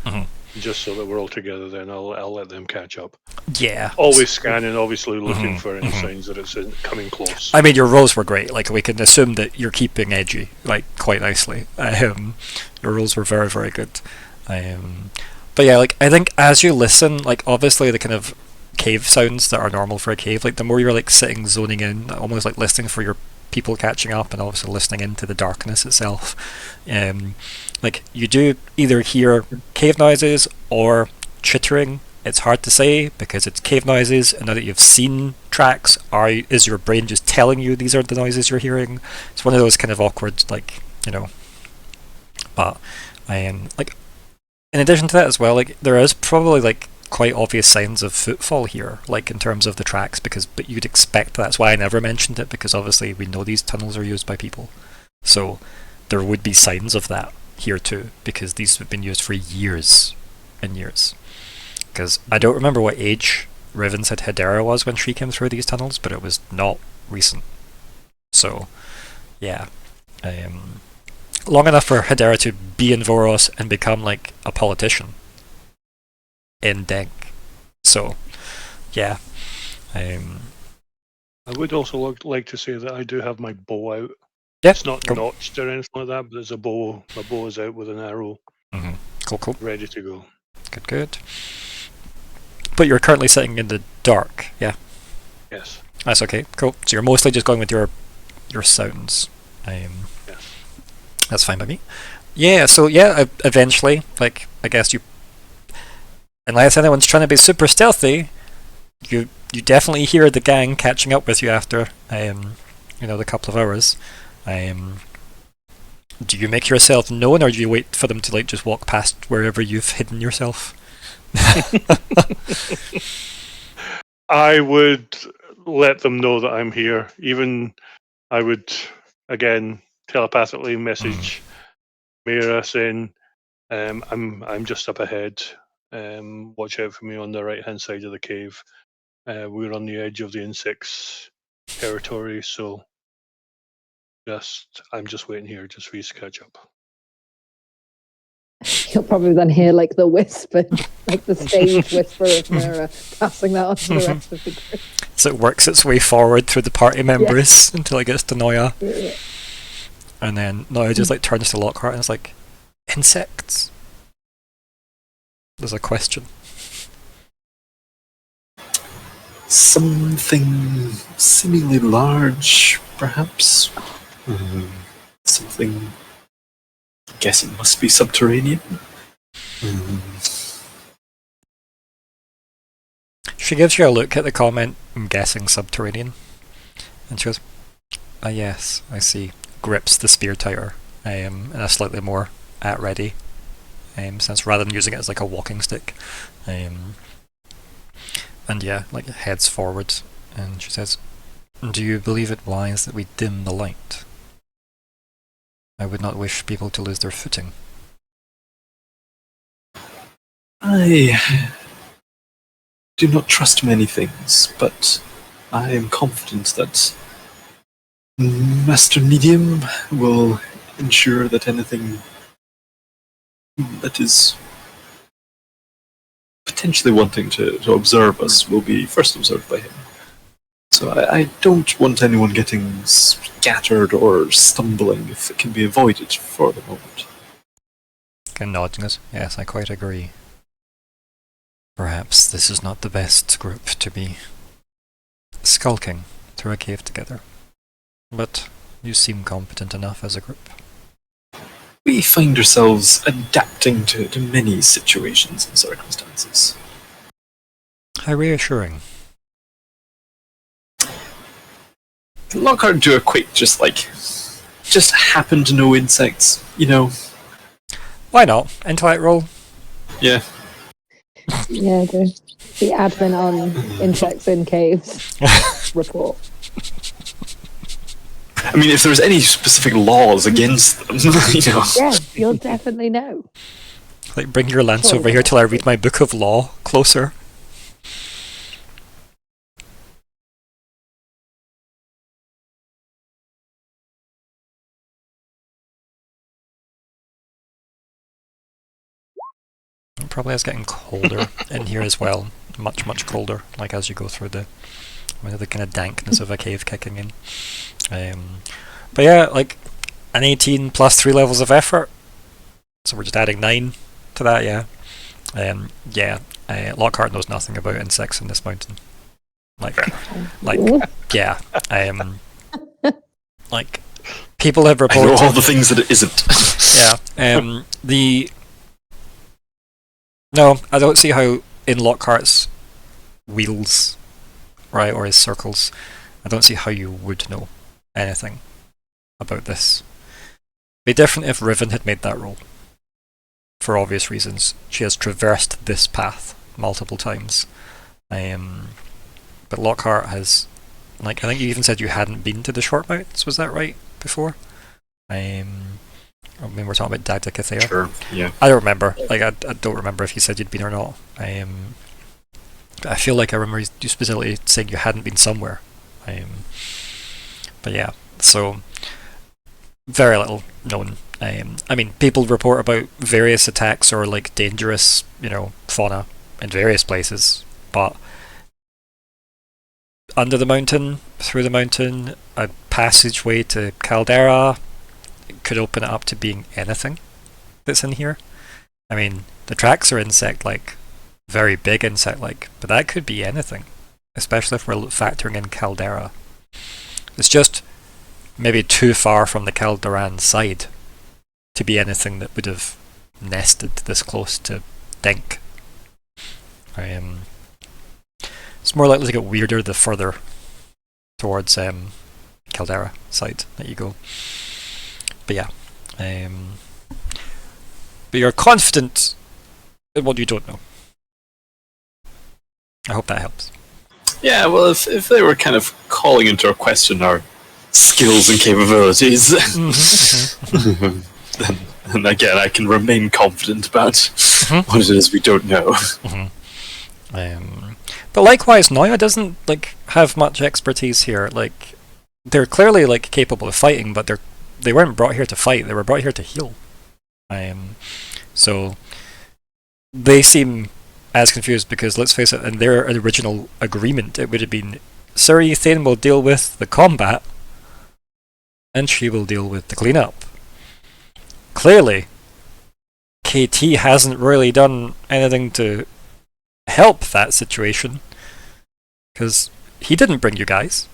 just so that we're all together. Then I'll let them catch up. Yeah. Always scanning, obviously looking for any signs that it's coming close. I mean, your rolls were great. Like, we can assume that you're keeping edgy, like, quite nicely. Your rolls were very, very good. But yeah, like, I think as you listen, like, obviously the kind of cave sounds that are normal for a cave, like, the more you're like sitting, zoning in, almost like listening for your people catching up, and also listening into the darkness itself, like, you do either hear cave noises or chittering. It's hard to say because it's cave noises, and now that you've seen tracks, is your brain just telling you these are the noises you're hearing? It's one of those kind of awkward, like, But like, in addition to that as well, like there is probably like quite obvious signs of footfall here, like in terms of the tracks, but you'd expect that. That's why I never mentioned it, because obviously we know these tunnels are used by people, so there would be signs of that here too, because these have been used for years and years. Because I don't remember what age Riven said Hedera was when she came through these tunnels, but it was not recent. So yeah, long enough for Hedera to be in Voros and become like a politician in Denk. So yeah, I would also like to say that I do have my bow out. Yeah, it's not cool. notched or anything like that, but there's a bow. My bow is out with an arrow. Cool. Ready to go. Good. But you're currently sitting in the dark, yeah? Yes. That's okay, cool. So you're mostly just going with your sounds. Yes. That's fine by me. Yeah, so yeah, eventually, like, I guess you... Unless anyone's trying to be super stealthy, you definitely hear the gang catching up with you after, the couple of hours. Do you make yourself known, or do you wait for them to like just walk past wherever you've hidden yourself? I would let them know that I'm here. Even I would, again, telepathically message Myr'ra saying, I'm just up ahead. Watch out for me on the right-hand side of the cave. We're on the edge of the insects territory, so I'm just waiting here just for you to catch up. You'll probably then hear like the whisper, like the stage whisper of Myr'ra, passing that on to the rest of the group. So it works its way forward through the party members until it gets to Noya. Yeah. And then Noya just like turns to Lockhart and is like, insects? There's a question. Something seemingly large, perhaps. Something. I guess it must be subterranean. She gives you a look at the comment, I'm guessing subterranean. And she goes, yes, I see. Grips the spear tighter, in a slightly more at ready sense, rather than using it as like a walking stick. And yeah, like heads forward, and she says, do you believe it wise that we dim the light? I would not wish people to lose their footing. I do not trust many things, but I am confident that Master Nediam will ensure that anything that is potentially wanting to observe us will be first observed by him. So I don't want anyone getting scattered or stumbling if it can be avoided for the moment. Kind of nodding us. Yes, I quite agree. Perhaps this is not the best group to be skulking through a cave together. But you seem competent enough as a group. We find ourselves adapting to many situations and circumstances. How reassuring. Can Lockhart do a quick, just happen to know insects, you know? Why not? Intellect roll. Yeah. Yeah, the admin on insects in caves report. I mean, if there's any specific laws against them, you know. Yeah, you'll definitely know. Like, bring your lance over here till I read my book of law closer. It probably is getting colder in here as well. Much, much colder, like as you go through the kind of dankness of a cave kicking in. But yeah, like an 18 plus 3 levels of effort. So we're just adding 9 to that, yeah. Lockhart knows nothing about insects in this mountain. Yeah. Like, people have reported... I know all the things that it isn't. Yeah. No, I don't see how in Lockhart's wheels, right, or his circles, I don't see how you would know anything about this. Be different if Riven had made that roll. For obvious reasons. She has traversed this path multiple times. But Lockhart has, like, I think you even said you hadn't been to the short mountains, was that right, before? I mean, we're talking about Dagda Cathera. Sure, yeah. I don't remember. Like, I don't remember if you said you'd been or not. I feel like I remember you specifically saying you hadn't been somewhere. But yeah, so very little known. I mean, people report about various attacks or like dangerous, fauna in various places, but under the mountain, through the mountain, a passageway to Caldera could open it up to being anything that's in here. I mean, the tracks are insect-like, very big insect-like, but that could be anything, especially if we're factoring in Caldera. It's just maybe too far from the Calderan side to be anything that would have nested this close to Dink. It's more likely to get weirder the further towards Caldera side that you go. But yeah. But you're confident in what you don't know. I hope that helps. Yeah, well, if they were kind of calling into our question our skills and capabilities, then again, I can remain confident about what it is we don't know. But likewise, Noya doesn't have much expertise here. Like, they're clearly capable of fighting, but they weren't brought here to fight. They were brought here to heal. So they seem as confused because, let's face it, in their original agreement, it would have been Sir Ethane will deal with the combat, and she will deal with the cleanup. Clearly, KT hasn't really done anything to help that situation, because he didn't bring you guys.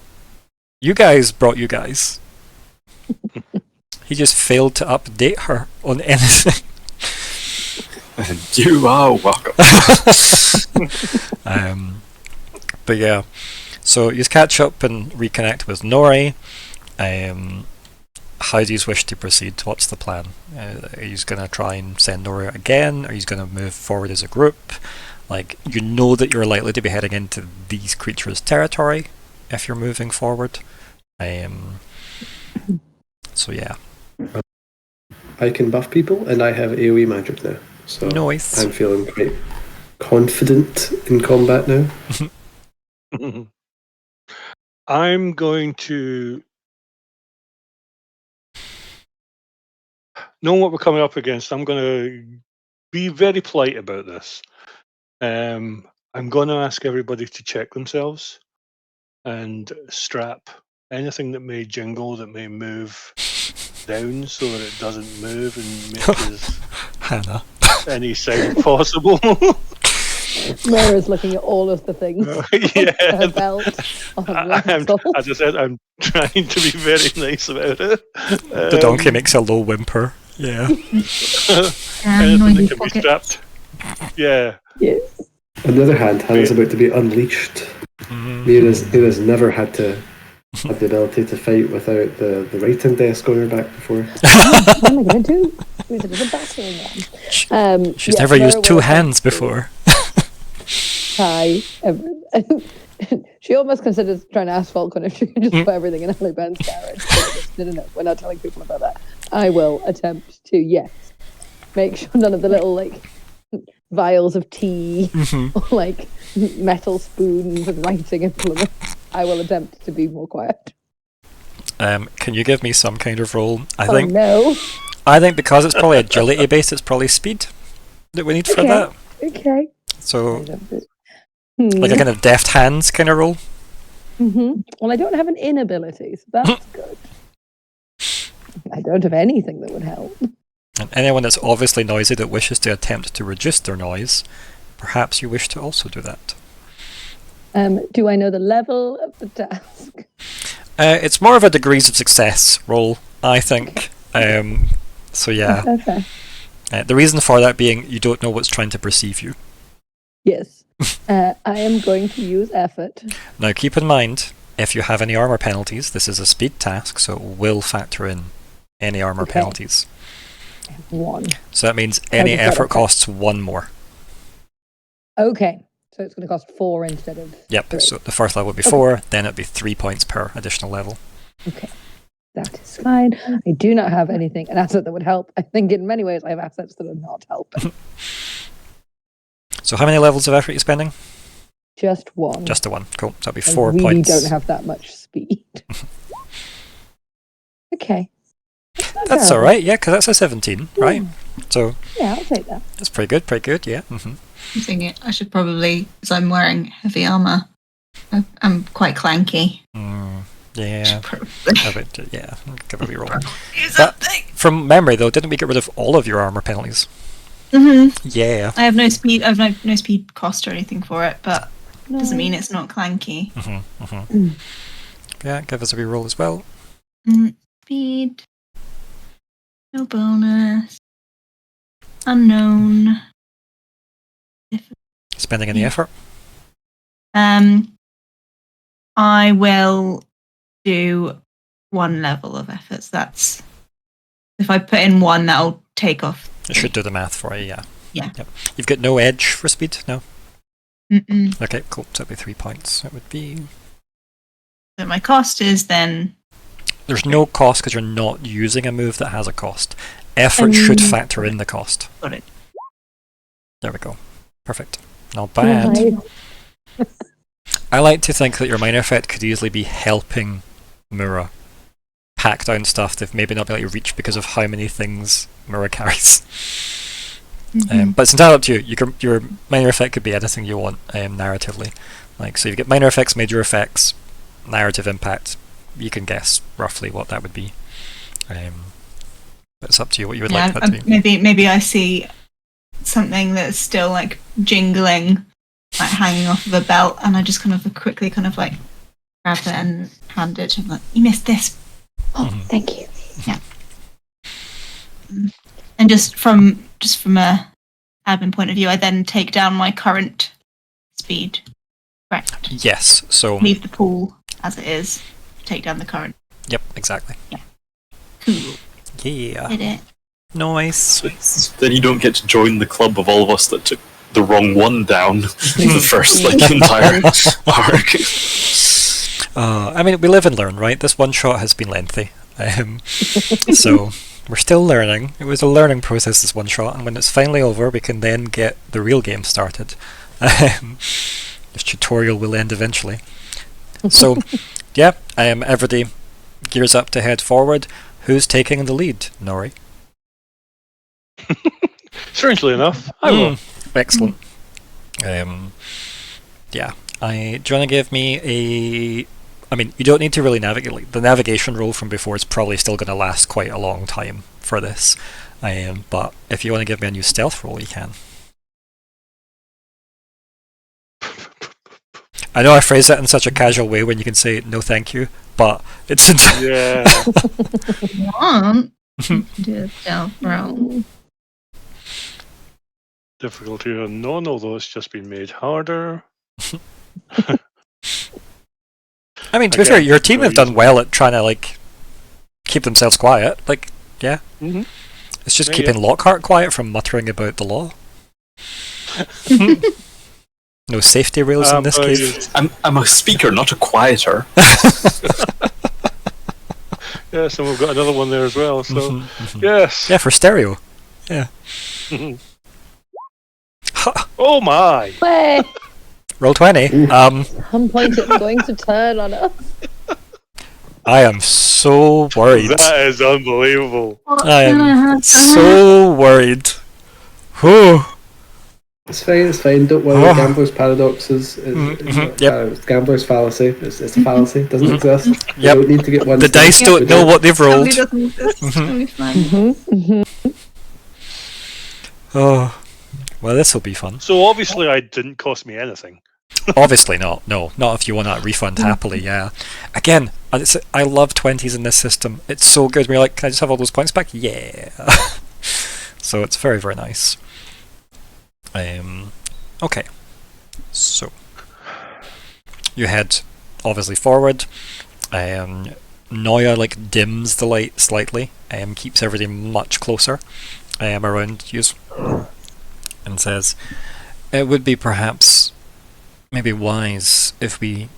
You guys brought you guys. He just failed to update her on anything. And you are welcome. But yeah, so you catch up and reconnect with Nori. How do you wish to proceed? What's the plan? Are you going to try and send Nori again? Are you going to move forward as a group? You know that you're likely to be heading into these creatures' territory if you're moving forward. So yeah. I can buff people, and I have AoE magic now. So nice. I'm feeling quite confident in combat now. I'm going to know what we're coming up against. I'm going to be very polite about this. I'm going to ask everybody to check themselves and strap anything that may jingle, that may move down so that it doesn't move and makes Hannah. any sound possible. Myr'ra's looking at all of the things. Yeah. Her belt. As I said, I'm trying to be very nice about it. The donkey makes a low whimper. Yeah. Anything that can be strapped. Yeah. Yes. On the other hand, Hannah's about to be unleashed. Myr'ra's never had to have the ability to fight without the writing desk on her back before. What am I going to do? Use it as a battering ram. She's never used two hands before. Hi. She almost considers trying to ask Falkwin if she could just put everything in Ellie Ben's garage. No, we're not telling people about that. I will attempt to, yes, make sure none of the little vials of tea or metal spoons and writing implements. I will attempt to be more quiet. Can you give me some kind of roll? No. I think because it's probably agility based, it's probably speed that we need for that. Okay. So, like a kind of deft hands kind of roll. Well, I don't have an inability, so that's good. I don't have anything that would help. And anyone that's obviously noisy that wishes to attempt to reduce their noise, perhaps you wish to also do that. Do I know the level of the task? It's more of a degrees of success roll, I think. So yeah. Okay. The reason for that being you don't know what's trying to perceive you. Yes. I am going to use effort. Now keep in mind, if you have any armor penalties, this is a speed task, so it will factor in any armor Okay. penalties. 1. So that means any does that effort affect? costs 1 more. Okay, so it's going to cost 4 instead of Yep, 3. so the first level would be Okay. 4, then it'd be 3 points per additional level. Okay, that is fine. I do not have anything, an asset that would help. I think in many ways I have assets that are not helping. So how many levels of effort are you spending? Just 1. Just the 1. Cool. So that'd be I 4 really points. don't have that much speed. Okay. That's alright, yeah, because that's a 17, right? So Yeah, I'll take that. that's pretty good, yeah. I'm thinking I should probably, because I'm wearing heavy armor, I'm quite clanky. Yeah. Probably Yeah, give it a roll. do That- something. From memory though, didn't we get rid of all of your armor penalties? Yeah. I have no speed. I have no speed cost or anything for it, but No. doesn't mean it's not clanky. Yeah, give us a reroll as well. Speed. No bonus. Unknown. Spending any effort? I will do 1 level of efforts. That's if I put in 1, that'll take off. It should do the math for you, yeah. Yeah. Yep. You've got no edge for speed? No? Mm-mm. Okay, cool. So that'd be 3 points. That would be... So my cost is then. There's no cost because you're not using a move that has a cost. Effort should factor in the cost. Got it. There we go. Perfect. Not bad. Nice. I like to think that your minor effect could easily be helping Myr'ra pack down stuff they've maybe not been able to reach because of how many things Myr'ra carries. But it's entirely up to you. Your minor effect could be anything you want narratively. Like, so you get minor effects, major effects, narrative impact. You can guess roughly what that would be. But it's up to you what you would like that to be. Maybe I see something that's still like jingling, like hanging off of a belt, and I just kind of quickly kind of like grab it and hand it to him. Like, you missed this. Oh, thank you. Yeah. And just from a admin point of view, I then take down my current speed. Correct. Yes, so... Leave the pool as it is. Take down the current. Yep, exactly. Cool. Yeah. Did it. Nice. Then you don't get to join the club of all of us that took the wrong one down the first entire arc. I mean, we live and learn, right? This one shot has been lengthy. So, we're still learning. It was a learning process, this one shot, and when it's finally over, we can then get the real game started. This tutorial will end eventually. So, yeah, everybody gears up to head forward. Who's taking the lead? Nori? Strangely enough, I will. Excellent. Yeah. Do you want to give me a... I mean, you don't need to really navigate. Like, the navigation roll from before is probably still going to last quite a long time for this. But if you want to give me a new stealth roll, you can. I know I phrase that in such a casual way when you can say no thank you, but it's... Yeah. Want to do a stealth roll. Difficulty unknown, although it's just been made harder. I mean, to be fair, your team have done well at trying to, like, keep themselves quiet. Like, yeah. Mm-hmm. It's just Yeah, keeping Lockhart quiet from muttering about the law. No safety rails in this case. I'm a speaker, not a quieter. Yes, and we've got another one there as well, so yes. Yeah, for stereo. Yeah. Oh my! Way. Roll 20. At some point it's going to turn on us. I am so worried. That is unbelievable. I am so worried. Whew. It's fine. Don't worry. Gambler's paradox is gambler's fallacy. It's a fallacy. It doesn't exist. You Yep. don't need to get one. The dice don't know what they've rolled. Oh, well, this will be fun. So obviously, I didn't cost me anything. Obviously not. No, not if you want that refund happily. Yeah. Again, I love 20s in this system. It's so good. We're like, can I just have all those points back? Yeah. So it's very, very nice. Okay. So you head obviously forward. Noya like dims the light slightly, keeps everything much closer around you, and says, "It would be perhaps maybe wise if we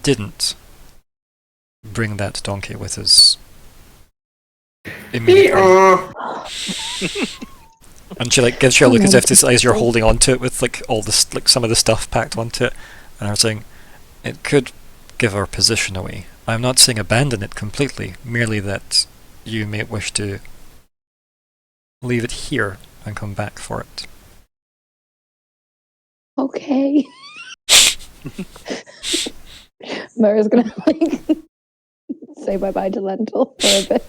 didn't bring that donkey with us immediately." And she like gives you a look as if to as you're holding onto it with like all this, like some of the stuff packed onto it, and are saying, "It could give our position away. I'm not saying abandon it completely, merely that you may wish to leave it here and come back for it." Okay. Myr'ra's gonna like say bye-bye to Lentil for a bit.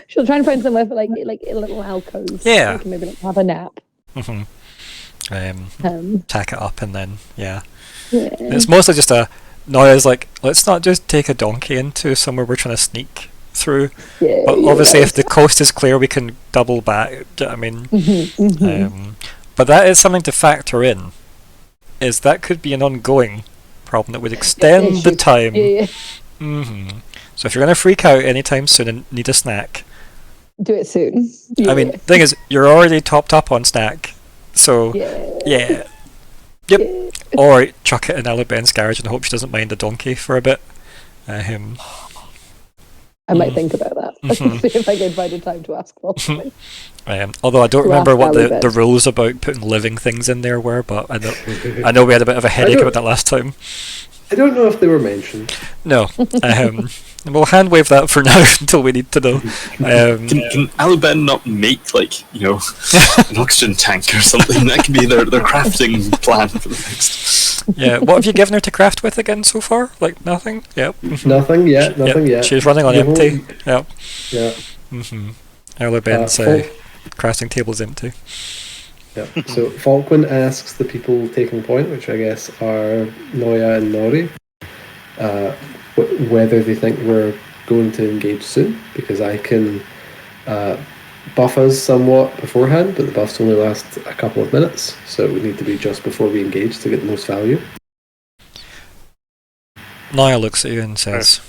She'll try and find somewhere for like a little alcove. Yeah. We can maybe like, have a nap. Tack it up and then Yeah. it's mostly just a Noya's like, let's not just take a donkey into somewhere we're trying to sneak through. Yeah, But obviously if the coast is clear we can double back. I mean but that is something to factor in. Is that could be an ongoing problem that would extend the time. Yeah. So if you're going to freak out anytime soon and need a snack, Do it soon. I mean, the thing is, you're already topped up on snack, so yeah. Yep. Or chuck it in Aliben's garage and hope she doesn't mind the donkey for a bit. I might think about that. See if I can find a time to ask Falkwin. Although I don't To remember ask what the Alibet. rules about putting living things in there were, but I know we had a bit of a headache about that last time. I don't know if they were mentioned. No. We'll hand wave that for now until we need to know. Can Aliben not make, like, you know, an oxygen tank or something? That could be their crafting plan for the next. Yeah, what have you given her to craft with again so far? Like nothing? Yep. Nothing yet. Nothing yet. She's running on The empty. whole- Yep. Yeah. Aliben's Fal- crafting table's empty. Yeah. So Falkwin asks the people taking point, which I guess are Noya and Nori, whether they think we're going to engage soon, because I can buff us somewhat beforehand, but the buffs only last a couple of minutes, so it would need to be just before we engage to get the most value. Noya looks at you and says,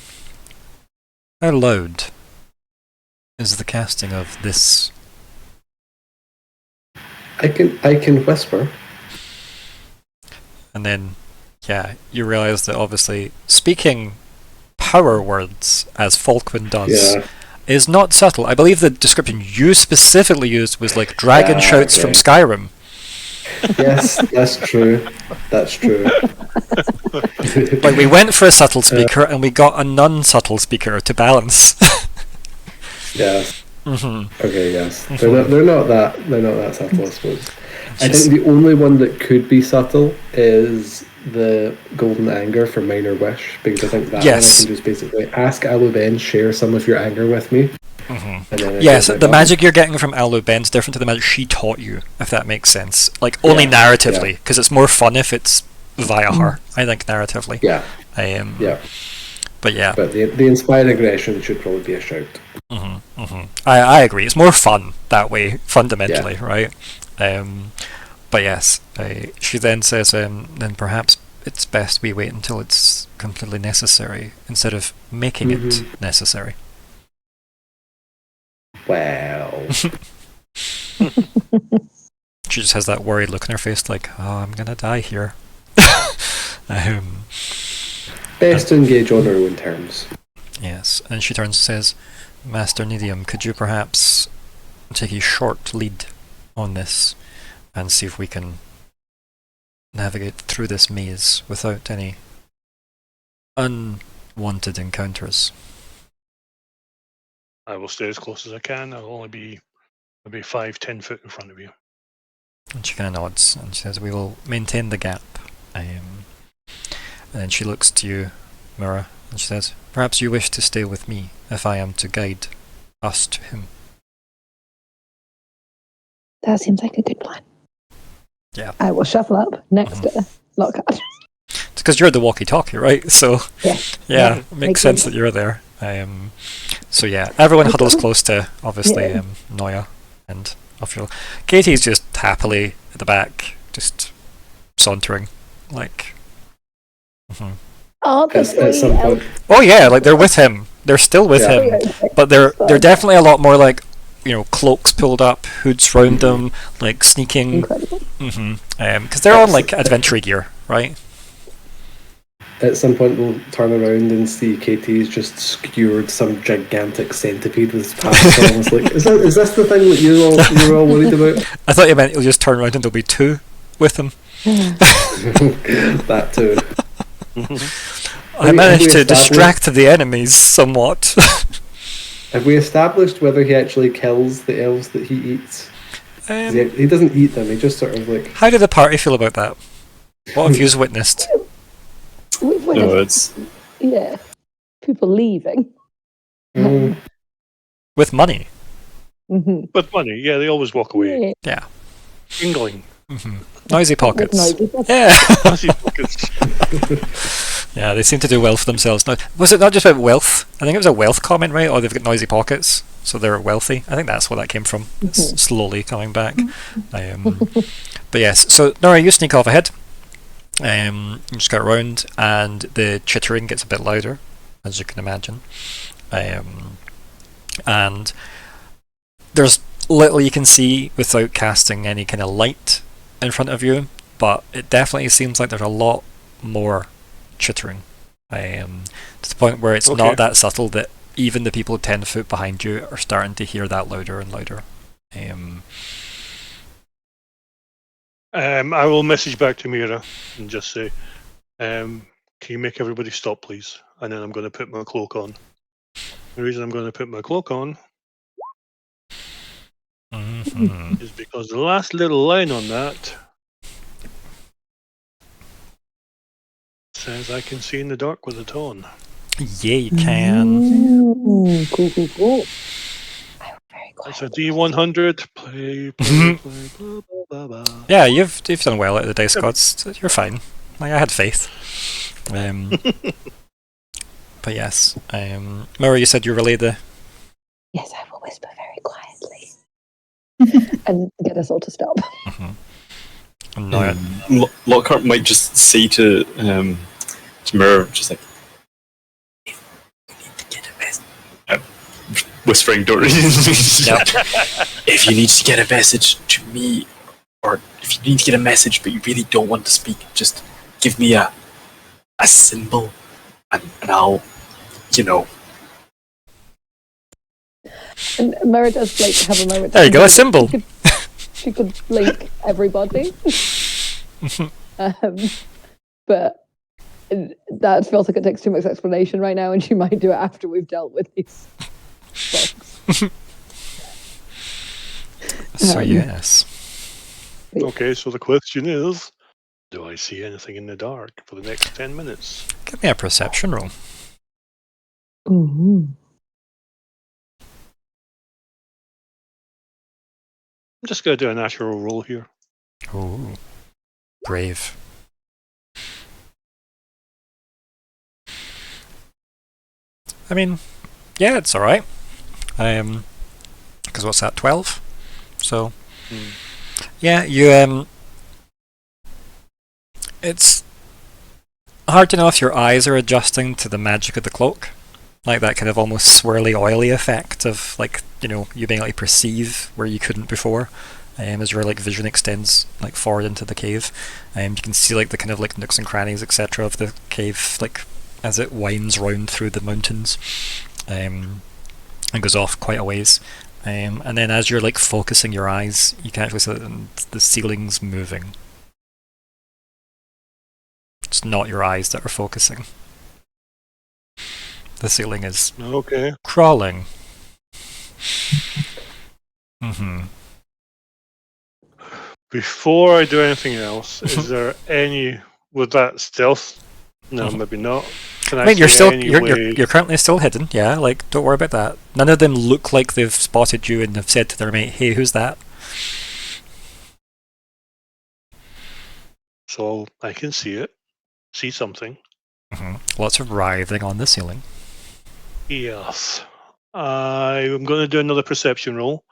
"How loud is the casting of this?" I can whisper. And then, yeah, you realise that obviously speaking power words, as Falkwin does, Yeah. is not subtle. I believe the description you specifically used was like dragon shouts from Skyrim. Yes, that's true. That's true. Like we went for a subtle speaker and we got a non-subtle speaker to balance. Yes. Mm-hmm. Okay. Yes. They're not that subtle, I suppose. I think the only one that could be subtle is the golden anger for Minor Wish, because I think that one I can just basically ask Aluben, share some of your anger with me. And then Yes, the magic you're getting from Aluben's different to the magic she taught you, if that makes sense. Like only narratively, because it's more fun if it's via her. I think narratively. Yeah. Yeah. But yeah. But the inspired aggression should probably be a shout. I agree. It's more fun that way, fundamentally, right? But yes, she then says, then perhaps it's best we wait until it's completely necessary instead of making it necessary. Well. She just has that worried look on her face, like, oh, I'm gonna die here. Best to engage on our own terms. Yes, and she turns and says, Master Nediam, could you perhaps take a short lead on this and see if we can navigate through this maze without any unwanted encounters? I will stay as close as I can. I'll only be maybe 5-10 foot in front of you. And she kind of nods and she says, we will maintain the gap. And then she looks to you, Myr'ra, and she says, perhaps you wish to stay with me if I am to guide us to him. That seems like a good plan. Yeah. I will shuffle up next to Lockheart. It's because you're the walkie-talkie, right? So, yeah, it makes sense that you're there. So yeah, everyone huddles close to, obviously, Noya and Optional. Katie's just happily at the back, just sauntering, like... Aren't the At some three point. elves? Oh yeah, like they're with him. They're still with Yeah. him, but they're definitely a lot more like, you know, cloaks pulled up, hoods round them, like sneaking. Incredible. Because they're on like adventure gear, right? At some point, we'll turn around and see KT's just skewered some gigantic centipede with his pants on. It's like, is this the thing that you were all worried about? I thought you meant he'll just turn around and there'll be two with him. That too. I managed to distract the enemies somewhat. Have we established whether he actually kills the elves that he eats? He doesn't eat them, he just sort of like... How did the party feel about that? What have you witnessed? We've No, witnessed, it's people leaving. With money. Mm-hmm. With money, yeah, they always walk away. Yeah. Jingling. Noisy pockets. Noisy. Yeah. Noisy pockets. Yeah, they seem to do well for themselves. Now, was it not just about wealth? I think it was a wealth comment, right? Or they've got noisy pockets, so they're wealthy. I think that's where that came from. It's slowly coming back. But yes, so Nori, you sneak off ahead. You just get around, and the chittering gets a bit louder, as you can imagine. And there's little you can see without casting any kind of light in front of you, but it definitely seems like there's a lot more chittering, to the point where it's not that subtle that even the people 10 foot behind you are starting to hear that louder and louder. I will message back to Myr'ra and just say, can you make everybody stop, please? And then I'm going to put my cloak on. The reason I'm going to put my cloak on is because the last little line on that says I can see in the dark with it on. Yeah, you can. Cool. Very It's a quiet. D100. Play, blah, blah, blah. Yeah, you've done well at the dice gods. You're fine. Like, I had faith. But yes, Myr'ra, you said you relay the... Yes, I will whisper very quietly. And get us all to stop. And now Lockhart might just say to Myr'ra, just like, "If you need to get a message," whispering Dory. If you need to get a message to me, or if you need to get a message but you really don't want to speak, just give me a symbol, and I'll, you know. And Myr'ra does like have a moment. there you go, a symbol. She could blink everybody. But that feels like it takes too much explanation right now, and she might do it after we've dealt with these bugs. So yes. Okay, so the question is, do I see anything in the dark for the next 10 minutes? Give me a perception roll. Ooh. I'm just going to do a natural roll here. Ooh. Brave. I mean, yeah, it's alright. Because what's that, 12? So, yeah, you, it's hard to know if your eyes are adjusting to the magic of the cloak. Like that kind of almost swirly, oily effect of, like, you know, you being able to perceive where you couldn't before. As your like vision extends like forward into the cave, you can see like the kind of like nooks and crannies, etc., of the cave, like as it winds round through the mountains, and goes off quite a ways. And then as you're like focusing your eyes, you can actually see that the ceiling's moving. It's not your eyes that are focusing. The ceiling is crawling. Before I do anything else, is there any with that stealth? No, maybe not. I mean, you're currently still hidden. Yeah, like don't worry about that. None of them look like they've spotted you and have said to their mate, "Hey, who's that?" So I can see it, see something. Lots of writhing on the ceiling. Yes, I'm going to do another perception roll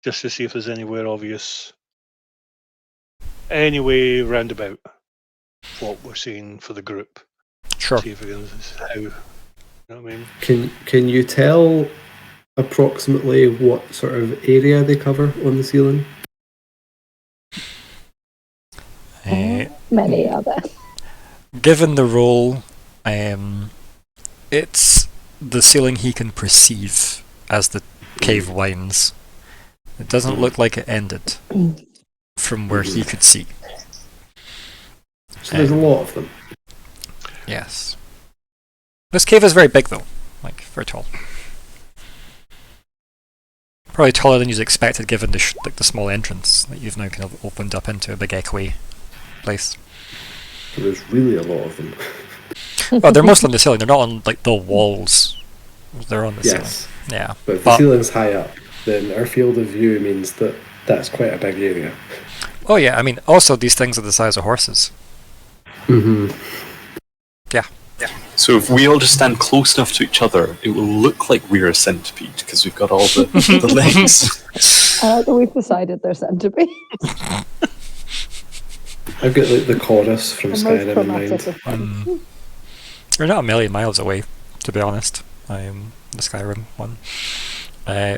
just to see if there's anywhere obvious. Anyway, roundabout what we're seeing for the group. Sure. See if we can how. You know what I mean? Can you tell approximately what sort of area they cover on the ceiling? Many are there. Given the roll, it's the ceiling he can perceive as the cave winds. It doesn't look like it ended from where he could see. So there's a lot of them. Yes. This cave is very big though, like very tall. Probably taller than you'd expected given the like the small entrance that you've now kind of opened up into a big echoey place. So there's really a lot of them. Well, they're mostly on the ceiling. They're not on like the walls. They're on the Yes. ceiling. Yeah. But if the ceiling's high up, then our field of view means that that's quite a big area. Oh yeah, I mean, also these things are the size of horses. Mm-hmm. Yeah. So if we all just stand close enough to each other, it will look like we're a centipede because we've got all the, the legs. We've decided they're centipedes. I've got like the chorus from The most Skyrim in chromatic mind. of fun. You're not a million miles away, to be honest. The Skyrim one.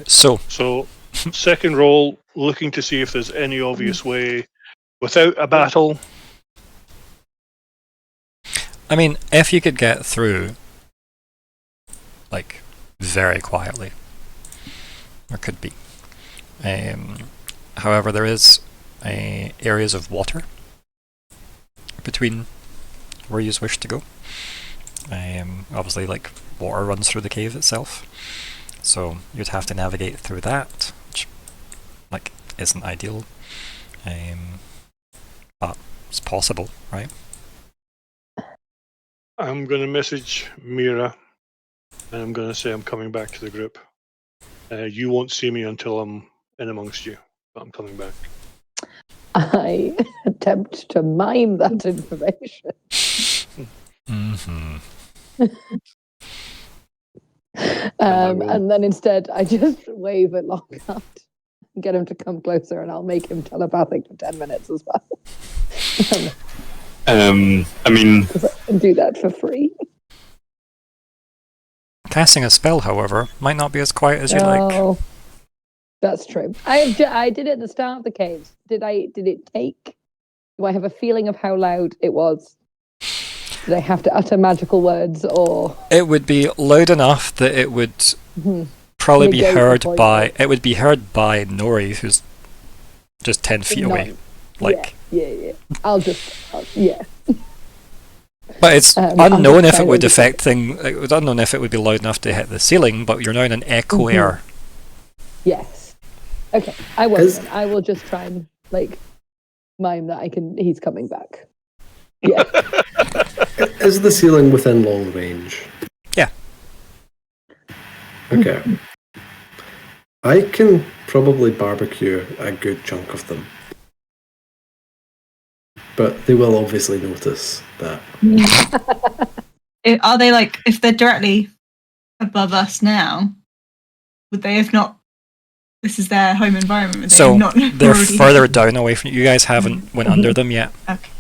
So So, second roll, looking to see if there's any obvious way without a battle. I mean, if you could get through, like, very quietly, there could be. However, there is areas of water between where you wish to go. Obviously, like, water runs through the cave itself, so you'd have to navigate through that, which, like, isn't ideal. But it's possible, right? I'm going to message Myr'ra, and I'm going to say I'm coming back to the group. You won't see me until I'm in amongst you, but I'm coming back. I attempt to mime that information. Mm-hmm. And then instead, I just wave at Lockheart and get him to come closer, and I'll make him telepathic for 10 minutes as well. I mean, Because I can do that for free. Casting a spell, however, might not be as quiet as you like. Oh, that's true. I did it at the start of the caves. Did it take? Do I have a feeling of how loud it was? Did I have to utter magical words, or It would be loud enough that it would probably be Negate the heard point. by. It would be heard by Nori, who's just 10 feet away. None? Like, yeah. Yeah. but it's I'm unknown just if it trying would to- affect thing. It was unknown if it would be loud enough to hit the ceiling. But you're now in an echo air. Yes. Okay. I won't. Is- Then. I will just try and like mime that I can. He's coming back. Yeah. Is the ceiling within long range? Yeah. Okay. I can probably barbecue a good chunk of them. But they will obviously notice that. Are they like, if they're directly above us now, would they have not? This is their home environment. Would they So have not they're already- further down away from you. You guys haven't went under them yet. Okay.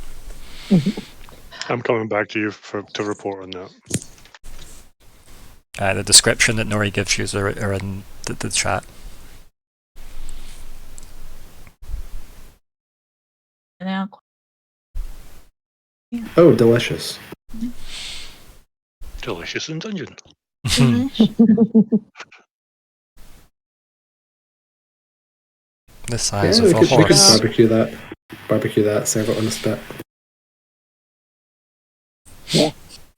I'm coming back to you to report on that. The description that Nori gives you are in the chat. They are quite- Oh, delicious. Delicious in dungeon. The size Yeah, of we a could horse. barbecue that, serve it on the spit. I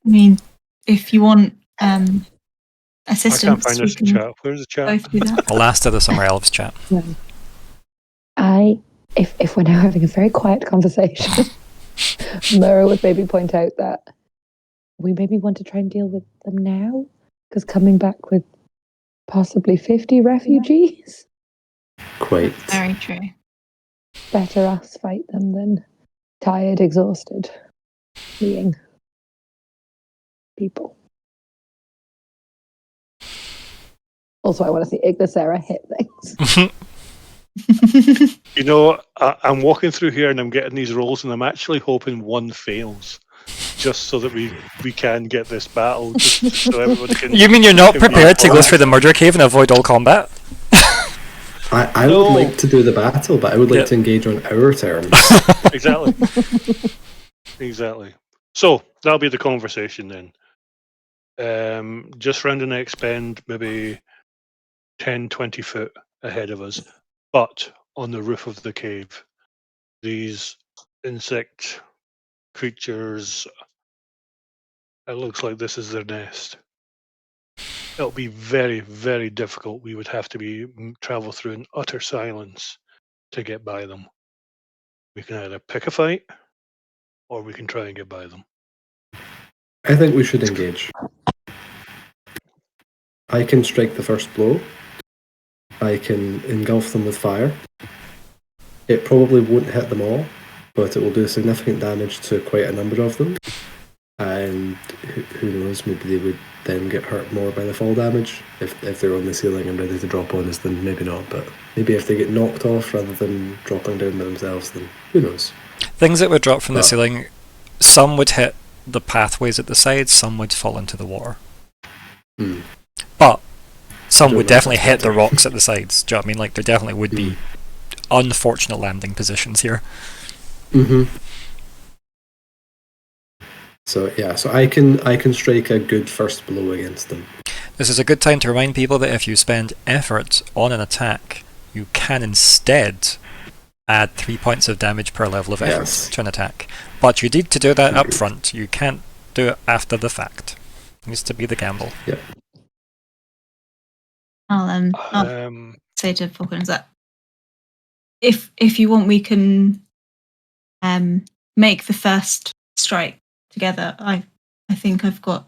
mean, if you want I can't assistance, find we this can chat. Where's the chat? both do that. The last of the Summer Elves chat. If we're now having a very quiet conversation, Myr'ra would maybe point out that we maybe want to try and deal with them now, because coming back with possibly 50 refugees, Quite. Very true. better us fight them than tired, exhausted, fleeing people. Also, I want to see Ignysera hit things. You know, I'm walking through here and I'm getting these rolls, and I'm actually hoping one fails. just so that we can get this battle, just so everybody can. You mean you're not can be prepared to go quiet. through the murder cave and avoid all combat? I No. would like to do the battle, but I would like Yeah. to engage on our terms. Exactly. Exactly. So that'll be the conversation then. Just round the next bend, maybe 10, 20 foot ahead of us, but on the roof of the cave, these insect creatures. It looks like this is their nest. It'll be very, very difficult. We would have to travel through an utter silence to get by them. We can either pick a fight, or we can try and get by them. I think we should engage. I can strike the first blow. I can engulf them with fire. It probably won't hit them all, but it will do significant damage to quite a number of them. And who knows, maybe they would then get hurt more by the fall damage. If they're on the ceiling and ready to drop on us, then maybe not. But maybe if they get knocked off rather than dropping down by themselves, then who knows. Things that would drop from the ceiling, some would hit the pathways at the sides, some would fall into the water. But some would definitely hit the rocks at the sides. Do you know what I mean? Like, there definitely would be unfortunate landing positions here. So yeah, so I can strike a good first blow against them. This is a good time to remind people that if you spend effort on an attack, you can instead add 3 points of damage per level of effort to an attack. But you need to do that up front. You can't do it after the fact. It needs to be the gamble. Yep. I'll say to Falkwin that if you want, we can make the first strike together. I think I've got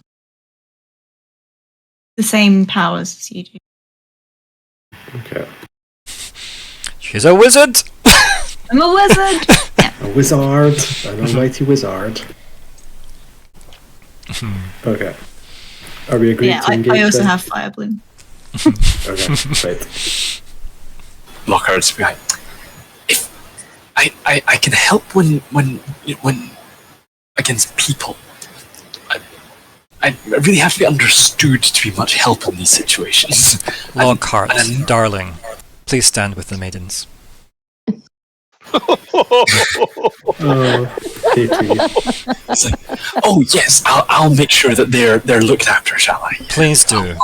the same powers as you do. Okay. She's a wizard! I'm a wizard! Yeah. A wizard, an almighty wizard. Okay. Are we agreed to engage? I also then? have fire bloom. Okay, right. Lockhart's behind. If I can help when against people. I really have to be understood to be much help in these situations. Lockhart, darling, please stand with the maidens. Katie. It's like, oh yes, I'll make sure that they're looked after, shall I? Please do.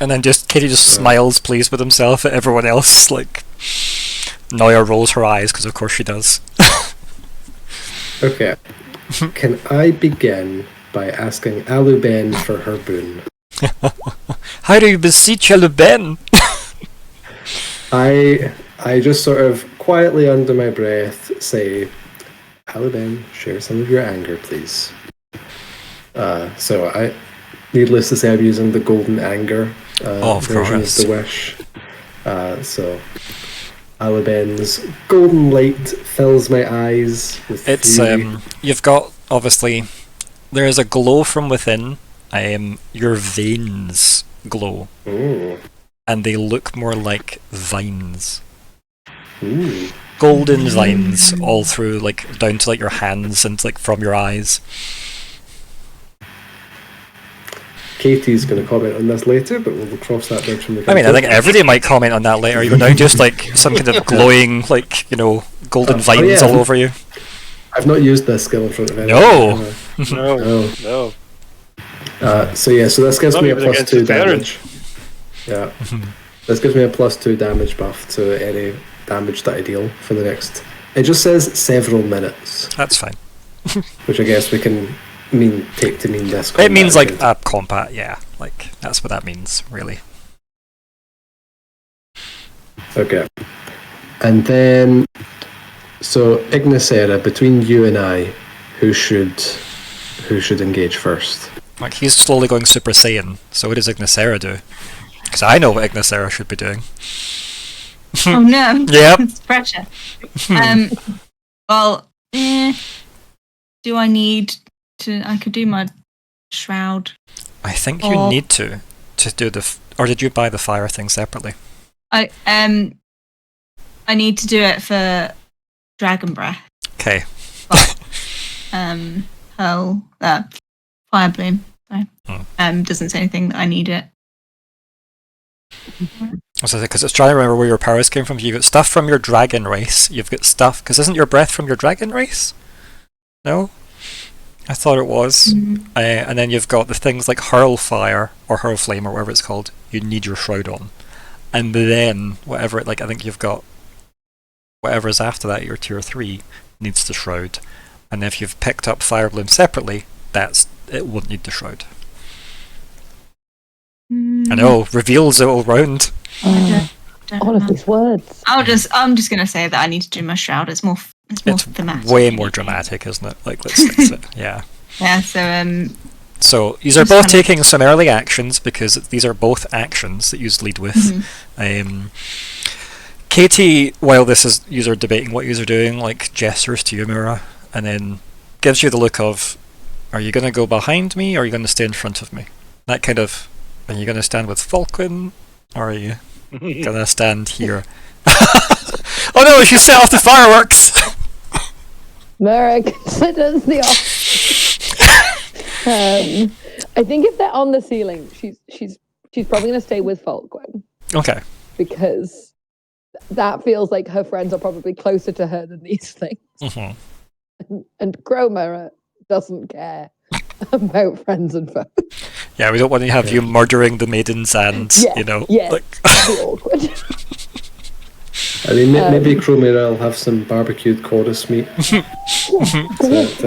And then Katie just smiles pleased with himself at everyone else. Like, Noya rolls her eyes because of course she does. Okay. Can I begin by asking Aluben for her boon? How do you beseech Aluben? I just sort of quietly under my breath say, Aluben, share some of your anger, please. Needless to say, I'm using the golden anger version of the wish. So Aluben's golden light fills my eyes with fury. You've got, obviously, there is a glow from within. Your veins glow. Ooh. And they look more like vines. Ooh. Golden vines all through, like, down to like your hands and like from your eyes. Katie's going to comment on this later, but we'll cross that bridge when we come I mean, to I think everybody might comment on that later. You're now just like some kind of glowing, like, golden vines all over you. I've not used this skill in front of anyone. No. So this gives me a even against +2 the Baron. damage. Yeah. This gives me a +2 damage buff to any damage that I deal for the next. It just says several minutes, That's fine. which I guess we can take to mean this. It means like combat combat, yeah. Like, that's what that means, really. Okay. And then, so Ignysera, between you and I, who should engage first? Like, he's slowly going Super Saiyan, so what does Ignysera do? Because I know what Ignysera should be doing. Oh no. Yep. It's pressure. Well, do I need to... I could do my shroud. I think you need to do or did you buy the fire thing separately? I need to do it for Dragon Breath. Okay. Fire Bloom. Sorry. Doesn't say anything that I need it. Because it's trying to remember where your powers came from. You've got stuff from your dragon race. You've got stuff... Because isn't your breath from your dragon race? No? I thought it was. And then you've got the things like Hurl Fire, or Hurl Flame, or whatever it's called. You need your shroud on. And then, whatever it... Like, I think you've got... Whatever's after that, your tier 3, needs the shroud. And if you've picked up Fire Bloom separately, it won't need the shroud. I know, reveals it all round. All of these words. I'm just gonna say that I need to do my shroud. It's more thematic. Way more dramatic, isn't it? Like, let's fix it. Yeah. Yeah. So these are both taking some early actions because these are both actions that you lead with. Katie, while this is user debating what you're doing, like gestures to you, Myr'ra, and then gives you the look of, are you going to go behind me or are you going to stay in front of me? That kind of, are you going to stand with Falkwin or are you going to stand here? Oh no, she set off the fireworks! Myr'ra considers the I think if they're on the ceiling, she's probably going to stay with Falkwin. Okay. Because that feels like her friends are probably closer to her than these things. And Myr'ra doesn't care about friends and foes. Yeah, we don't want to have you murdering the maidens and, like... awkward. I mean, maybe Myr'ra will have some barbecued chorus meat to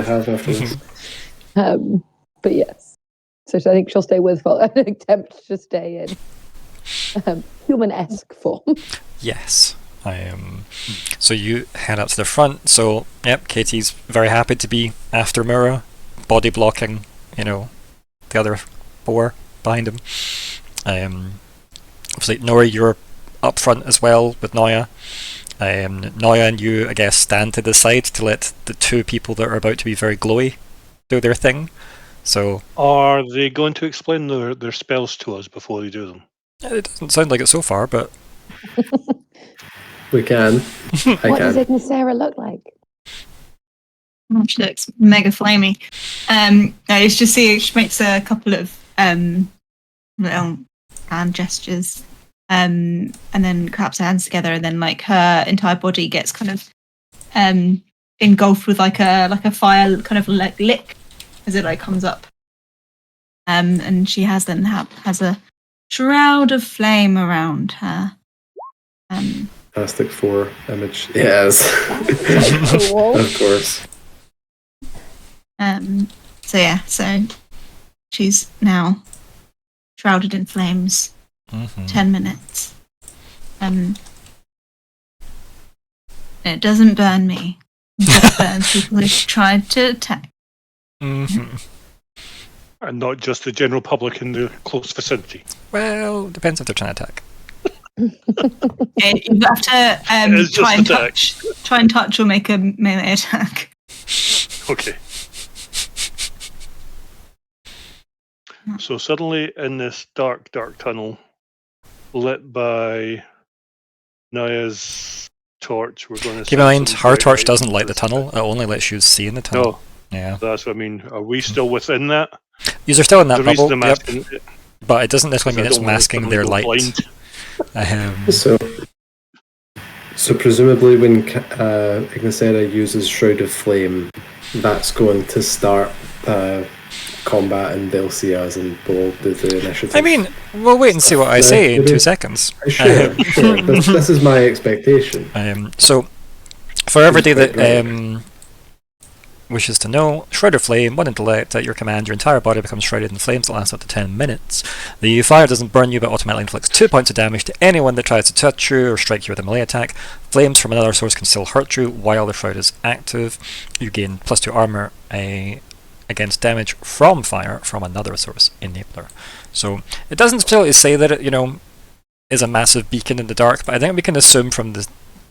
have afterwards. But yes. So I think she'll stay with Falkwin and attempt to stay in human-esque form. Yes. So you head up to the front. So, yep, Katie's very happy to be after Myr'ra, body blocking, the other 4 behind him. Obviously, Nori, you're up front as well with Noya. Noya and you, I guess, stand to the side to let the 2 people that are about to be very glowy do their thing. So, are they going to explain their spells to us before they do them? It doesn't sound like it so far, but... We can. What does Ignysera look like? She looks mega flamey. It's just she makes a couple of little hand gestures, and then claps her hands together, and then like her entire body gets kind of engulfed with like a fire kind of like lick as it like comes up, and she has a shroud of flame around her. Fantastic 4 image. Yes. Cool. Of course. So she's now shrouded in flames. 10 minutes. It doesn't burn me. It burns people who tried to attack. And not just the general public in the close vicinity. Well, depends if they're trying to attack. You have to try and touch or make a melee attack. Okay. So suddenly in this dark tunnel, lit by Naya's torch, we're going to... Keep in mind, her torch doesn't light the tunnel, it only lets you see in the tunnel. No. Yeah. That's what I mean. Are we still within that? You're still in that The bubble, reason I'm asking, but it doesn't necessarily mean it's masking their light. So presumably when Ignysera uses Shroud of Flame, that's going to start combat and they'll see us and we'll do the initiative. I mean, we'll wait and see what I say in 2 seconds. Sure. This is my expectation. So, for everybody that wishes to know, Shroud of Flame, 1 intellect, at your command, your entire body becomes shrouded in flames that last up to 10 minutes. The fire doesn't burn you but automatically inflicts 2 points of damage to anyone that tries to touch you or strike you with a melee attack. Flames from another source can still hurt you while the shroud is active. You gain +2 armor against damage from fire from another source enabler. So it doesn't specifically say that it, is a massive beacon in the dark, but I think we can assume from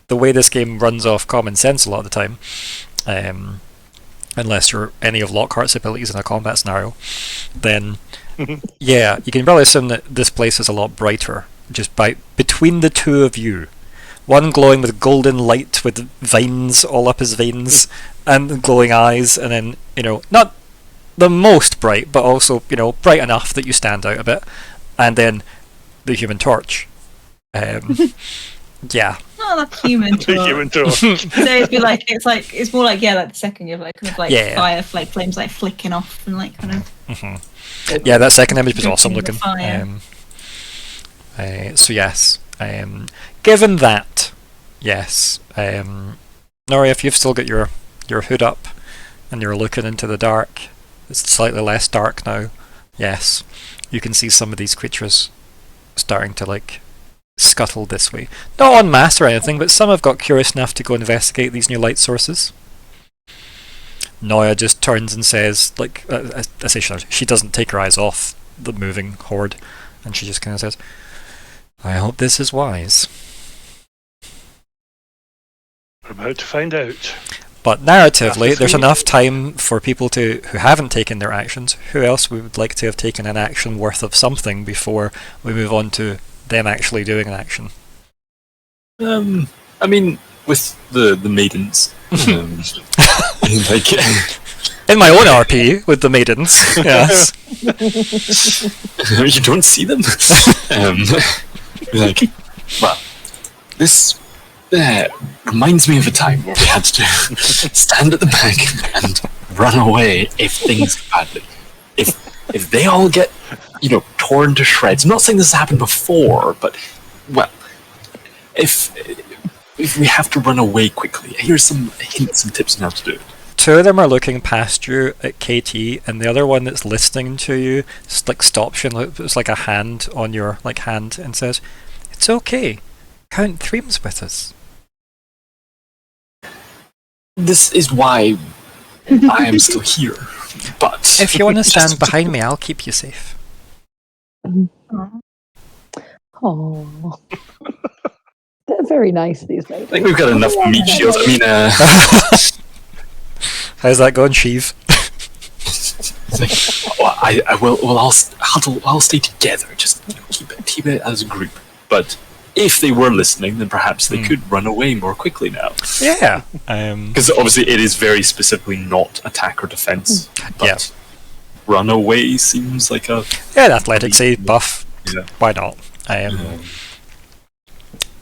the way this game runs off common sense a lot of the time, unless you're any of Lockhart's abilities in a combat scenario, then yeah, you can probably assume that this place is a lot brighter just between the 2 of you. one glowing with golden light with vines all up his veins and glowing eyes, and then, not the most bright, but also, bright enough that you stand out a bit, and then the Human Torch. Yeah. Oh, that's Human Torch. The Human Torch. So it's more like the second you have kind of fire flames flicking off and kind of. Mm-hmm. Yeah, that second image was awesome looking. So yes, given that, yes, Nori, if you've still got your hood up and you're looking into the dark, it's slightly less dark now. Yes, you can see some of these creatures starting to scuttle this way. Not en masse or anything, but some have got curious enough to go investigate these new light sources. Noya just turns and says, she doesn't take her eyes off the moving horde, and she just kind of says, I hope this is wise. We're about to find out. But narratively, there's enough time for people who haven't taken their actions. Who else would like to have taken an action worth of something before we move on to them actually doing an action? I mean, with the maidens, in my own RP with the maidens, yes. You don't see them. Well, this reminds me of a time where we had to stand at the back and run away if things go badly. If they all get, torn to shreds. I'm not saying this has happened before, but if we have to run away quickly, here's some hints and tips on how to do it. Two of them are looking past you at KT, and the other one that's listening to you stops you and puts a hand on your hand and says, "It's okay. Count threems with us." This is why I am still here. But if you want to stand behind me, I'll keep you safe. Oh, they're very nice, these ladies. I think we've got enough meat shields. I mean, how's that going, Sheev? We'll all stay together. Just keep it as a group. But if they were listening, then perhaps they could run away more quickly now. Yeah, because obviously it is very specifically not attack or defense. But run away seems like an athletics buff. Yeah. Why not?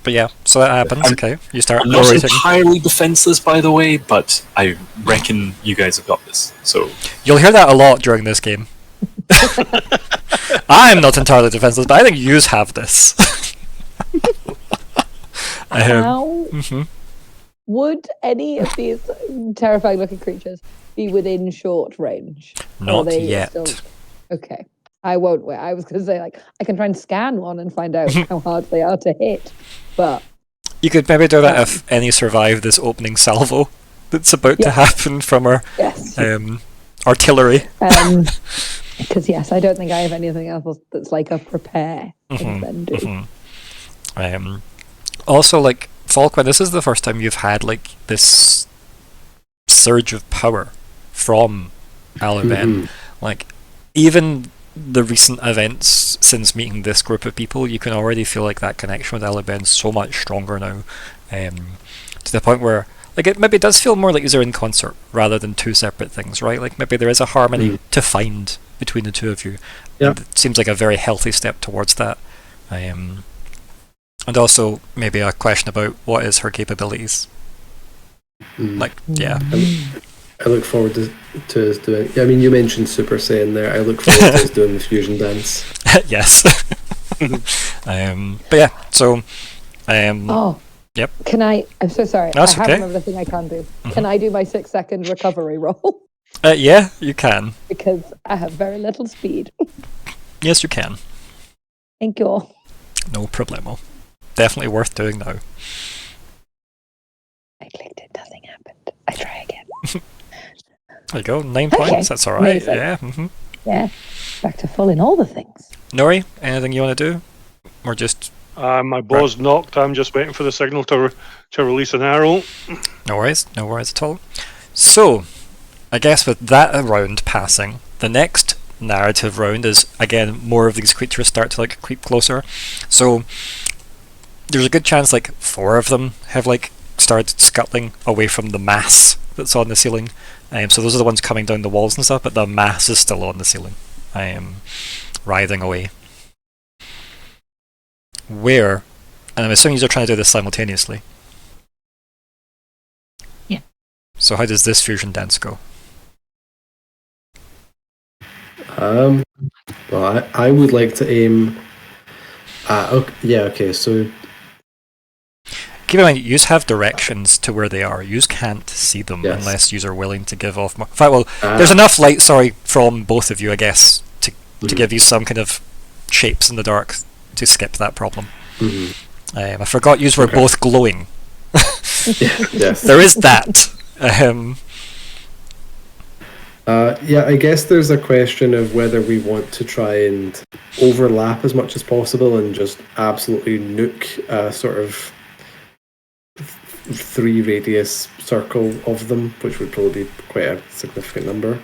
But yeah, so that happens. Okay, you start. I'm not entirely defenseless, by the way, but I reckon you guys have got this. So you'll hear that a lot during this game. I'm not entirely defenseless, but I think yous have this. Would any of these terrifying-looking creatures be within short range? Not yet. Okay. I won't wait. I was going to say, I can try and scan one and find out how hard they are to hit, but... You could maybe do that if any survive this opening salvo that's about to happen from our artillery. Because, I don't think I have anything else that's a prepare. Also, Falkwin, this is the first time you've had, this surge of power from Half-Elven. Even the recent events since meeting this group of people, you can already feel that connection with Half-Elven so much stronger now, to the point where it maybe does feel more like these are in concert rather than two separate things, right? Maybe there is a harmony to find between the two of you. Yep. It seems like a very healthy step towards that. And also maybe a question about what is her capabilities. I look forward to us doing... I mean, you mentioned Super Saiyan there. I look forward to us doing the fusion dance. Yes. But yeah, so... Yep. Can I... I'm so sorry. That's I have okay. another thing I can do. Can I do my 6-second recovery roll? Yeah, you can. Because I have very little speed. Yes, you can. Thank you all. No problemo. Definitely worth doing now. I clicked it, nothing happened. I try again. There you go, 9 points, that's alright. Yeah. Yeah, back to full in all the things. Nori, anything you want to do? Or just... my bow's knocked, I'm just waiting for the signal to release an arrow. No worries at all. So, I guess with that round passing, the next narrative round is, again, more of these creatures start to creep closer. So, there's a good chance like 4 of them have like started scuttling away from the mass that's on the ceiling. So those are the ones coming down the walls and stuff, but the mass is still on the ceiling, writhing away. Where, and I'm assuming you're trying to do this simultaneously. Yeah. So how does this fusion dance go? Well, I would like to aim. Okay. So keep in mind, you have directions to where they are. You can't see them Yes. unless you are willing to give off more. In fact, well, there's enough light, from both of you, I guess, to give you some kind of shapes in the dark to skip that problem. I forgot you were both glowing. yes. There is that. I guess there's a question of whether we want to try and overlap as much as possible and just absolutely nuke a sort of 3 radius circle of them, which would probably be quite a significant number,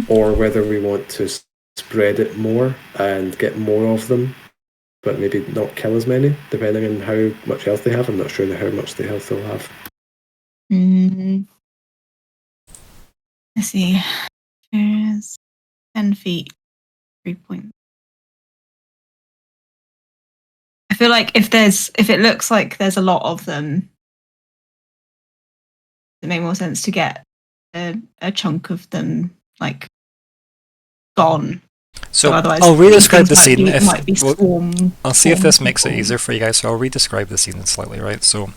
or whether we want to spread it more and get more of them, but maybe not kill as many, depending on how much health they have. I'm not sure how much the health they'll have. Let's see. There's 10 feet, 3 points. I feel like if it looks like there's a lot of them, it makes more sense to get a chunk of them like gone. So otherwise I'll re-describe the things scene. might be I'll see if this makes it easier for you guys. So I'll re-describe the scene slightly, right? So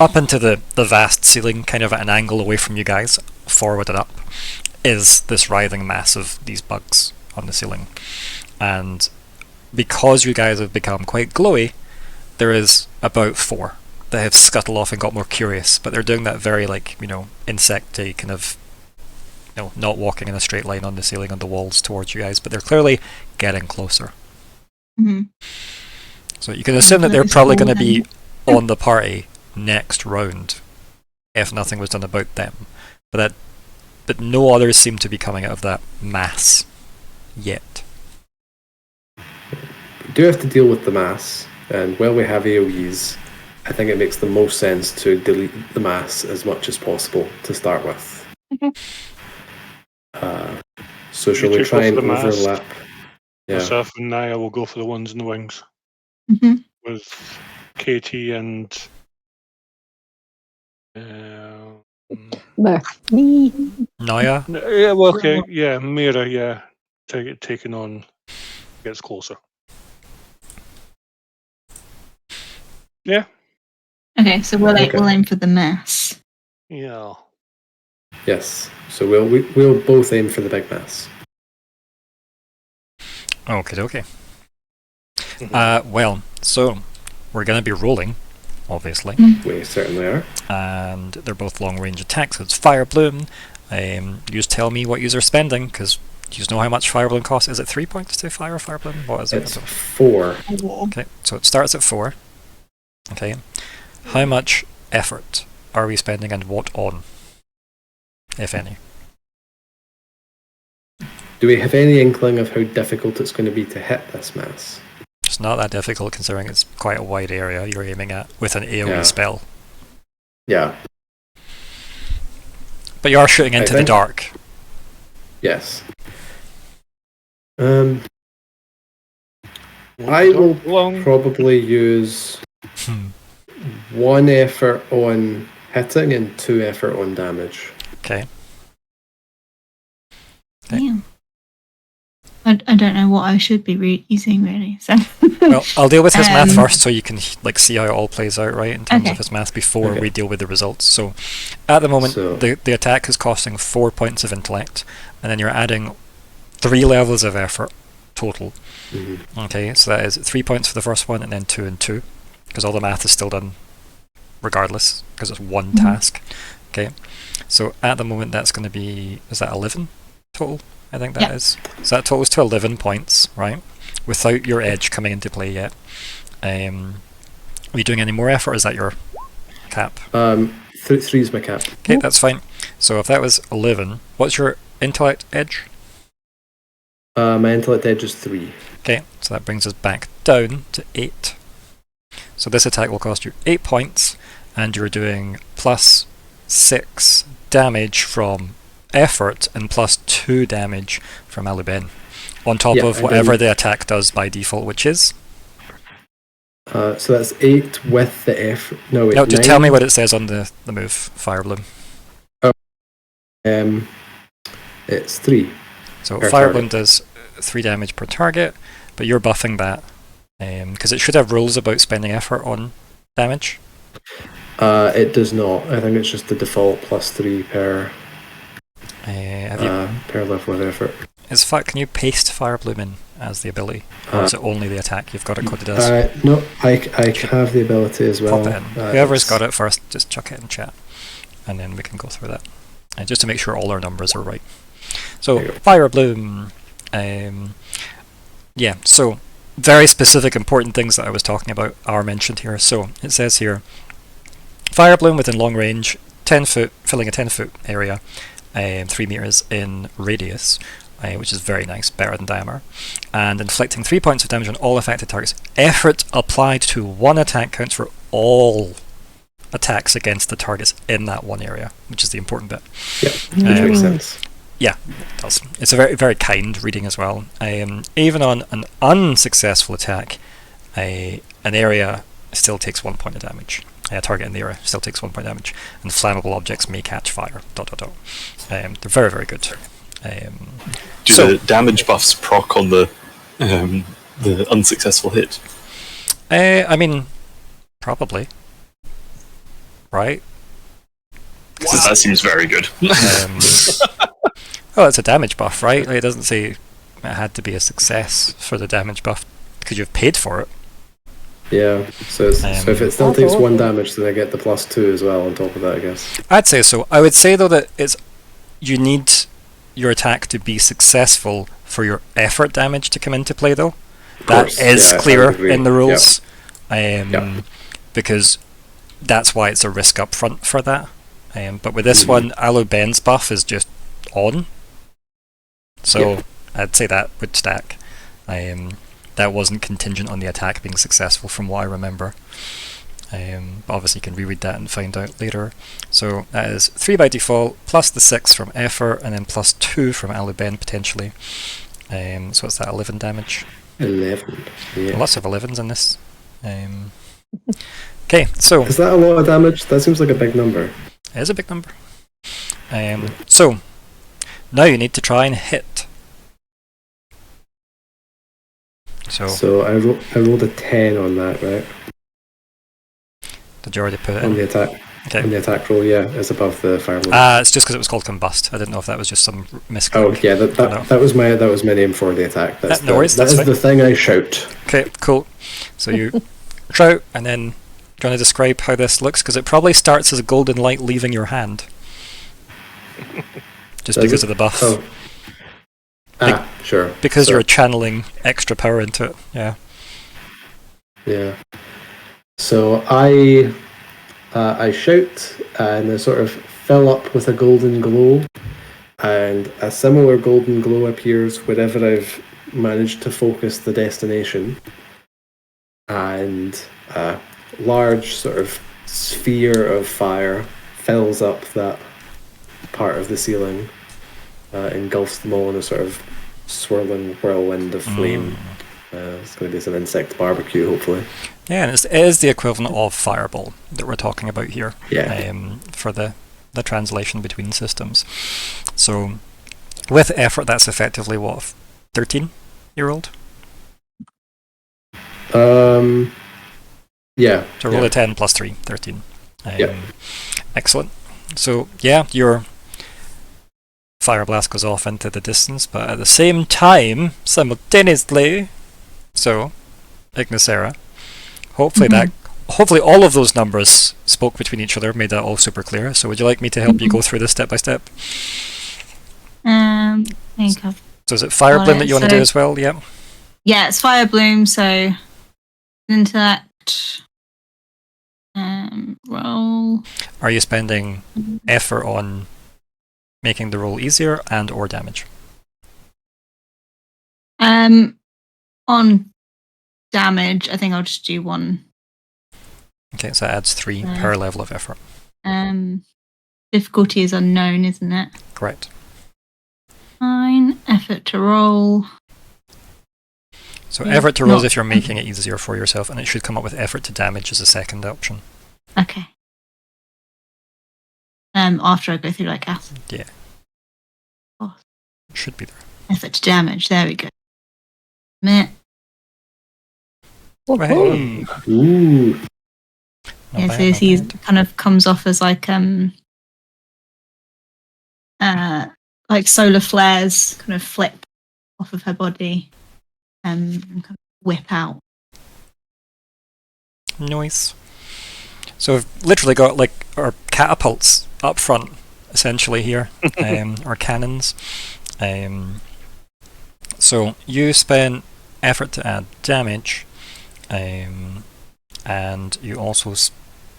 up into the vast ceiling, kind of at an angle away from you guys, forward and up, is this writhing mass of these bugs on the ceiling. And because you guys have become quite glowy, there is about 4 that have scuttled off and got more curious, but they're doing that very insecty kind of, not walking in a straight line on the ceiling, on the walls towards you guys, but they're clearly getting closer. So you can assume that they're probably going to be on the party next round if nothing was done about them, but no others seem to be coming out of that mass yet. We do have to deal with the mass, and while we have AoEs, I think it makes the most sense to delete the mass as much as possible to start with. So shall we try and overlap? Yeah. Myself and Naya will go for the ones in the wings. With Katie and Naya? yeah, well, okay, yeah, Myr'ra, yeah, taking on gets closer. Yeah. Okay, so we'll aim for the mass. Yeah. Yes. So we'll both aim for the big mass. Okay. Well, so we're going to be rolling, obviously. We certainly are. And they're both long-range attacks. So it's Fire Bloom. You just tell me what you're spending, because you know how much Fire Bloom costs. Is it 3 points to fire Fire Bloom? What is it? It's 4. Okay, so it starts at 4. Okay. How much effort are we spending and what on, if any? Do we have any inkling of how difficult it's going to be to hit this mass? It's not that difficult considering it's quite a wide area you're aiming at with an AoE spell. Yeah. But you are shooting into the dark. Yes. I will probably use 1 effort on hitting and 2 effort on damage. Okay. Damn. I don't know what I should be using really. So. Well, I'll deal with his math first, so you can see how it all plays out, right? In terms of his math before we deal with the results. So, at the moment, the attack is costing 4 points of intellect, and then you're adding 3 levels of effort total. Okay, so that is 3 points for the first one, and then 2 and 2, because all the math is still done regardless, because it's one task. Okay, so at the moment that's going to be, is that 11 total? I think that is. So that totals to 11 points, right? Without your edge coming into play yet. Are you doing any more effort, or is that your cap? 3 is my cap. Okay, that's fine. So if that was 11, what's your intellect edge? My intellect edge is 3. Okay, so that brings us back down to 8. So this attack will cost you 8 points, and you're doing plus 6 damage from effort and plus 2 damage from Aluben, on top of whatever the attack does by default, which is? So that's 8 with the effort. No, wait, No, just 9? tell me what it says on the move, Firebloom. It's 3. So per Firebloom target. does 3 damage per target, but you're buffing that because it should have rules about spending effort on damage. It does not. I think it's just the default plus 3 per per level of effort. Can you paste Firebloom in as the ability, or is it only the attack you've got it coded as? No, I have the ability as well. Pop it in. Whoever's got it first, just chuck it in chat, and then we can go through that, just to make sure all our numbers are right. So Firebloom, so very specific important things that I was talking about are mentioned here. So it says here, Firebloom within long range, 10 foot, filling a 10-foot area, 3 meters in radius, which is very nice, better than diameter, and inflicting 3 points of damage on all affected targets. Effort applied to one attack counts for all attacks against the targets in that one area, which is the important bit. Yeah, which makes sense. Yeah, it does. It's a very, very kind reading as well. Even on an unsuccessful attack, an area still takes 1 point of damage. A target in the area still takes 1 point of damage, and flammable objects may catch fire. ... They're very, very good. Do the damage buffs proc on the unsuccessful hit? I mean, probably. Right? Because that seems very good. Well, it's a damage buff, right? It doesn't say it had to be a success for the damage buff because you've paid for it. Yeah, so if it still takes 1 damage, then I get the plus 2 as well on top of that, I guess. I'd say so. I would say though that you need your attack to be successful for your effort damage to come into play, though. That is clear in the rules, because that's why it's a risk up front for that. But with this one, Aluben's buff is just on, so I'd say that would stack. That wasn't contingent on the attack being successful, from what I remember. Obviously, you can reread that and find out later. So that is 3 by default, plus the 6 from effort, and then plus 2 from Aluben potentially. So what's that, 11 damage? 11. Yeah. Lots of 11s in this. Okay, so is that a lot of damage? That seems like a big number. It is a big number. So now you need to try and hit. So I rolled a 10 on that, right? Did you already put it on in? the attack? Okay. On the attack roll, yeah, it's above the fireball. It's just because it was called Combust. I didn't know if that was just some misclick. Oh yeah, that was my name for the attack. That's no worries, that's fine. the thing I shout. Okay, cool. So you shout, and then do you want to describe how this looks? Because it probably starts as a golden light leaving your hand, just because of the buff. Oh. Sure. Because you're channeling extra power into it. Yeah. Yeah. So I shout, and I sort of fill up with a golden glow, and a similar golden glow appears wherever I've managed to focus the destination, and a large sort of sphere of fire fills up that part of the ceiling, engulfs them all in a sort of swirling whirlwind of flame. It's going to be some insect barbecue, hopefully. Yeah, and it is the equivalent of Fireball that we're talking about here. Yeah. For the translation between systems. So, with effort, that's effectively what, 13-year-old? Yeah. So roll a 10 plus 3, 13. Yeah. Excellent. So, yeah, your Fire Blast goes off into the distance, but at the same time, simultaneously, so, Ignysera, hopefully all of those numbers spoke between each other, made that all super clear. So would you like me to help you go through this step by step? I think I've... So is it Fire Bloom that you want to do as well? Yeah. Yeah, it's Fire Bloom, so intellect, roll. Are you spending effort on making the roll easier and or damage? On damage, I think I'll just do one Okay, so that adds 3 per level of effort. Difficulty is unknown, isn't it? Correct. Fine. Effort to roll. So Yeah, effort to roll is not- if you're making it easier for yourself, and it should come up with effort to damage as a second option. Okay. After I go through like acid. Yeah. Oh. Should be there. Effort to damage. There we go. Meh. Oh, Hey. Ooh. Not Yeah, bad, so not he bad. kind of comes off as like solar flares kind of flip off of her body and kind of whip out. Nice. So we've literally got like our catapults up front, essentially here, or cannons. So you spend effort to add damage, and you also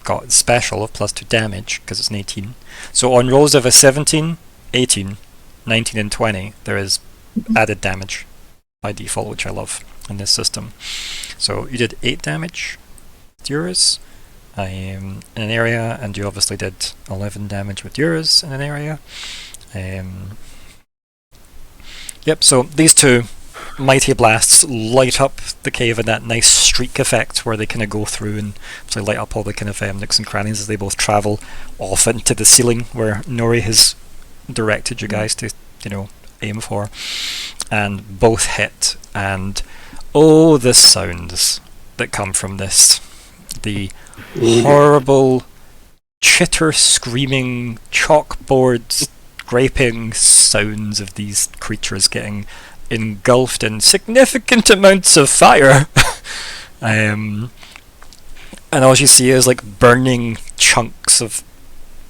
got special of +2 damage because it's an 18. So on rolls of a 17, 18, 19, and 20, there is added damage by default, which I love in this system. So you did 8 damage. Yours in an area, and you obviously did 11 damage with yours in an area. Yep, so these two mighty blasts light up the cave in that nice streak effect where they kind of go through and actually light up all the kind of nooks and crannies as they both travel off into the ceiling where Nori has directed you guys to, aim for, and both hit, and oh, the sounds that come from this. The horrible chitter screaming chalkboard scraping sounds of these creatures getting engulfed in significant amounts of fire. And all you see is like burning chunks of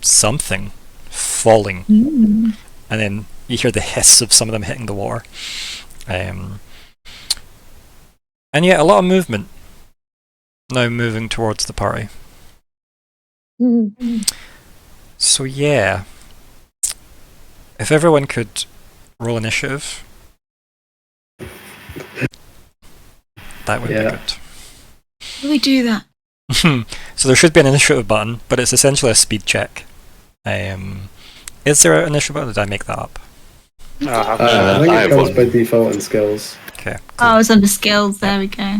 something falling, and then you hear the hiss of some of them hitting the water. And yeah, a lot of movement now moving towards the party. So yeah, if everyone could roll initiative, that would be good. How do we do that? So there should be an initiative button, but it's essentially a speed check. Is there an initiative button? Or did I make that up? I think it comes by default in skills. Okay. Cool. Oh, it's under skills. There we go.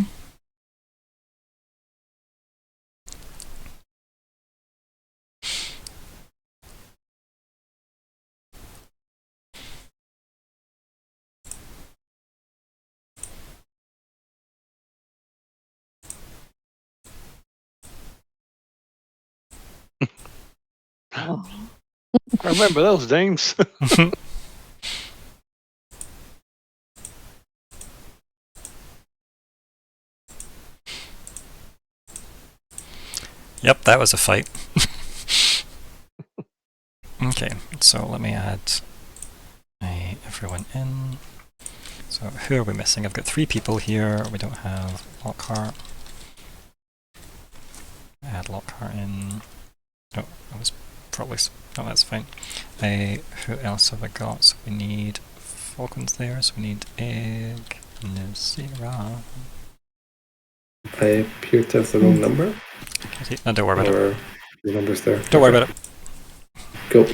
I remember those names. Yep, that was a fight. Okay, so let me add everyone in. So who are we missing? I've got 3 people here. We don't have Lockheart. Add Lockheart in. No, that was probably... No, that's fine. Who else have I got? So we need Falkwin's there, so we need Ignysera. I appear to have the wrong number. No, don't worry about it. The number's there. Don't worry about it. Cool.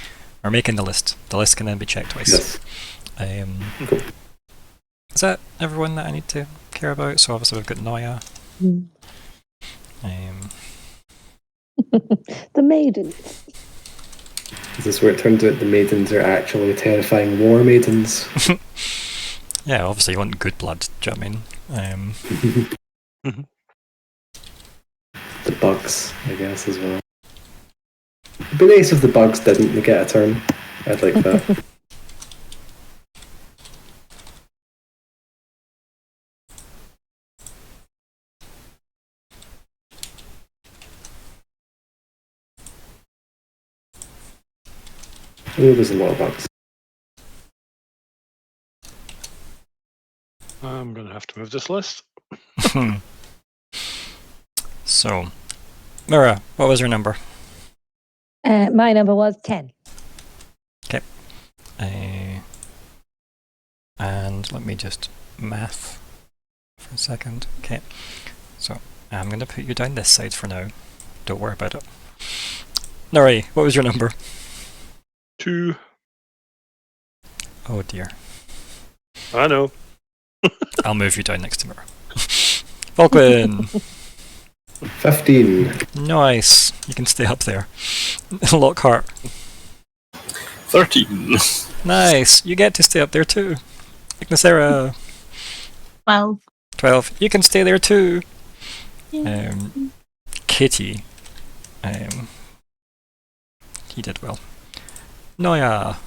We're making the list. The list can then be checked twice. Yes. Cool. Is that everyone that I need to care about? So obviously we've got Noya. The maidens. Is this where it turns out the maidens are actually terrifying war maidens? Yeah, obviously you want good blood, do you know what I mean? The bugs, I guess, as well. It'd be nice if the bugs didn't get a turn. I'd like that. Oh, there's a lot of bugs. I'm going to have to move this list. So, Myr'ra, what was your number? My number was 10. Okay. And let me just math for a second. Okay. So, I'm going to put you down this side for now. Don't worry about it. Nori, what was your number? 2. Oh dear. I know. I'll move you down next to Myr'ra. Falkwin! 15. Nice. You can stay up there. Lockhart. 13. Nice. You get to stay up there too. Ignysera. 12. 12. You can stay there too. Yeah. Kitty. He did well. Noya.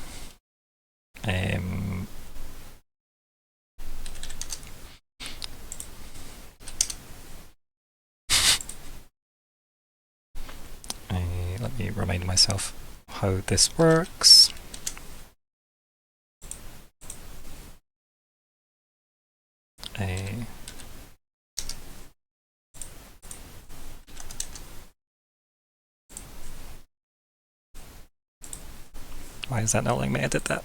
Let me remind myself how this works. Why is that not letting me edit that?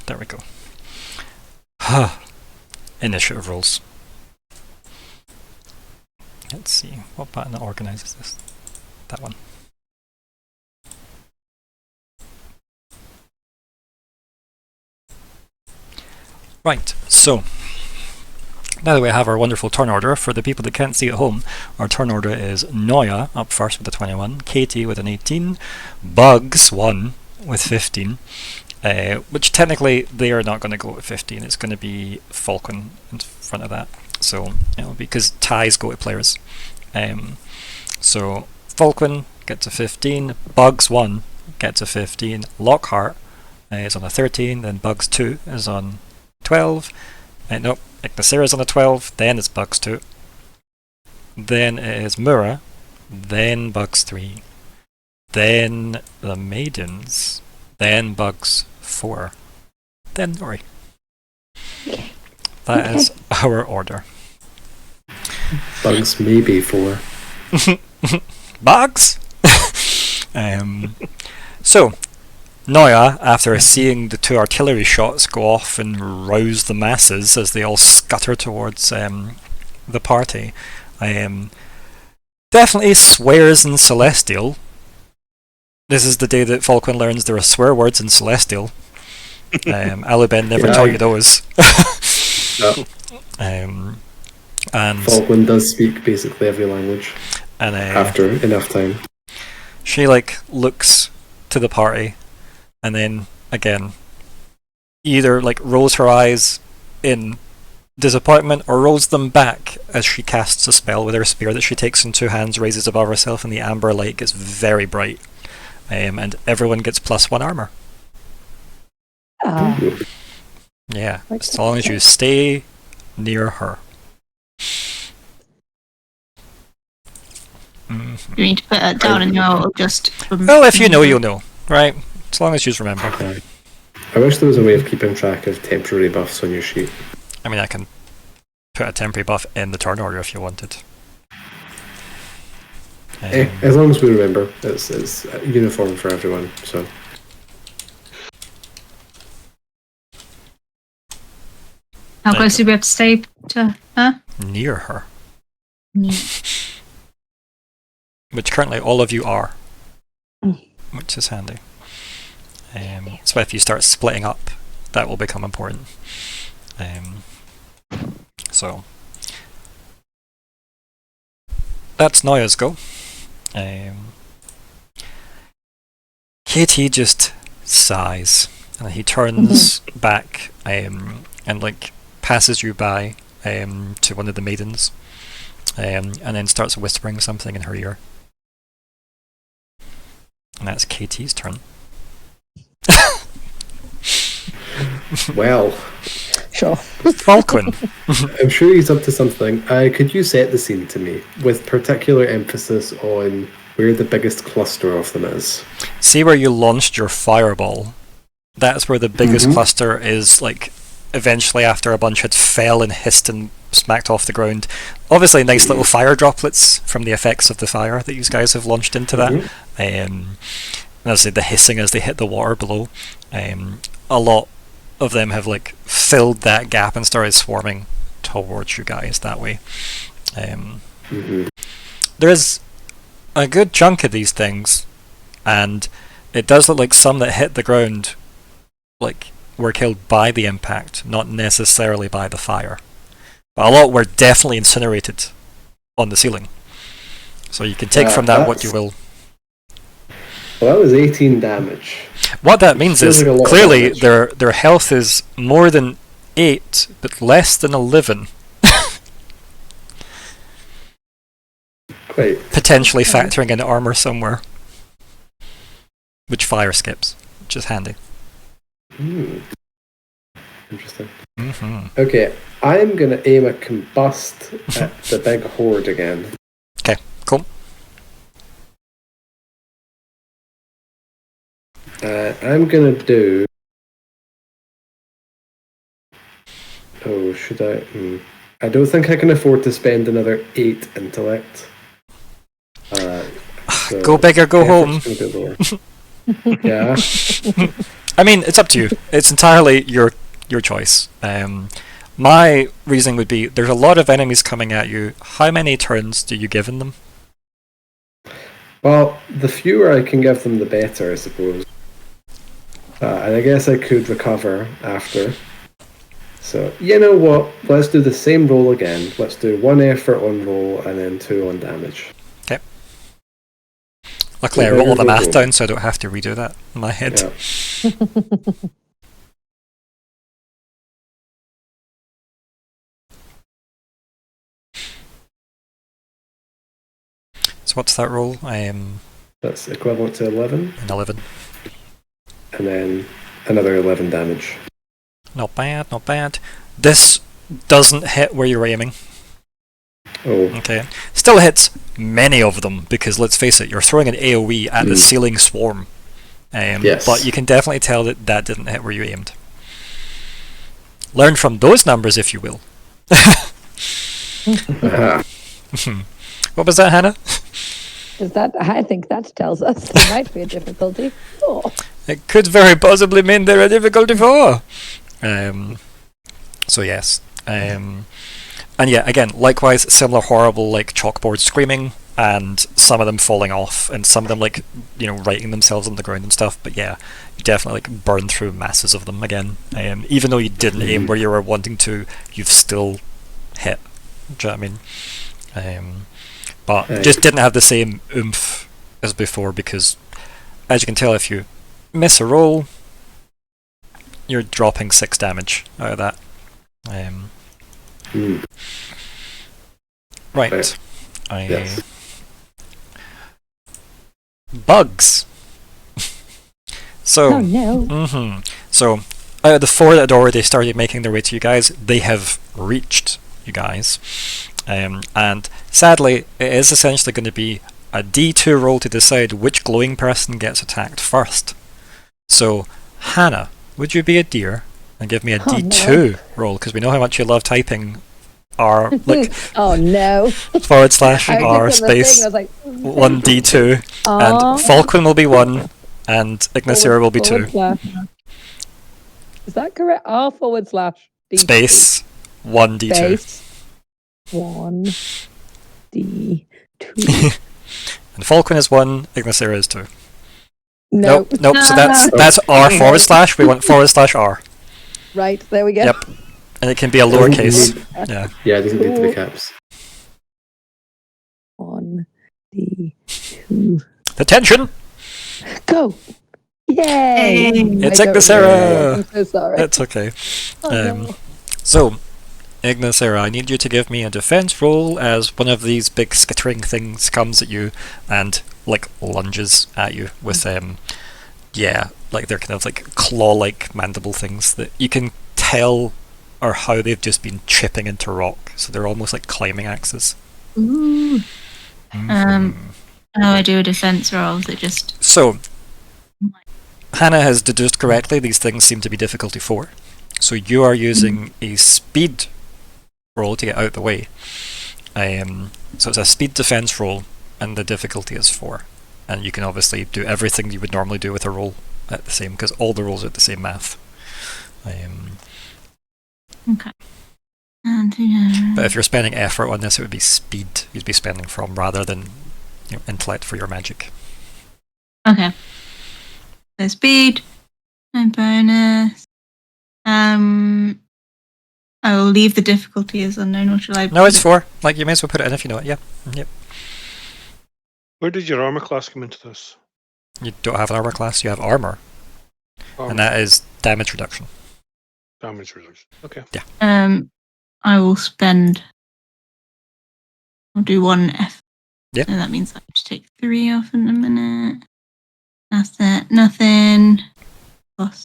There we go. Initiative rules. Let's see, what button organizes this? That one. Right, so now that we have our wonderful turn order, for the people that can't see at home, our turn order is Noya up first with a 21, Katie with an 18, Bugs 1 with 15, which technically they are not going to go with 15, it's going to be Falkwin in front of that, so it'll be because ties go to players. So Falkwin gets a 15, Bugs 1 gets a 15, Lockhart is on a 13, then Bugs 2 is on 12, nope, Ignysera is on a 12, then it's Bugs 2, then it is Myr'ra, then Bugs 3, then the Maidens, then Bugs 4, then Nori. That is our order. Bugs maybe 4. Bugs! So, Noya, after seeing the 2 artillery shots go off and rouse the masses as they all scutter towards the party, definitely swears in Celestial. This is the day that Falkwin learns there are swear words in Celestial. Aluben never taught you those. And Falkwin does speak basically every language. And after enough time. She looks to the party and then again either rolls her eyes in disappointment or rolls them back as she casts a spell with her spear that she takes in 2 hands, raises above herself, and the amber light gets very bright. And everyone gets +1 armor. Yeah, as long as you stay near her. You need to put it down in your or just... Well, if you know, you'll know, right? As long as you remember. Okay. I wish there was a way of keeping track of temporary buffs on your sheet. I mean, I can put a temporary buff in the turn order if you wanted. As long as we remember, it's uniform for everyone, so... How close do we have to stay to her? Near her. Near. Which currently all of you are. Which is handy. So if you start splitting up, that will become important. So that's Noya's go. Katie just sighs and he turns back and passes you by to one of the maidens and then starts whispering something in her ear. And that's Katie's turn. Well, sure. Falkwin. I'm sure he's up to something. Could you set the scene to me with particular emphasis on where the biggest cluster of them is? See where you launched your fireball? That's where the biggest cluster is, eventually after a bunch had fell and hissed and smacked off the ground. Obviously nice little fire droplets from the effects of the fire that you guys have launched into that. And obviously the hissing as they hit the water below. A lot of them have filled that gap and started swarming towards you guys that way. There is a good chunk of these things, and it does look like some that hit the ground like were killed by the impact, not necessarily by the fire. But a lot were definitely incinerated on the ceiling. So you can take from that what you will. Well, that was 18 damage. What that means is Feels like a lot of clearly damage. their health is more than 8, but less than 11. Quite. Potentially factoring in armor somewhere. Which fire skips, which is handy. Interesting. Mm-hmm. Okay, I'm going to aim a combust at the big horde again. Okay, cool. I'm going to do... Oh, should I? I don't think I can afford to spend another 8 intellect. So Go big or go home. effort's gonna be lower. Yeah. I mean, it's up to you. It's entirely your choice. My reasoning would be, there's a lot of enemies coming at you. How many turns do you give in them? Well, the fewer I can give them, the better, I suppose. And I guess I could recover after. So, you know what? Let's do the same roll again. Let's do 1 effort on roll and then 2 on damage. Okay. Luckily, I wrote all the math down, so I don't have to redo that in my head. Yeah. So what's that roll? That's equivalent to 11. An 11. And then another 11 damage. Not bad, not bad. This doesn't hit where you're aiming. Oh, Okay. Still hits many of them, because let's face it, you're throwing an AoE at the ceiling swarm. Yes. But you can definitely tell that that didn't hit where you aimed. Learn from those numbers, if you will. What was that, Hannah? Is that? I think that tells us there might be a difficulty. Oh. It could very possibly mean there are difficulty 4. So yes. And yeah, again, likewise, similar horrible like chalkboard screaming, and some of them falling off, and some of them like, you know, writing themselves on the ground and stuff. But yeah, you definitely like burn through masses of them again. Even though you didn't aim where you were wanting to, you've still hit. Do you know what I mean? But just didn't have the same oomph as before, because as you can tell, if you miss a roll, you're dropping 6 damage out of that. Right. Yes. Bugs. So, Oh no. So, out of the 4 that had already started making their way to you guys, they have reached you guys. And sadly, it is essentially going to be a D2 roll to decide which glowing person gets attacked first. So, Hannah, would you be a dear and give me a D2 roll? Because we know how much you love typing R, like Oh no. / R space 1D2, and Falkwin will be 1, and Ignysera will be 2. Is that correct? R / D2. Space 1D2. Space 1D2. And Falkwin is 1, Ignysera is 2. No. Nope. So that's R / we want / R. Right, there we go. Yep. And it can be a lowercase. Yeah. Yeah, it doesn't need to be caps. 1D2. Attention! Go! Yay! It's I don't Ignysera! know. I'm so sorry. It's okay. Oh, no. So, Ignysera, I need you to give me a defense roll as one of these big skittering things comes at you and like lunges at you with like they're kind of like claw-like mandible things that you can tell are how they've just been chipping into rock. So they're almost like climbing axes. Ooh. How do I do a defense roll? Is it just... So, Hannah has deduced correctly, these things seem to be difficulty 4. So you are using a speed roll to get out the way. So it's a speed defense roll, and the difficulty is 4. And you can obviously do everything you would normally do with a roll at the same, because all the rolls are the same math. Okay. And, But if you're spending effort on this, it would be speed you'd be spending from, rather than intellect for your magic. Okay. So speed and bonus. I will leave the difficulty as unknown, or shall I? No, it's 4. Like, you may as well put it in if you know it. Yeah. Yep. Where did your armor class come into this? You don't have an armor class, you have armor. And that is damage reduction. Damage reduction. Okay. Yeah. I will spend. I'll do 1 F. Yeah. So that means I have to take 3 off in a minute. That's it. Nothing. Plus.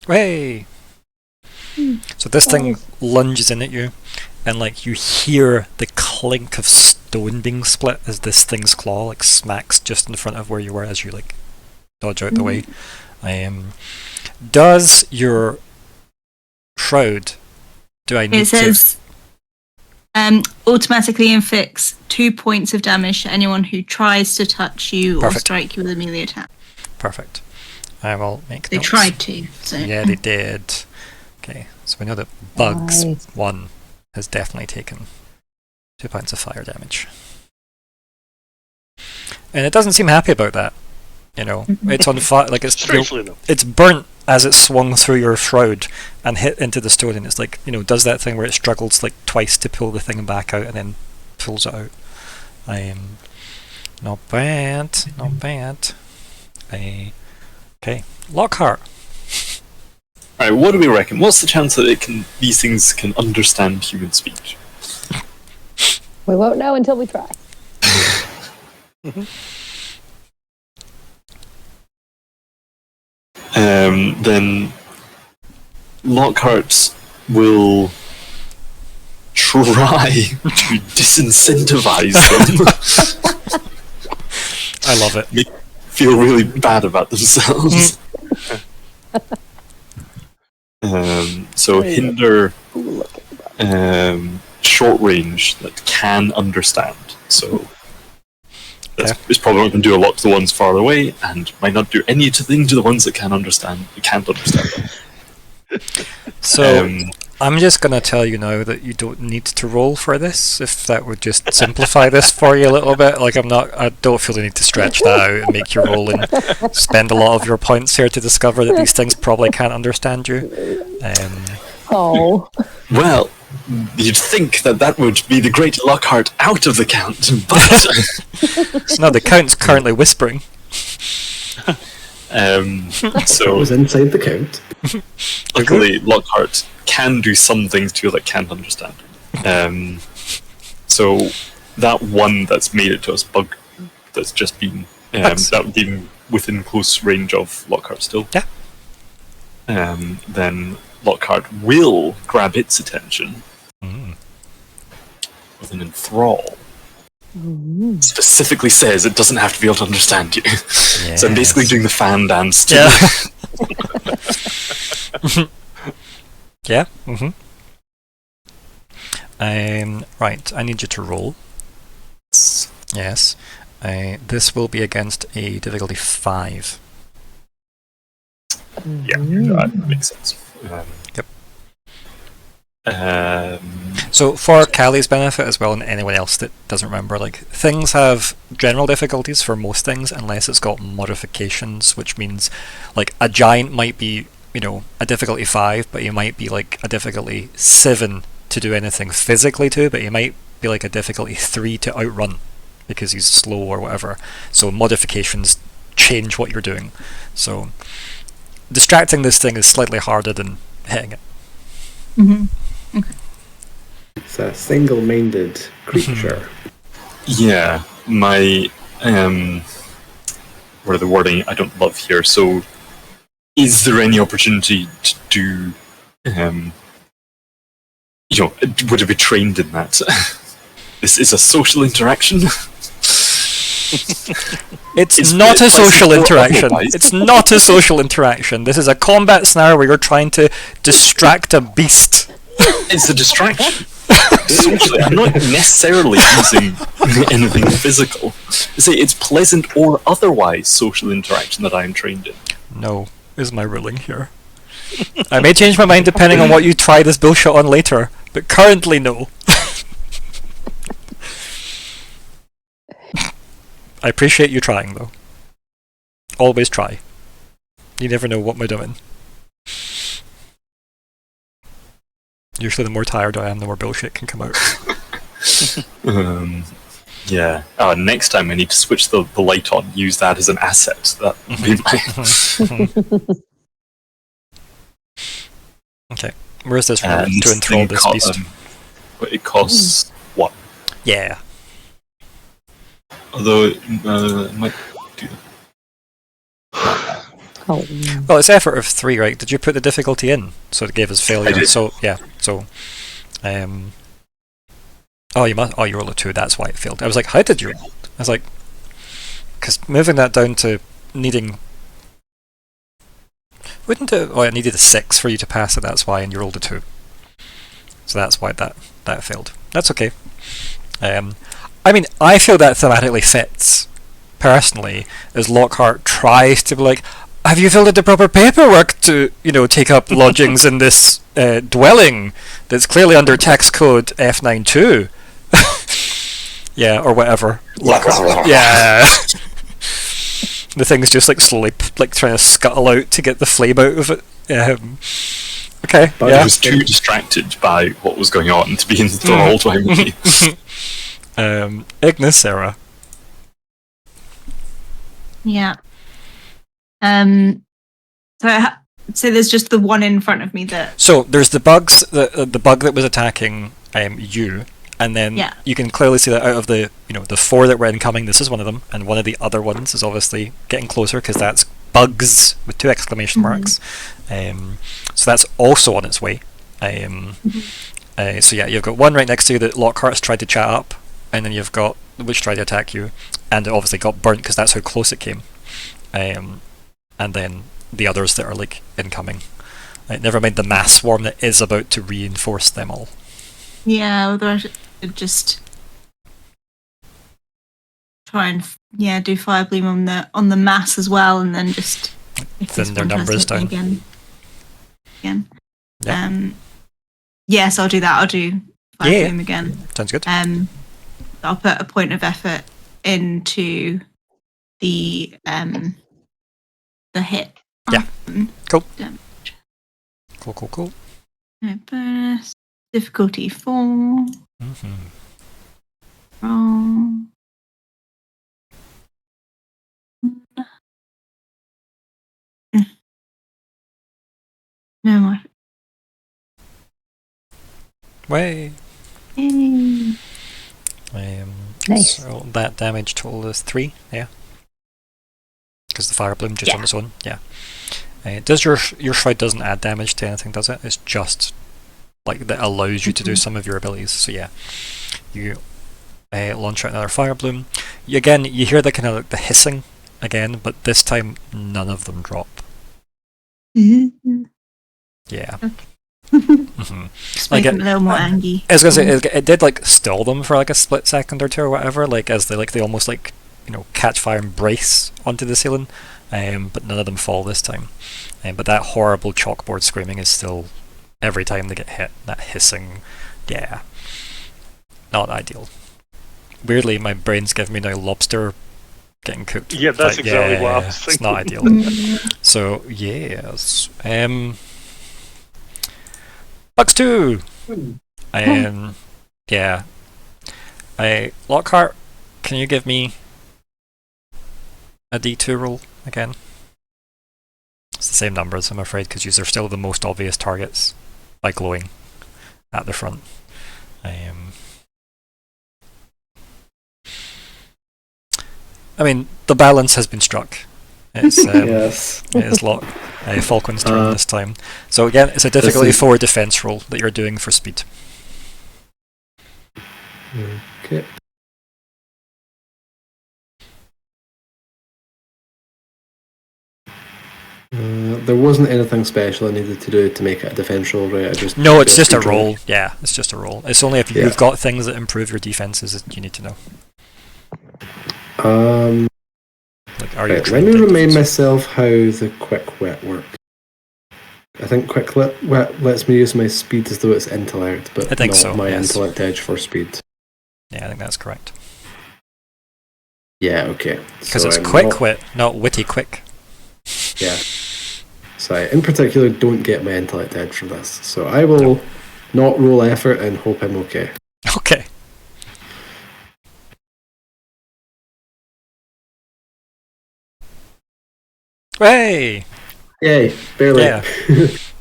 Hey! So this thing lunges in at you, and like you hear the clink of stone being split as this thing's claw like smacks just in front of where you were as you like dodge out the way. Does your shroud? Do I need It says automatically inflicts 2 points of damage to anyone who tries to touch you or strike you with a melee attack. Perfect. I will make. They notes. tried to. So. Yeah, they did. Okay, so we know that Bugs 1 has definitely taken 2 points of fire damage, and it doesn't seem happy about that. You know, it's on fire. Like it's burnt as it swung through your shroud and hit into the stone, and it's like, you know, does that thing where it struggles like twice to pull the thing back out and then pulls it out. Not bad, not bad. Okay, Lockhart. Alright, what do we reckon? What's the chance that these things can understand human speech? We won't know until we try. Then Lockhart will try to disincentivize them. I love it. Make feel really bad about themselves. So hinder short range that can understand. So it's probably not going to do a lot to the ones farther away, and might not do anything to the ones that can't understand them. So I'm just going to tell you now that you don't need to roll for this, if that would just simplify this for you a little bit. Like, I don't feel the need to stretch that out and make you roll and spend a lot of your points here to discover that these things probably can't understand you. Well, you'd think that would be the great Lockhart out of the count, but... No, the count's currently whispering. So it was inside the count. Luckily, Lockhart can do some things too that can't understand. So that one that's made it to us, bug, that's just been that would be within close range of Lockhart still. Yeah. Then Lockhart will grab its attention with an enthrall. Specifically says it doesn't have to be able to understand you. Yes. So I'm basically doing the fan dance too. Yeah. Right, I need you to roll. Yes. This will be against a difficulty 5. Yeah, that makes sense. Yep. So for Kalli's benefit as well, and anyone else that doesn't remember, like, things have general difficulties for most things unless it's got modifications, which means like a giant might be, you know, a difficulty 5, but he might be like a difficulty 7 to do anything physically to, but he might be like a difficulty 3 to outrun because he's slow or whatever. So modifications change what you're doing. So distracting this thing is slightly harder than hitting it. Okay. It's a single-minded creature. Yeah, my what are the wording I don't love here. So, is there any opportunity to do, you know, would it be trained in that? This is a social interaction. It's not a social interaction. It's not a social interaction. This is a combat scenario where you're trying to distract a beast. It's a distraction. Socially, I'm not necessarily using anything physical. Say it's pleasant or otherwise social interaction that I am trained in. No, is my ruling here. I may change my mind depending on what you try this bullshit on later, but currently no. I appreciate you trying, though. Always try. You never know what we're doing. Usually the more tired I am, the more bullshit can come out. Yeah. Next time I need to switch the light on, use that as an asset. That would be my... Okay. Where is this room And to enthrall then this beast? it costs what? Yeah. Although it might do Oh. Well, it's effort of 3, right? Did you put the difficulty in? So it gave us failure. I did. So, yeah. So, oh, you must. Oh, you rolled a 2. That's why it failed. I was like, how did you? I was like, because moving that down to needing. Wouldn't it? Oh, I needed a 6 for you to pass it. That's why, and you rolled a 2. So that's why that failed. That's okay. I mean, I feel that thematically fits. Personally, as Lockhart tries to be like, have you filled out the proper paperwork to, take up lodgings in this dwelling that's clearly under tax code F92? Yeah, or whatever. Yeah. The thing's just slowly trying to scuttle out to get the flame out of it. Okay. But yeah. I was too distracted by what was going on to be enthralled by me. Ignysera. Yeah. So there's just the one in front of me that. So there's the bugs, the bug that was attacking you, and then you can clearly see that out of the the 4 that were incoming, this is one of them, and one of the other ones is obviously getting closer because that's bugs with 2 exclamation marks. So that's also on its way. So yeah, you've got one right next to you that Lockhart's tried to chat up, and then you've got which tried to attack you, and it obviously got burnt because that's how close it came. And then the others that are incoming. Never mind the mass swarm that is about to reinforce them all. Yeah, although I should just try and do fire bloom on the mass as well, and then just thin their numbers down again. Yeah. Yes, I'll do that. I'll do fire bloom again. Sounds good. I'll put a point of effort into the hit. Yeah. Cool. Damage. Cool. No bonus. Difficulty 4. Roll. No more. Way. Nice. So that damage total is 3, yeah. Because the fire bloom just on its own, yeah. Does your shroud doesn't add damage to anything, does it? It's just that allows you to do some of your abilities. So yeah, you launch out another fire bloom. You hear the kind of the hissing again, but this time none of them drop. Yeah. Just make them a little more angry. I was gonna say it did stall them for a split second or 2 or whatever, as they almost catch fire and brace onto the ceiling, but none of them fall this time. But that horrible chalkboard screaming is still every time they get hit. That hissing, yeah, not ideal. Weirdly, my brain's giving me now lobster getting cooked. Yeah, that's exactly what I was thinking. It's not ideal. So yes, Bugs 2. Yeah. Lockhart, can you give me a D2 roll again? It's the same numbers, I'm afraid, because they're still the most obvious targets by glowing at the front. I mean, the balance has been struck. It's yes. It is Falkwin's turn this time. So again, it's a difficulty 4 defense roll that you're doing for speed. Okay. There wasn't anything special I needed to do to make it a defense roll, right? It's just a roll. Yeah, it's just a roll. It's only if you've got things that improve your defenses that you need to know. Let me remind myself how the quick wet works. I think quick wet lets me use my speed as though it's intellect, but I think not so, my yes. intellect edge for speed. Yeah, I think that's correct. Yeah, okay. Because So it's I'm quick not- wit, not witty quick. Yeah. So I, in particular, don't get my intellect edge for this. So I will not roll effort and hope I'm okay. Okay. Hey! Yay, barely. Yeah.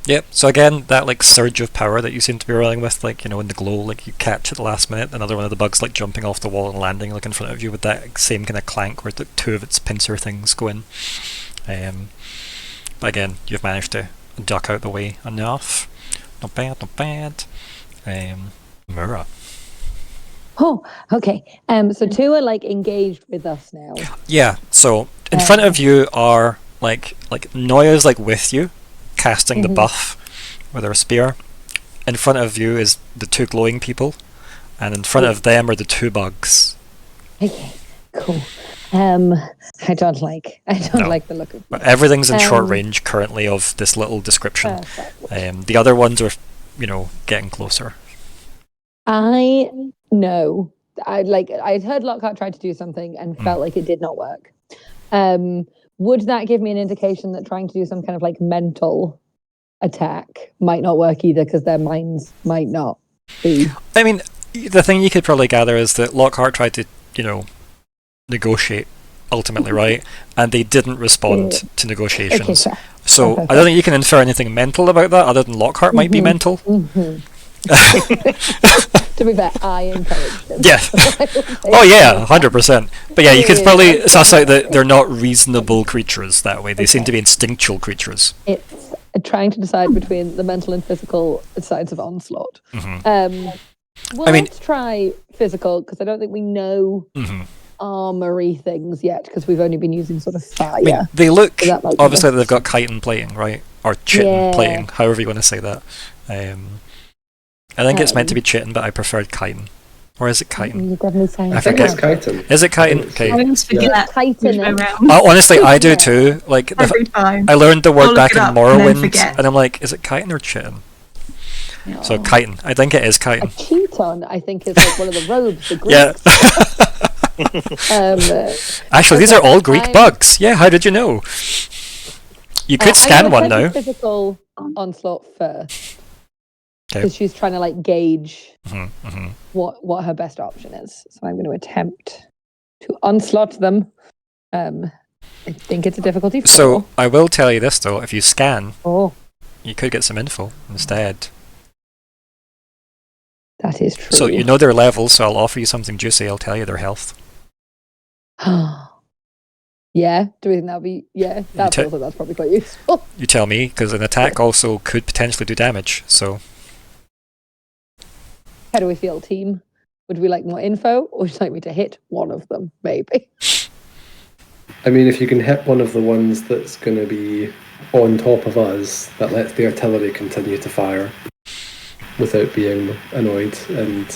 Yep. So again, that like surge of power that you seem to be rolling with, like, you know, in the glow, like you catch at the last minute, another one of the bugs like jumping off the wall and landing like in front of you with that same kind of clank where the two of its pincer things go in. But again, you've managed to duck out the way enough. Not bad, not bad. Myr'ra. Oh, okay. So two are like engaged with us now. Yeah. So in front of you are like Noya's like with you, casting the buff with her spear. In front of you is the two glowing people, and in front of them are the two bugs. Okay, cool. I don't like the look of But this. everything's in short range currently of this little description. The other ones are, you know, getting closer. I know. I'd heard Lockhart tried to do something and felt like it did not work. Would that give me an indication that trying to do some kind of like mental attack might not work either because their minds might not be? I mean, the thing you could probably gather is that Lockhart tried to, you know, negotiate ultimately, right? And they didn't respond to negotiations. Okay, So I don't think you can infer anything mental about that other than Lockhart might be mental. To be fair, I encouraged him. Yeah. Oh yeah, 100%. But yeah, you could probably suss out that they're not reasonable creatures that way. They seem to be instinctual creatures. It's trying to decide between the mental and physical sides of onslaught. Well, I mean- let's try physical because I don't think we know armory things yet because we've only been using sort of fire. I mean, they look So that might be obviously the- they've got chitin plating, right? Or chitin Yeah. plating, however you want to say that. I think it's meant to be chitin, but I preferred chitin. Or is it chitin? You're definitely saying I I think forget. it's chitin. Is it chitin? Okay. I always forget that Titan. around Honestly, I do too. Like every time. I learned the I'll word look back it in up and then Morrowind, forget. and I'm like, is it chitin or chitin? Yeah. So chitin. I think it is A chitin. chiton, I think, is like one of the robes. The Yeah. Greeks. Actually, these Okay, are all Greek I'm- bugs. Yeah, how did you know? You could I'm scan gonna one try now. Physical onslaught first. Okay. Because she's trying to like gauge Mm-hmm. what her best option is. So I'm going to attempt to onslaught them. I think it's a difficulty 4. So I will tell you this though: if you scan, Oh, you could get some info instead. that is true. So you know their levels, so I'll offer you something juicy. I'll tell you their health. Yeah, do we think that'll be? Yeah, that's ta- also that's probably quite useful. You tell me, because an attack also could potentially do damage. So How do we feel, team? Would we like more info, or would you like me to hit one of them? Maybe. I mean, if you can hit one of the ones that's going to be on top of us, that lets the artillery continue to fire without being annoyed. And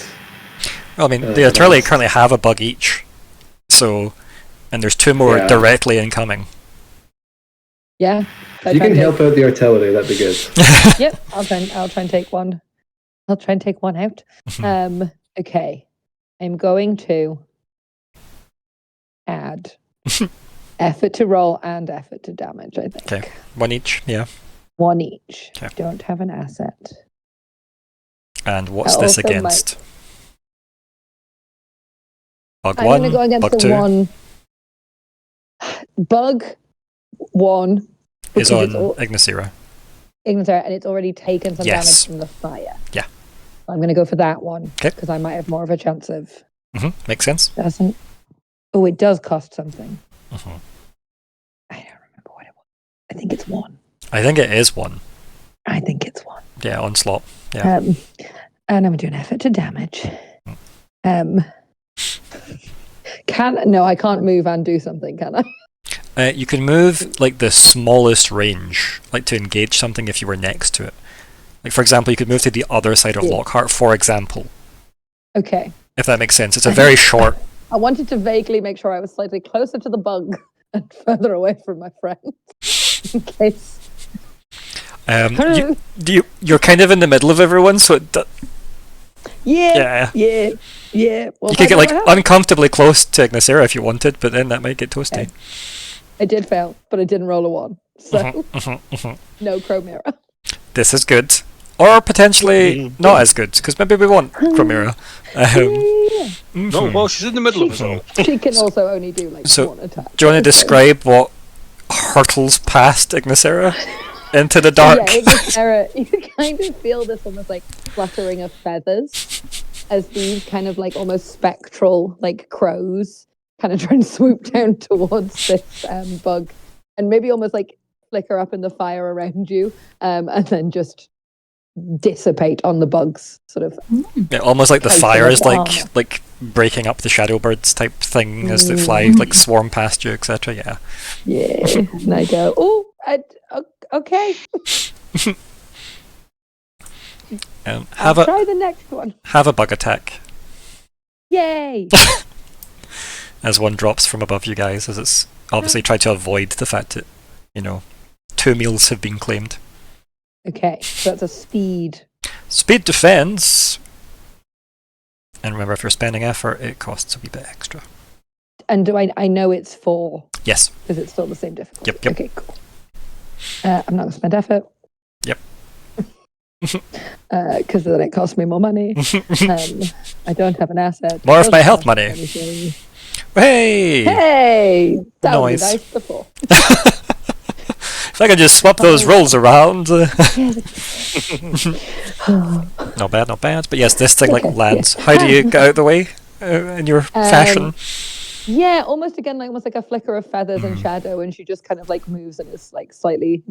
well, I mean, the artillery currently have a bug each. So, and there's 2 more Yeah. directly incoming. Yeah. if you can help out the artillery, that'd be good. Yep, I'll try and take one. I'll try and take one out. Okay. I'm going to add effort to roll and effort to damage, I think. Okay, 1 each. Yeah. 1 each. Okay. Don't have an asset. And what's I this also against? Bug I'm 1, going to go against bug the 2 one. Bug 1 is on it's Ignysera. Ignysera, and it's already taken some Yes. damage from the fire. Yeah. I'm going to go for that one 'Kay. because I might have more of a chance of. Makes sense. Doesn't. Oh, it does cost something. Mhm. I don't remember what it was. I think it's 1. I think it is 1. I think it's 1. Yeah, onslaught. Yeah. And I'm doing effort to damage. Mm. No, I can't move and do something, can I? You can move like the smallest range, like to engage something if you were next to it. Like for example, you could move to the other side of Yeah. Lockhart, for example, Okay. if that makes sense. It's a very short. I wanted to vaguely make sure I was slightly closer to the bug and further away from my friend. In case. You're kind of in the middle of everyone, so Yeah. yeah. Yeah. Well, You could get like uncomfortably close to Ignysera if you wanted, but then that might get toasty. Okay. I did fail, but I didn't roll a 1. So no Crow Myr'ra. This is good. Or potentially not as good, because maybe we want Myr'ra. No, well, she's in the middle of us all. She can also only do like So, 1 attack. do you want to describe what hurtles past Ignysera into the dark? Yeah, Ignysera, you kind of feel this almost like fluttering of feathers as these kind of like almost spectral like crows kind of try and swoop down towards this bug and maybe almost like flicker up in the fire around you and then just dissipate on the bugs, sort of. Yeah, almost like the Fighting fire is it like breaking up the shadow birds type thing as they fly, like swarm past you, etc. Yeah. Yeah, and I go, okay. Try the next one. Have a bug attack Yay! as one drops from above you guys, as it's obviously tried to avoid the fact that 2 meals have been claimed. Okay, so that's a speed. Speed defense. And remember, if you're spending effort, it costs a wee bit extra. And do I know it's 4? Yes. Is it still the same difficulty? Yep. Okay, cool. I'm not going to spend effort. Yep. Because then it costs me more money. I don't have an asset. More of my health Doesn't money. cost anything. Hey! Hey! That would be Nice. nice before. If I could just swap those rolls around. Not bad, not bad. But yes, this thing lands. Yeah. How do you get out of the way in your fashion? Yeah, almost again, almost like a flicker of feathers and shadow, and she just kind of like moves in a slightly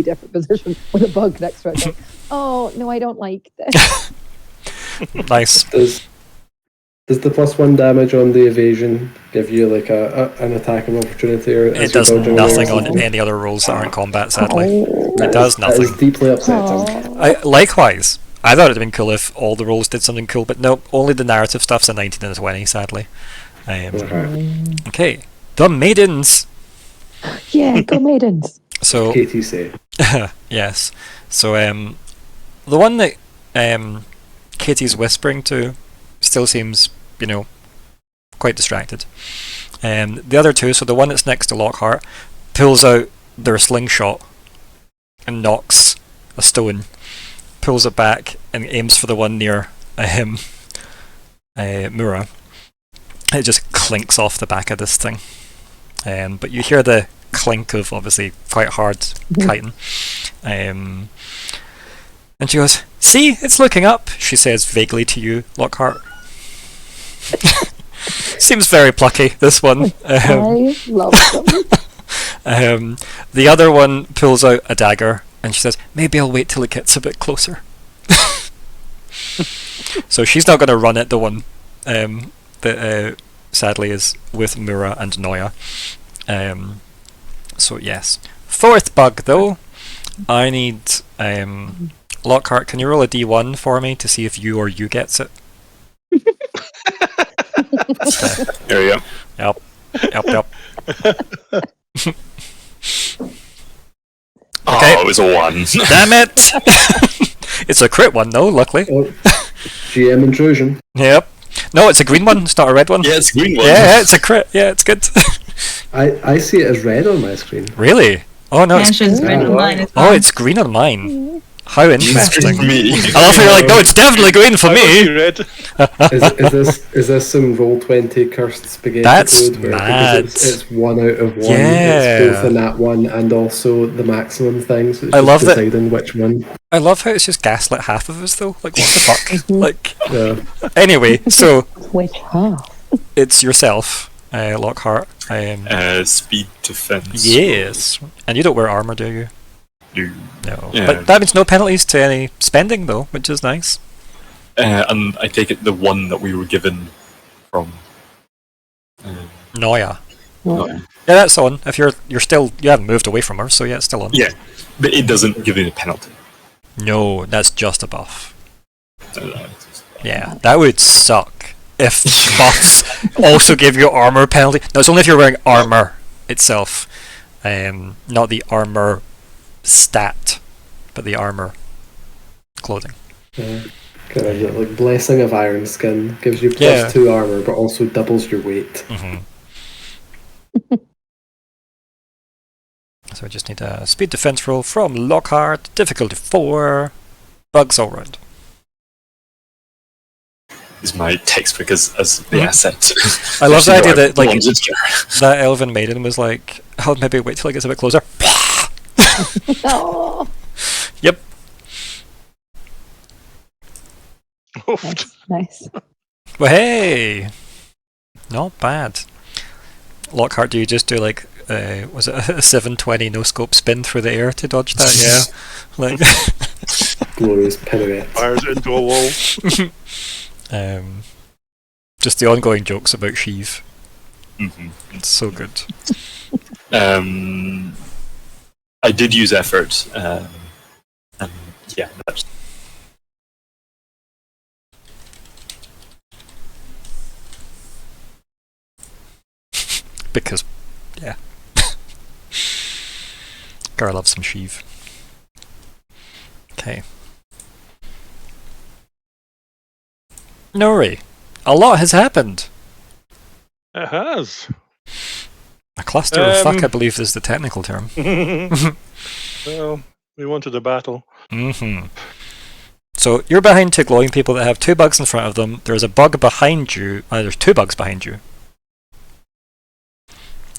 different position with a bug next to her. Going, oh no, I don't like this. Nice. Does the +1 damage on the evasion give you like an attacking opportunity? Or It does nothing on any other rolls that aren't combat, sadly. It does That is nothing. deeply upsetting. Likewise, I thought it'd been cool if all the rolls did something cool, but no, only the narrative stuff's a 19 and a 20, sadly. Okay, the maidens. Yeah, go maidens. So Katie say. Yes. So the one that Katie's whispering to still seems, quite distracted. The other two, so the one that's next to Lockheart, pulls out their slingshot and knocks a stone, pulls it back and aims for the one near him, Myr'ra. It just clinks off the back of this thing. But you hear the clink of obviously quite hard chitin. And she goes, "See, it's looking up," she says vaguely to you, Lockheart. Seems very plucky, this one. I love them. The other one pulls out a dagger and she says, "Maybe I'll wait till it gets a bit closer." So she's not going to run at the one that sadly is with Myr'ra and Noya. So yes. Fourth bug though, I need Lockhart, can you roll a d1 for me to see if you or you gets it? There you go. Yep. Oh, Okay. it was a 1. Damn it! It's a crit one though, luckily. Oh, GM intrusion. Yep. No, it's a green one, it's not a red one. Yeah, it's a green one. Yeah, it's a crit. Yeah, it's good. I see it as red on my screen. Really? Oh no, Yeah, it's she's red on mine as well. oh, it's green on mine. How interesting. For me. I love how you're like, no, it's definitely green for me. Red. Is this some Roll20 cursed spaghetti That's code? Where mad. because it's 1 out of 1. Yeah. It's both a nat 1 and also the maximum thing. So it's I just love that- deciding which one. I love how it's just gaslit half of us though. Like, what the fuck? Like, Yeah. anyway, so Which half? it's yourself, Lockhart. Speed defense. Yes. And you don't wear armor, do you? No. No. Yeah. But that means no penalties to any spending though, which is nice. And I take it the one that we were given from. Noya. Oh, Yeah, that's on. If you haven't moved away from her, so yeah, it's still on. yeah, but it doesn't give you a penalty. No, that's just a buff. Uh, Yeah, that would suck if buffs also give you armor penalty. No, it's only if you're wearing armor itself, not the armor stat, but the armor clothing. Kind of like Blessing of Iron Skin gives you +2 armor, but also doubles your weight. So we just need a speed defense roll from Lockheart, difficulty 4, bugs all round. Is my textbook as the asset. I love the idea that like wanted that elven maiden was like, "I'll maybe wait till it gets a bit closer." Oh, Yep. nice. Well, hey, not bad. Lockhart, do you just do like, was it a 720 no scope spin through the air to dodge that? Yeah, like Glorious pirouette. Fires it into a wall. just the ongoing jokes about Sheev. Mm-hmm. It's so good. I did use effort, and yeah, that's Because, yeah. Gotta love some Sheev. Okay. Nori, a lot has happened. It has. A cluster of fuck, I believe is the technical term. Well, we wanted a battle. So you're behind two glowing people that have 2 bugs in front of them. There's a bug behind you. There's 2 bugs behind you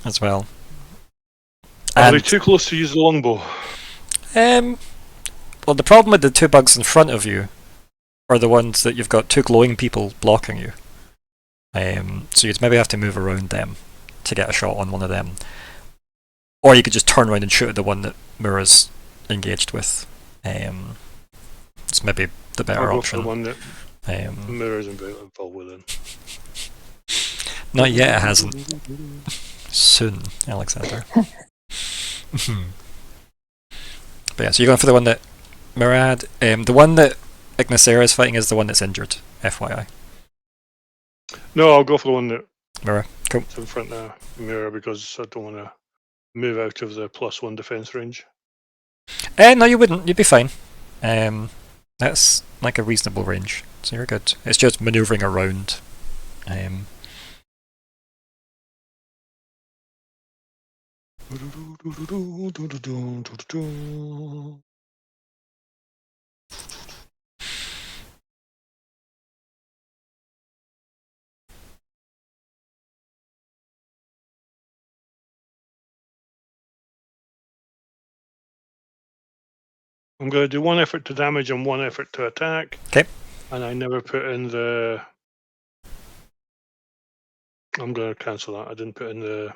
as well. Are they too close to use the longbow? Well, the problem with the 2 bugs in front of you are the ones that you've got 2 glowing people blocking you. So you'd maybe have to move around them to get a shot on one of them. Or you could just turn around and shoot at the one that Myr'ra's engaged with. It's maybe the better I'll option. go for the one that Myr'ra's involved with. Not yet, it hasn't. Soon, Alexander. But yeah, so you're going for the one that Myr'ra had. The one that Ignysera is fighting is the one that's injured, FYI. No, I'll go for the one that Myr'ra, cool. is in front of Myr'ra because I don't want to move out of the +1 defense range. No, you wouldn't. You'd be fine. That's like a reasonable range, so you're good. It's just manoeuvring around. I'm going to do 1 effort to damage and 1 effort to attack. Okay. And I never put in the... I'm going to cancel that. I didn't put in the...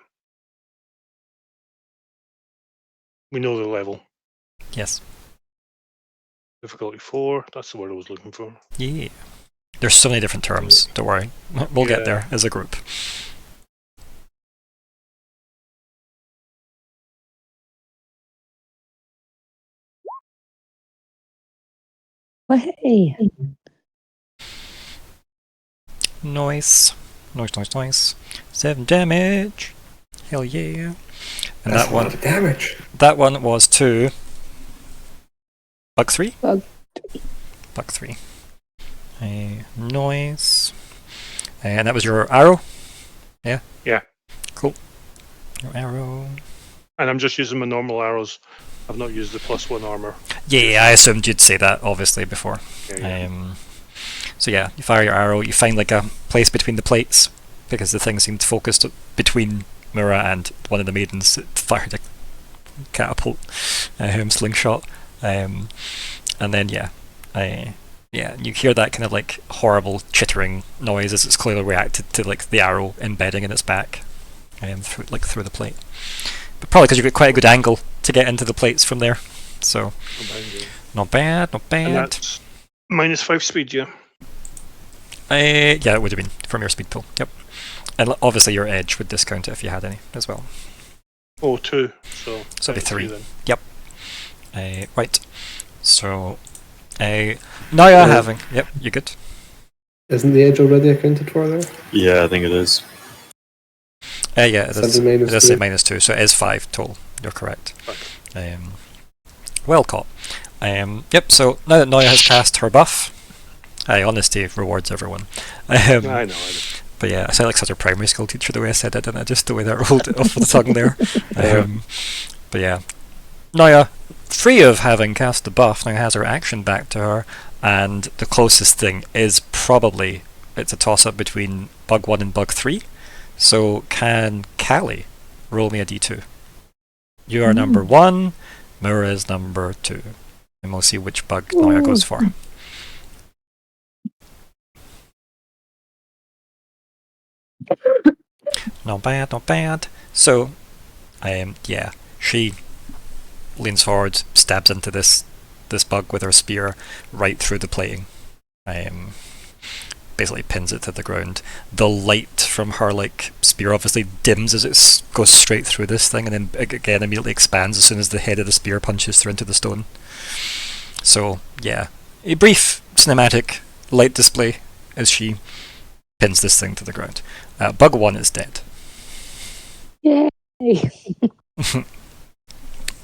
We know the level. Yes. Difficulty 4. That's the word I was looking for. Yeah. There's so many different terms. Don't worry. We'll get there as a group. Well, hey. Nice. Nice. 7 damage. Hell yeah. And That's that a lot one. of damage. That one was to Bug 3? Bug Bug 3. Noise. And that was your arrow? Yeah? Yeah. Cool. Your arrow. And I'm just using my normal arrows. I've not used the +1 armor. Yeah, I assumed you'd say that, obviously, before. Yeah. So yeah, you fire your arrow, you find like a place between the plates, because the thing seemed focused between Myr'ra and one of the maidens. It fired a catapult, slingshot, and then you hear that kind of like horrible chittering noise as it's clearly reacted to like the arrow embedding in its back, through the plate. But probably because you've got quite a good angle to get into the plates from there, so not bad. And that's -5 speed, yeah. Yeah, it would have been from your speed pool. Yep, and obviously your edge would discount it if you had any as well. Oh, 2. So it'd be 3. then. Yep. Right. So, now you're having. Yep, you're good. Isn't the edge already accounted for there? yeah, I think it is. Yeah, it does. 7 minus It does say 2. -2, so it is 5 total. You're correct. Okay. Well caught. Yep. So now that Noya has cast her buff, Aye, honesty rewards everyone. I know. But yeah, I sound like such a primary school teacher the way I said it, didn't I? Just the way that rolled off the tongue there. But yeah. Naya, free of having cast the buff, now has her action back to her, and the closest thing is probably, it's a toss-up between bug 1 and bug 3. So can Kalli roll me a d2? You are number 1, Myr'ra is number 2. And we'll see which bug Naya goes for. Not bad, not bad. So, yeah, she leans forward, stabs into this bug with her spear right through the plating. Basically pins it to the ground. The light from her spear obviously dims as it goes straight through this thing, and then again immediately expands as soon as the head of the spear punches through into the stone. So yeah, a brief cinematic light display as she pins this thing to the ground. Bug 1 is dead. Yay!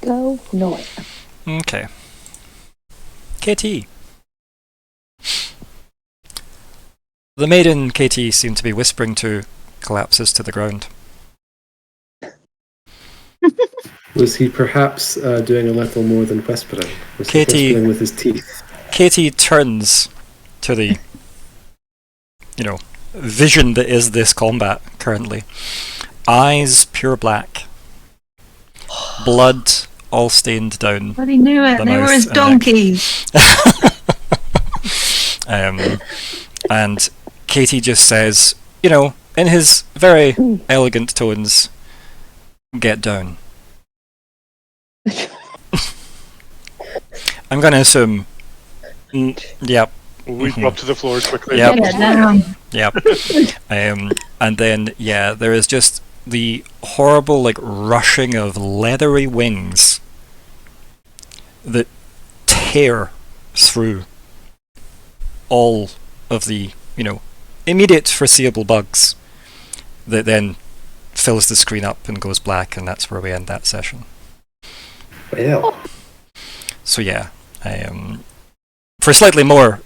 Go north. Okay. KT. The maiden KT seemed to be whispering to collapses to the ground. Was he perhaps doing a little more than whispering? Was he Katie- whispering with his teeth? KT turns to the, vision that is this combat currently. Eyes pure black. Blood all stained down. But he knew it. The They were mouth his and donkeys. And Katie just says, in his very elegant tones, get down. I'm going to assume. Yep. We drop to the floors quickly. Yep. Get down. Yep. And then, yeah, there is just the horrible, rushing of leathery wings that tear through all of the, immediate foreseeable bugs that then fills the screen up and goes black, and that's where we end that session. Well, So yeah, for a slightly more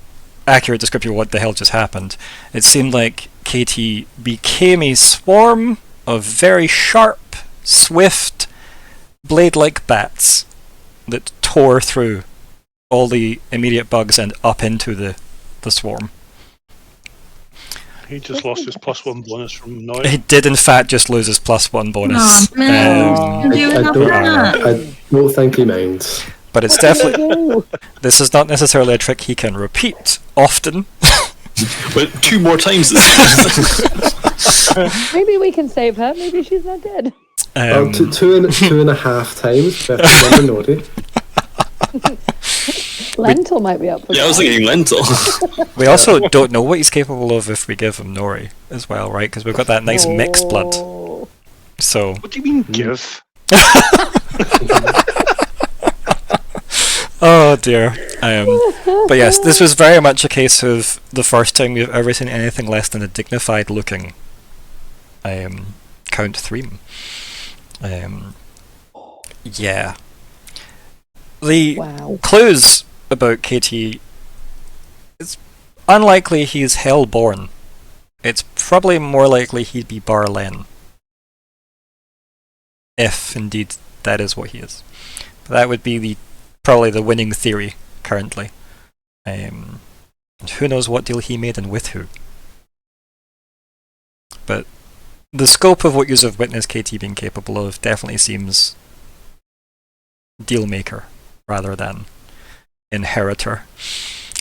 accurate description of what the hell just happened, it seemed like KT became a swarm of very sharp, swift, blade-like bats that tore through all the immediate bugs and up into the swarm. He just lost his +1 bonus from Nori. He did in fact just lose his +1 bonus. Oh, man. I, You I enough don't, for that. I don't think he minds. But it's definitely, this is not necessarily a trick he can repeat often. But 2 more times this Maybe we can save her. Maybe she's not dead. Two and a half times better than Nori. Lentil might be up for Yeah, I was thinking lentil. We also don't know what he's capable of if we give him Nori as well, right? Because we've got that nice mixed blood. Oh. So, What do you mean, give? oh dear. But yes, this was very much a case of the first time we've ever seen anything less than a dignified looking Count Threem. Yeah. The Wow. clues about KT, it's unlikely he's Helborn. It's probably more likely he'd be Barlen. If indeed that is what he is. But that would be probably the winning theory currently. And who knows what deal he made and with who. But the scope of what you have witnessed KT being capable of definitely seems deal maker rather than inheritor.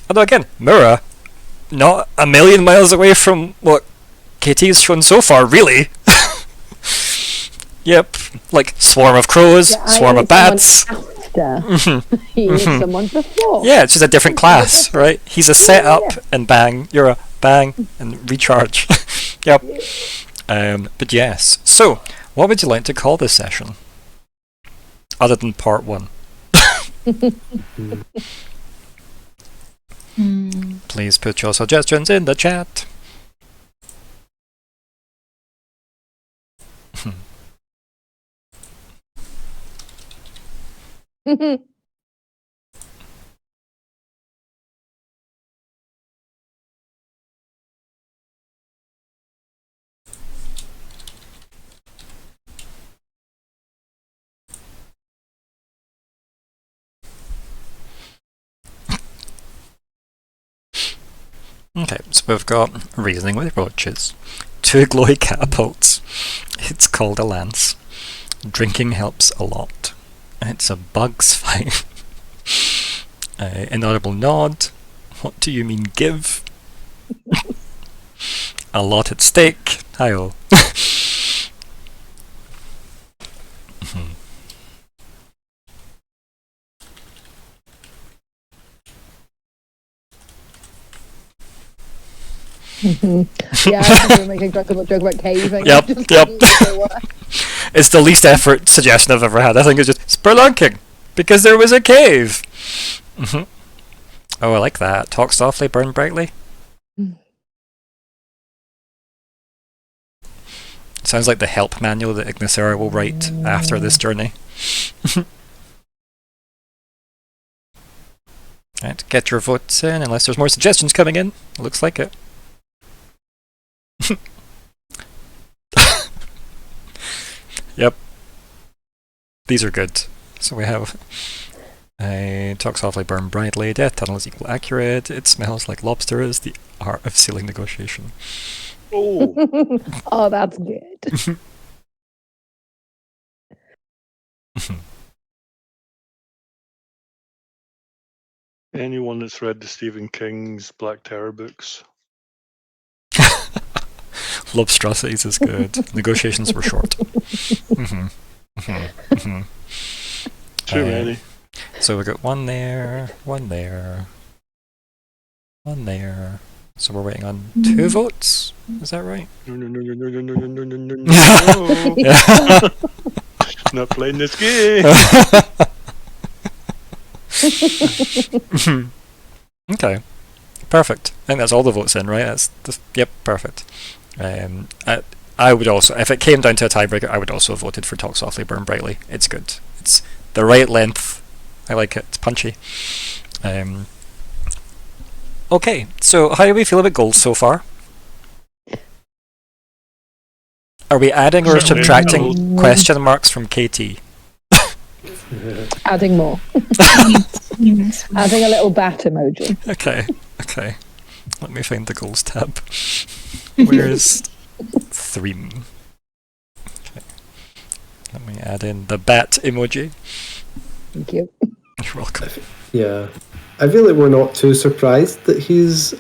Although again, Myr'ra, not a million miles away from what KT's shown so far, really. Yep, swarm of crows, Yeah, swarm of bats. After he is someone before. Yeah, it's just a different class, right? He's a set up and bang, you're a bang and recharge. Yep. But yes. So, what would you like to call this session? Other than part 1. Please put your suggestions in the chat. Okay, so we've got Reasoning with Roaches, 2 glowy catapults, it's called a lance, drinking helps a lot, it's a bug's fight, inaudible nod, what do you mean give? A lot at stake, hi-oh. Yeah, I think we were making a joke about caving. Yep, Just yep. didn't really work. It's the least effort suggestion I've ever had. I think it's just spelunking because there was a cave. Oh, I like that. Talk softly, burn brightly. Sounds like the help manual that Ignysera will write after this journey. Right, get your votes in, unless there's more suggestions coming in. Looks like it. Yep. These are good. So we have talk softly, burn brightly, death tunnel is equal accurate, it smells like lobster is the art of sealing negotiation. Oh, Oh, that's good. anyone that's read the Stephen King's Black Terror books. Lobstrosities is good. Negotiations were short. Too many. So we got one there, one there, one there. So we're waiting on 2 votes. Is that right? No, no, no, no, no, no, no, no, no, no, no, no. Yeah. Not playing this game. Okay, perfect. I think that's all the votes in, right? Yep, perfect. I would also, if it came down to a tiebreaker, I would also have voted for Talk Softly, Burn Brightly. It's good. It's the right length. I like it. It's punchy. Okay, so how do we feel about goals so far? Are we adding or subtracting question marks from KT? Adding more. Adding a little bat emoji. Okay. Let me find the goals tab. Where's 3? Okay. Let me add in the bat emoji. Thank you. You're welcome. Yeah. I feel like we're not too surprised that he's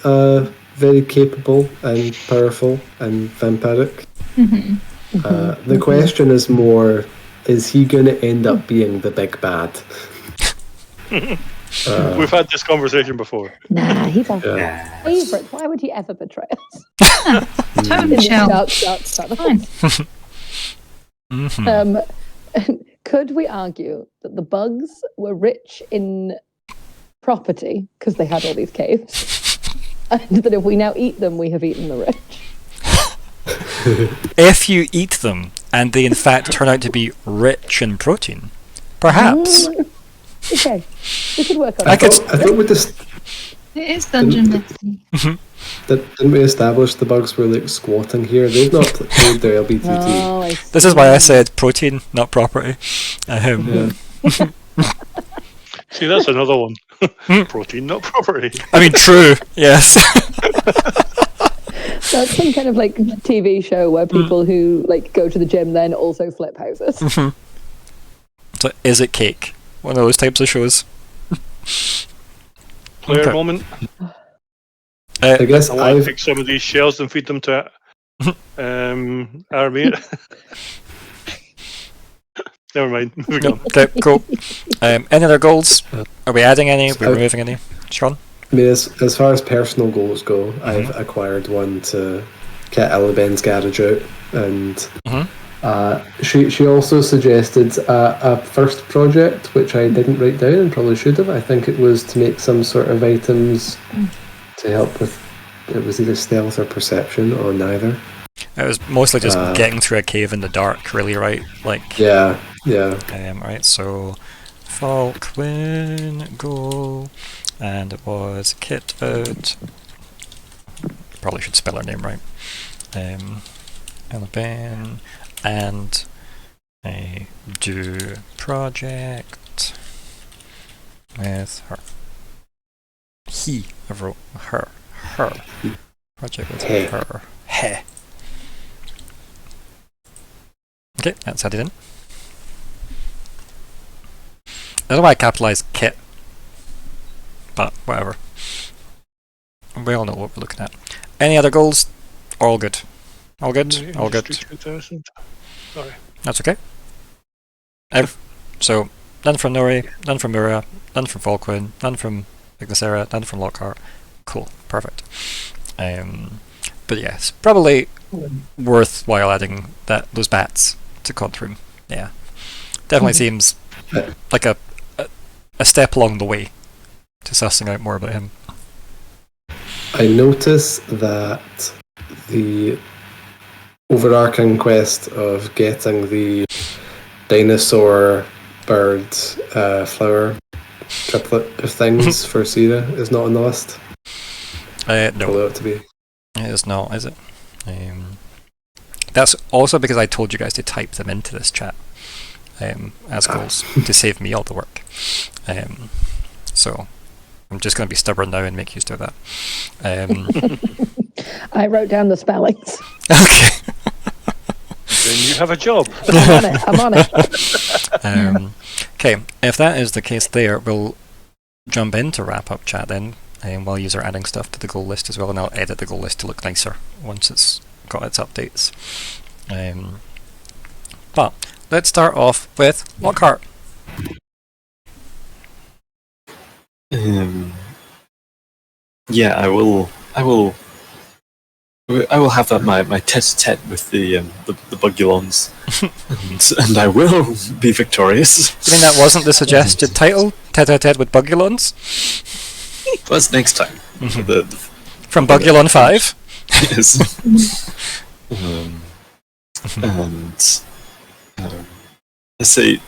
very capable and powerful and vampiric. The question is more, is he going to end up being the big bad? We've had this conversation before. Nah, he's our favourite. Why would he ever betray us? Totally chill. Fine. Could we argue that the bugs were rich in property because they had all these caves, and that if we now eat them, we have eaten the rich? If you eat them and they in fact turn out to be rich in protein, perhaps. Okay, we could work on I that. thought we just It is dungeon messy. didn't we establish the bugs were like squatting here? They've not played their LBTT. Oh, I This is why I said protein, not property. Yeah. See, that's another one. Protein, not property. I mean, true, yes. That's some kind of like TV show where people who like go to the gym then also flip houses. So, is it cake? One of those types of shows. Player Okay. moment. I guess I want to I've pick some of these shells and feed them to Army. Never mind. Moving on. Okay, cool. Any other goals? Are we adding any? Are we removing any? Sean? I mean, as far as personal goals go, I've acquired one to get Aliben's garage out, and she also suggested a first project, which I didn't write down and probably should have. I think it was to make some sort of items to help with, it was either stealth or perception or neither. It was mostly just getting through a cave in the dark, really, right? Like, Yeah. right, so Falkwin goal, and it was kit out. Probably should spell her name right. Aliben, and a do project with her. I wrote her. Project with Hey. her. Heh. Okay, that's added in. I don't know why I capitalised kit. But whatever. We all know what we're looking at. Any other goals? All good. All good? All good. 2000. Sorry. That's okay. So, none from Nori, none from Myr'ra, none from Falkwin, none from Ignysera, none from Lockhart. Cool. Perfect. But yes, probably worthwhile adding those bats to Contrum. Yeah. Definitely seems like a step along the way to sussing out more about him. I notice that the overarching quest of getting the dinosaur bird flower triplet of things for Sira is not on the list. No, Although it to be. it is not, is it? That's also because I told you guys to type them into this chat as goals to save me all the work. So I'm just going to be stubborn now and make use of that. I wrote down the spellings. Okay. Then you have a job. I'm on it. Okay, if that is the case there, we'll jump into wrap-up chat then, while you are adding stuff to the goal list as well, and I'll edit the goal list to look nicer once it's got its updates. But let's start off with Lockhart. Yeah, I will have that my tete-a-tete with the Bugulons, and I will be victorious. You mean that wasn't the suggested title? Tete-a-tete with Bugulons? That's next time. From Bugulon 5? Yes. I say,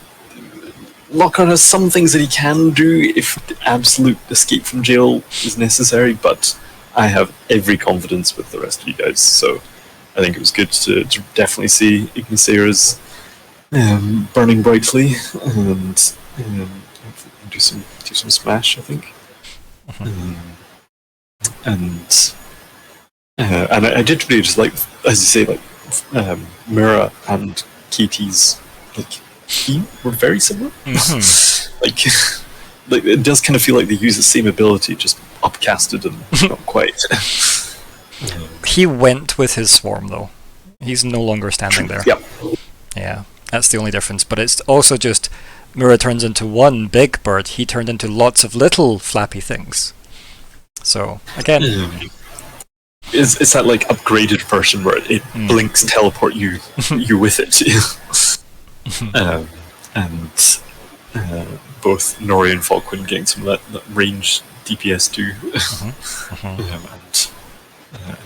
Lockhart has some things that he can do if absolute escape from jail is necessary, but I have every confidence with the rest of you guys, so I think it was good to definitely see Ignysera's burning brightly and do some smash, I think. And I did really just like, as you say, like Myr'ra and Katie's like theme were very similar. like it does kind of feel like they use the same ability, just upcasted and not quite. He went with his swarm though. He's no longer standing there. Yep. Yeah, that's the only difference. But it's also just Myr'ra turns into one big bird. He turned into lots of little flappy things. So again, it's that like upgraded version where it blinks teleport you with it. And both Nori and Falkwin getting some of that range DPS too, and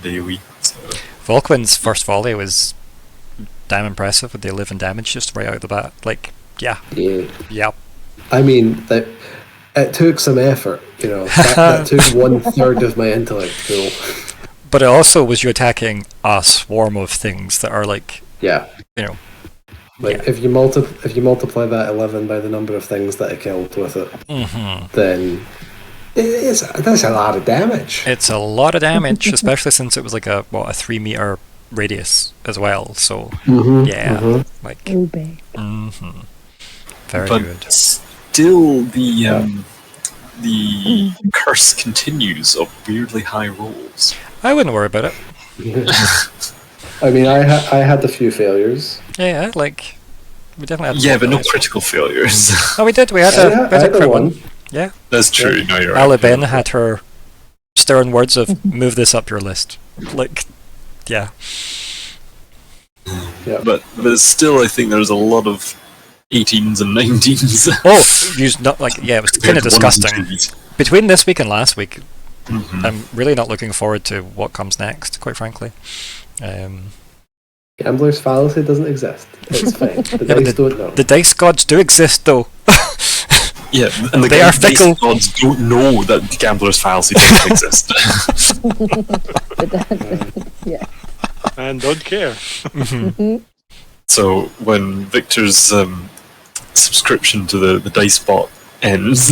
AoE. So. Falkwin's first volley was damn impressive with the 11 damage just right out of the bat. Like, yeah. I mean, it took some effort, you know. That took 1/3 of my intellect pool. But it also was you attacking a swarm of things that are like, Yeah. you know. Like if you multiply that 11 by the number of things that I killed with it, then that's a lot of damage. It's a lot of damage, especially since it was like a 3 meter radius as well. So like Big. very but good. Still, the curse continues of weirdly high rolls. I wouldn't worry about it. I mean, I had a few failures. Yeah, like we definitely had. Yeah, but no critical failures. Oh, we did. We had a crit one. Yeah, That's true. No, you're Ali right. Ben had her stern words of "move this up your list." Like, yeah. Yeah. But still, I think there's a lot of 18s and 19s. Oh, you not like it was kind of disgusting. Between this week and last week, I'm really not looking forward to what comes next. Quite frankly. Gambler's fallacy doesn't exist. It's fine. The Yeah, but dice don't know. The dice gods do exist, though. Yeah, and They are dice fickle. gods don't know that the gambler's fallacy doesn't exist. Yeah. And don't care. So when Victor's subscription to the dice bot ends,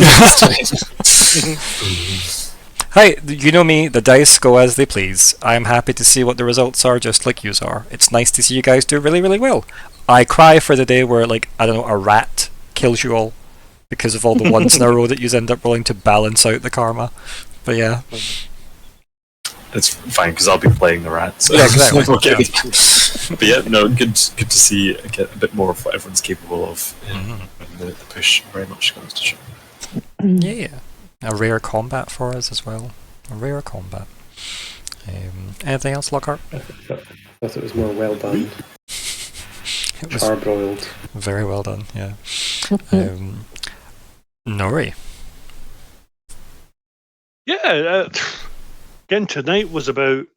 Hey, you know me, the dice go as they please. I'm happy to see what the results are, just like yous are. It's nice to see you guys do really, really well. I cry for the day where, like, I don't know, a rat kills you all because of all the ones in a row that you end up rolling to balance out the karma. But yeah. It's fine, because I'll be playing the rat, so Yeah, exactly. okay. But yeah, no, good to see get a bit more of what everyone's capable of when the push very much comes to show. Yeah. A rare combat for us as well. A rare combat. Anything else, Lockhart? I thought it was more well done. It was Charbroiled. very well done, yeah. Nori. Yeah, again, tonight was about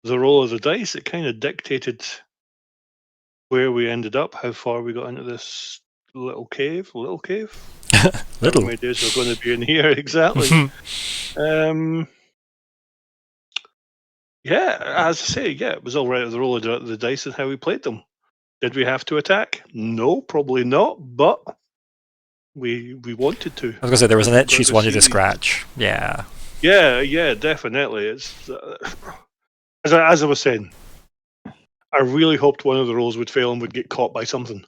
the roll of the dice. It kind of dictated where we ended up, how far we got into this little cave. Little. How many days we're going to be in here, exactly. Yeah, as I say, yeah, it was all right with the roll of the dice and how we played them. Did we have to attack? No, probably not, but we wanted to. I was going to say, there was an itch she's Because wanted to she- scratch. Yeah. Yeah, definitely. It's as I was saying, I really hoped one of the rolls would fail and would get caught by something.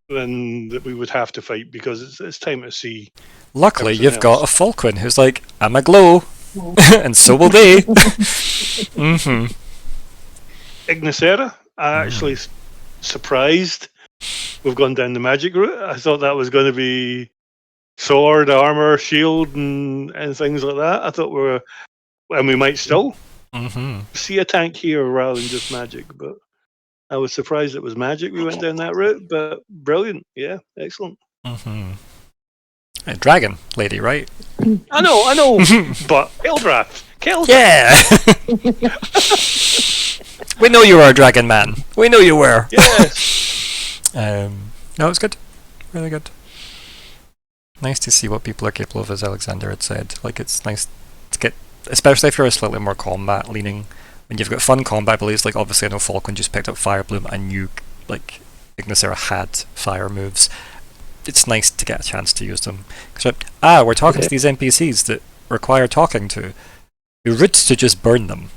Then that we would have to fight, because it's time to see. Luckily, Everything you've got a else. Falkwin who's like, I'm a glow, and so will they. Ignysera, actually surprised we've gone down the magic route. I thought that was going to be sword, armor, shield, and things like that. I thought and we might still see a tank here rather than just magic, but I was surprised it was magic we went down that route, but brilliant. Yeah, excellent. A dragon lady, right? I know, but Eldrath, kills it. Yeah! We know you were a dragon man. We know you were. Yes. No, it's good. Really good. Nice to see what people are capable of, as Alexander had said. Like, it's nice to get, especially if you're a slightly more combat leaning. When you've got fun combat abilities, like obviously I know Falkwin just picked up Fire Bloom and you, like, Ignysera had fire moves. It's nice to get a chance to use them. Because, we're talking to these NPCs that require talking to. You're rude to just burn them.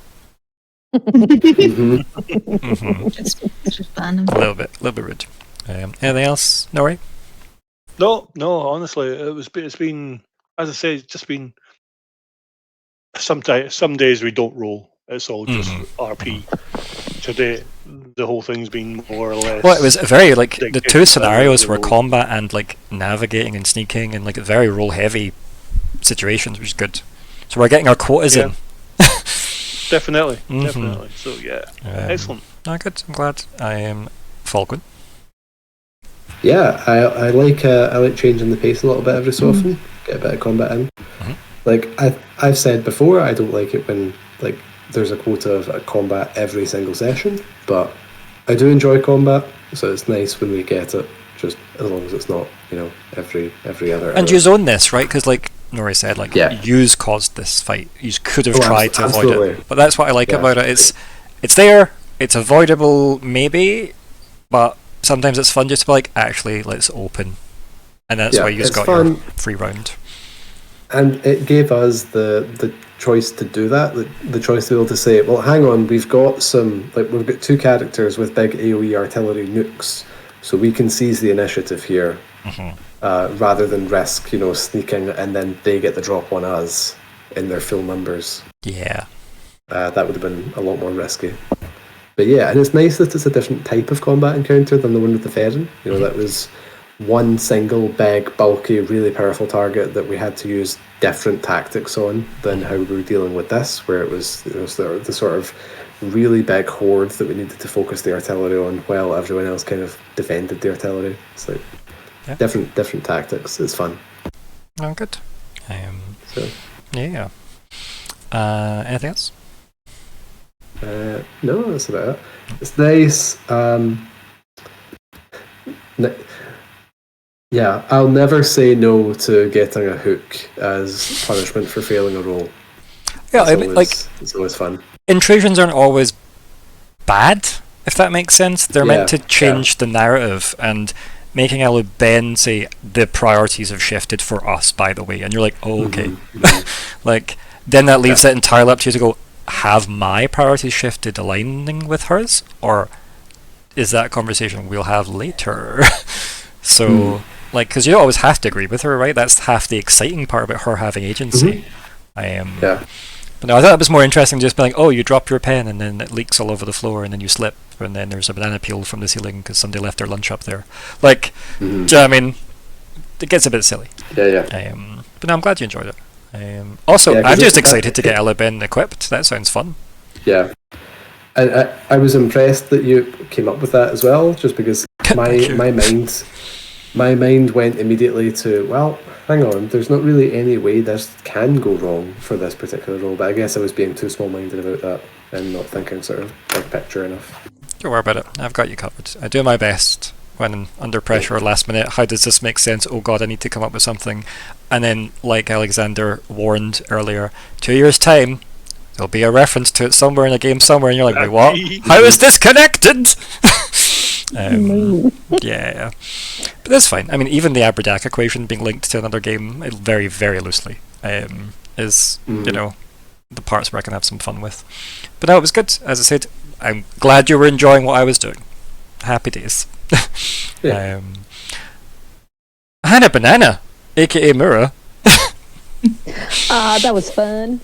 Just ban them. A little bit rude. Anything else, Nori? No, honestly, it's been, as I say, it's just been some days we don't roll. It's all just RP. Today, the whole thing's been more or less. Well, it was very, like, the dictated two by scenarios the were roll. combat and, like, navigating and sneaking and, like, very roll-heavy situations, which is good. So we're getting our quotas in. Definitely. So yeah, excellent. Good, I'm glad. I am Falkwin. Yeah, I like changing the pace a little bit every so often. Get a bit of combat in. Like I've said before, I don't like it when like there's a quota of combat every single session, but I do enjoy combat, so it's nice when we get it. Just as long as it's not, every other. And hour. you own this, right? Because, like Nori said, like, yous caused this fight. You could have tried to avoid it. But that's what I like about it. It's there, it's avoidable, maybe, but sometimes it's fun just to be like, actually, let's open. And that's why you've got your free round. And it gave us the choice to do that, the choice to be able to say, well, hang on, we've got two characters with big AoE artillery nukes, so we can seize the initiative here, rather than risk, sneaking and then they get the drop on us in their full numbers. Yeah. That would have been a lot more risky. But yeah, and it's nice that it's a different type of combat encounter than the one with the Ferren. That was one single big, bulky, really powerful target that we had to use different tactics on than how we were dealing with this, where it was the sort of really big horde that we needed to focus the artillery on while everyone else kind of defended the artillery. It's like different tactics. It's fun. Oh, good. So yeah. Anything else? No, that's about it. It's nice. Yeah, I'll never say no to getting a hook as punishment for failing a roll. Yeah, it's always fun. Intrusions aren't always bad, if that makes sense. They're meant to change the narrative, and making Alu Ben say the priorities have shifted for us, by the way, and you're like, oh, okay. Like, then that leaves it entirely up to you to go, have my priorities shifted aligning with hers, or is that a conversation we'll have later? So, like, because you don't always have to agree with her, right? That's half the exciting part about her having agency. But no, I thought it was more interesting just being like, oh, you dropped your pen and then it leaks all over the floor and then you slip and then there's a banana peel from the ceiling because somebody left their lunch up there. Like, do you know what I mean? It gets a bit silly. But no, I'm glad you enjoyed it. Also, I'm just excited to get Eleben equipped. That sounds fun. Yeah. I was impressed that you came up with that as well, just because my mind went immediately to, well, hang on, there's not really any way this can go wrong for this particular role, but I guess I was being too small-minded about that and not thinking sort of big picture enough. Don't worry about it. I've got you covered. I do my best when under pressure or last minute. How does this make sense? Oh god, I need to come up with something. And then, like Alexander warned earlier, 2 years' time, there'll be a reference to it somewhere in a game somewhere, and you're like, wait, what? How is this connected? Yeah. But that's fine. I mean, even the Abradak equation being linked to another game very, very loosely is, you know, the parts where I can have some fun with. But no, it was good. As I said, I'm glad you were enjoying what I was doing. Happy days. Hannah Banana, aka Myr'ra. That was fun.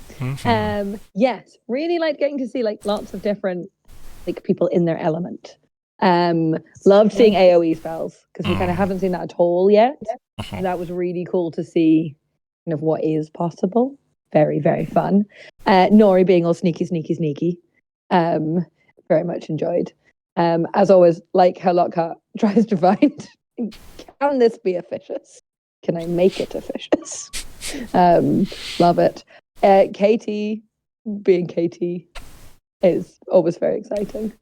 Yes, really like getting to see like lots of different like people in their element. Loved seeing AoE spells because we kind of haven't seen that at all yet. And that was really cool to see kind of what is possible. Very, very fun. Nori being all sneaky. Very much enjoyed. As always, like how Lockheart tries to find, can this be officious? Can I make it officious? Love it. Katie being Katie is always very exciting.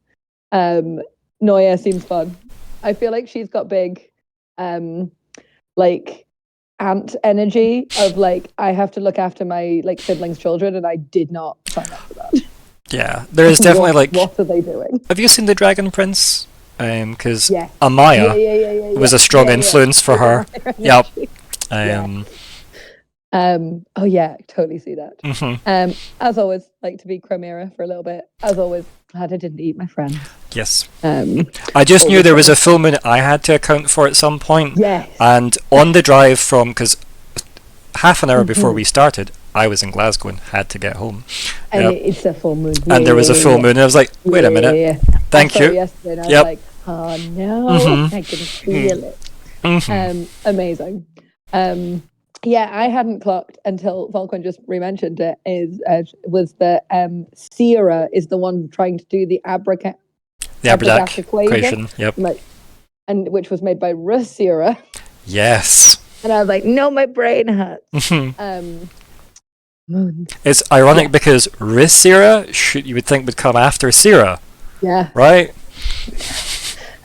Noya seems fun. I feel like she's got big like ant energy of like, I have to look after my like siblings' children, and I did not sign up for that. Yeah, there is definitely what are they doing? Have you seen The Dragon Prince? Because Amaya was a strong influence for her. Yep. Oh yeah, totally see that. As always, like to be Chimera for a little bit. As always, glad I didn't eat my friend. Yes. I just knew there was a full moon I had to account for at some point. Yes. And on the drive from, because half an hour before we started, I was in Glasgow and had to get home. And it's a full moon. And there was a full moon, and I was like, wait a minute. Thank you. Yesterday, and I was like, oh no, I can feel it. Amazing. Yeah, I hadn't clocked until Falkwin just re-mentioned it. Was that Myr'ra is the one trying to do the Abradak equation. Yep. And which was made by Myr'ra. Yes. And I was like, no, my brain hurts. It's ironic because Myr'ra, you would think would come after Sira. Yeah. Right?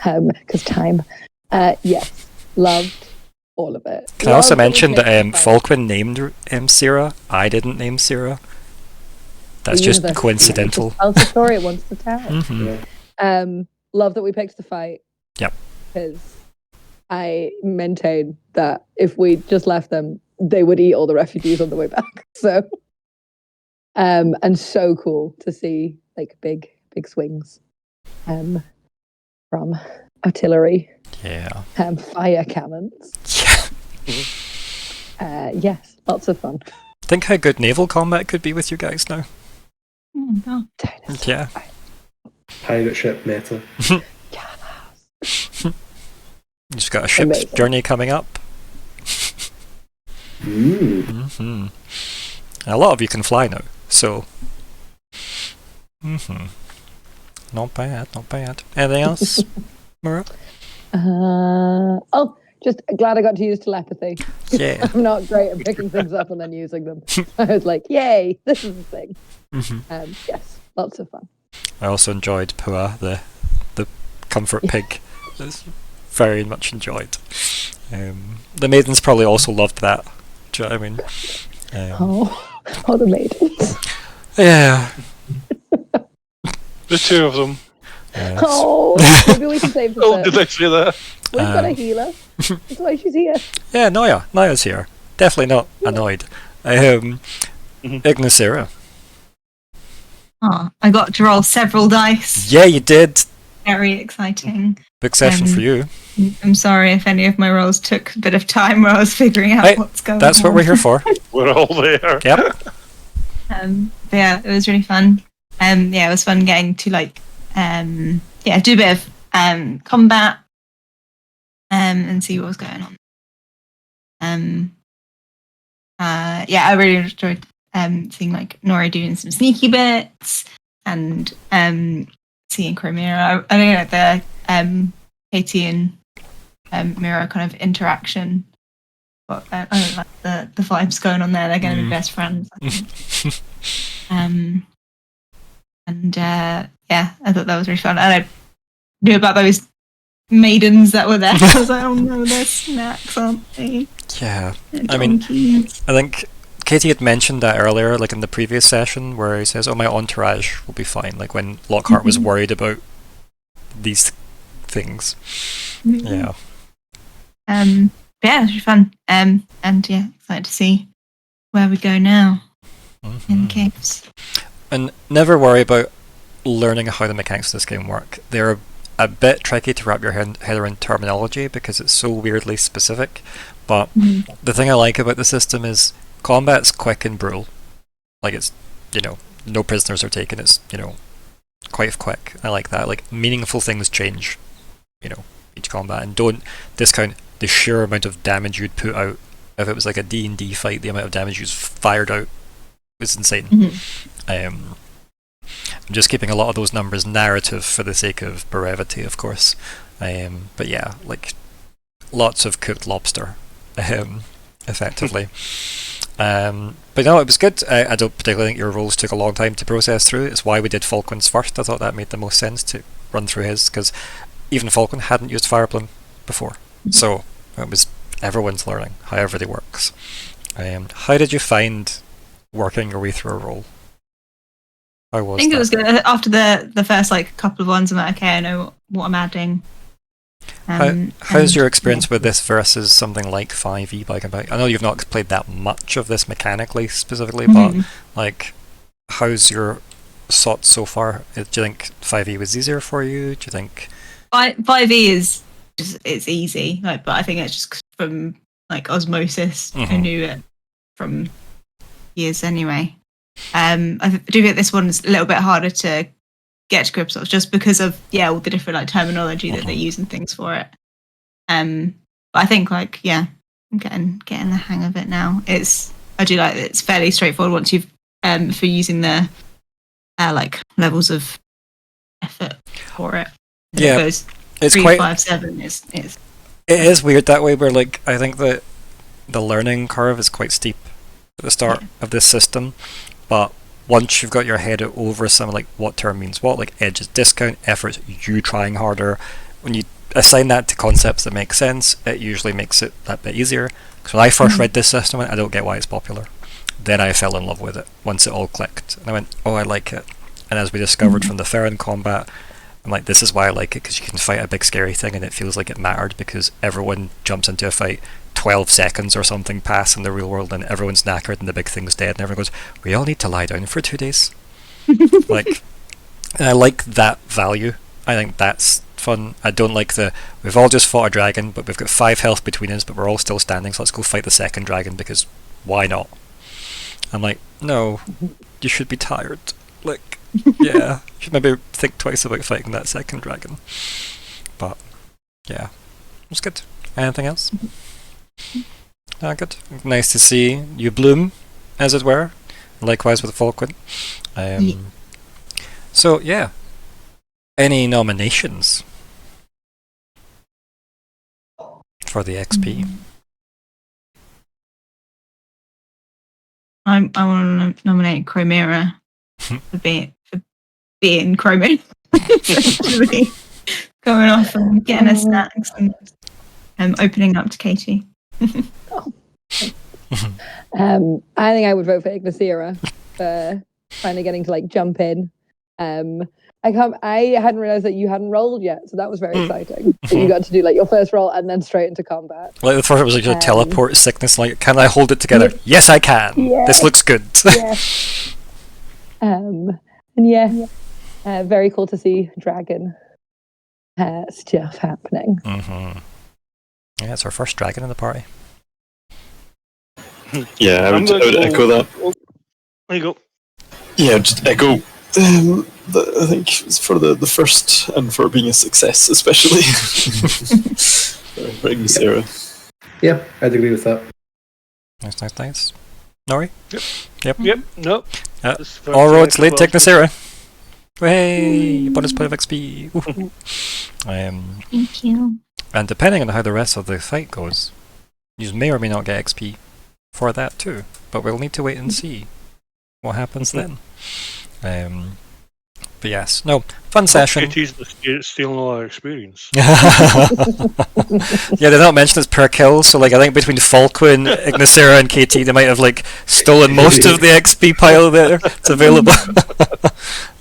Because time. Yes. Loved all of it. Can I also mention that Falkwin named Sira? I didn't name Sira. That's just coincidental. Tells the story it wants to tell. Love that we picked the fight. Yep. Because I maintain that if we just left them, they would eat all the refugees on the way back. So, and so cool to see like big swings, from artillery. Yeah. Fire cannons. Yeah. Yes, lots of fun. Think how good naval combat could be with you guys now. Oh god. Yeah. Pirate ship meta. You just got a ship's journey coming up. And a lot of you can fly now, so. Not bad. Anything else, Myr'ra? Just glad I got to use telepathy. Yeah. I'm not great at picking things up and then using them. I was like, yay, this is the thing. Yes, lots of fun. I also enjoyed Pua, the comfort pig. It's very much enjoyed. The maidens probably also loved that. Do you know what I mean? The maidens. Yeah. The two of them. Yes. Maybe we can save the did I say that? We've got a healer. That's why she's here. Yeah, Noya's here. Definitely not annoyed. Ignysera. Oh, I got to roll several dice. Yeah, you did. Very exciting. Big session for you. I'm sorry if any of my rolls took a bit of time where I was figuring out what's going on. That's what we're here for. We're all there. Yep. But yeah, it was really fun. Yeah, it was fun getting to do a bit of combat and see what was going on. I really enjoyed seeing Nori doing some sneaky bits and seeing Myr'ra. I know the Katie and Myr'ra kind of interaction. But I don't like the vibes going on there. They're going to be best friends, I think. I thought that was really fun. And I knew about those maidens that were there. I was like, oh no, they're snacks, aren't they? Yeah. They're I mean, donkeys. I think Katie had mentioned that earlier, in the previous session, where he says, "Oh, my entourage will be fine." When Lockhart was worried about these things. Yeah. Yeah, it was really fun. Excited to see where we go now in the caves. And never worry about learning how the mechanics of this game work. They're a bit tricky to wrap your head around terminology because it's so weirdly specific. But the thing I like about the system is combat's quick and brutal. It's, no prisoners are taken. It's, quite quick. I like that. Meaningful things change, each combat. And don't discount the sheer amount of damage you'd put out. If it was a D&D fight, the amount of damage you fired out is insane. I'm just keeping a lot of those numbers narrative for the sake of brevity, of course. But yeah, lots of cooked lobster, effectively. But no, it was good. I don't particularly think your rolls took a long time to process through. It's why we did Falkwin's first. I thought that made the most sense to run through his, because even Falkwin hadn't used Firebloom before. So it was everyone's learning how everything works. How did you find working your way through a roll? How was I think that? it was good. After the first couple of ones, I'm like, okay, I know what I'm adding. How's your experience with this versus something like 5e by comparison? I know you've not played that much of this mechanically specifically, but how's your thoughts so far? Do you think 5e was easier for you? Do you think 5e it's easy, but I think it's just from osmosis. I knew it from years anyway. I do think this one's a little bit harder to get to grips with, just because of all the different terminology that they use and things for it. But I think I'm getting the hang of it now. I do like it's fairly straightforward once you've for using the levels of effort for it. Yeah, it goes it's 3, quite 5, 7 is it is weird that way, where I think that the learning curve is quite steep at the start of this system, but once you've got your head over some what term means what, edges, discount, efforts, you trying harder, when you assign that to concepts that make sense, it usually makes it that bit easier. Because when I first read this system, I don't get why it's popular. Then I fell in love with it once it all clicked, and I went, oh, I like it. And as we discovered from the Theron combat, I'm like, this is why I like it, because you can fight a big scary thing and it feels like it mattered, because everyone jumps into a fight, 12 seconds or something pass in the real world, and everyone's knackered and the big thing's dead, and everyone goes, we all need to lie down for 2 days. And I like that value. I think that's fun. I don't like we've all just fought a dragon, but we've got 5 health between us, but we're all still standing, so let's go fight the second dragon, because why not? I'm like, no, you should be tired. You should maybe think twice about fighting that second dragon. But yeah, it was good. Anything else? Good. Nice to see you bloom, as it were. Likewise with Falkwin. So yeah, any nominations for the XP? I want to nominate Myr'ra for being Myr'ra. Essentially, going off and getting her snacks and opening up to Katie. I think I would vote for Ignysera for finally getting to jump in. I hadn't realized that you hadn't rolled yet, so that was very exciting. That you got to do like your first roll and then straight into combat. Like the first was like a teleport sickness. Like, can I hold it together? Yes, I can. Yeah. This looks good. And very cool to see dragon stuff happening. Yeah, it's our first dragon in the party. Yeah, I would echo that. There you go. Yeah, just echo. I think it's for the first and for being a success, especially. For Ignysera. Yeah, I'd agree with that. Nice. Nori? Yep. No. All roads lead to Ignysera. Hey, bonus point of XP. Thank you. And depending on how the rest of the fight goes, you may or may not get XP for that too. But we'll need to wait and see what happens then. But yes, no, fun session. KT's stealing all our experience. Yeah, they're not mentioned as per kill, so like I think between Falkwin, Ignysera and KT they might have like stolen most of the XP pile there that's available.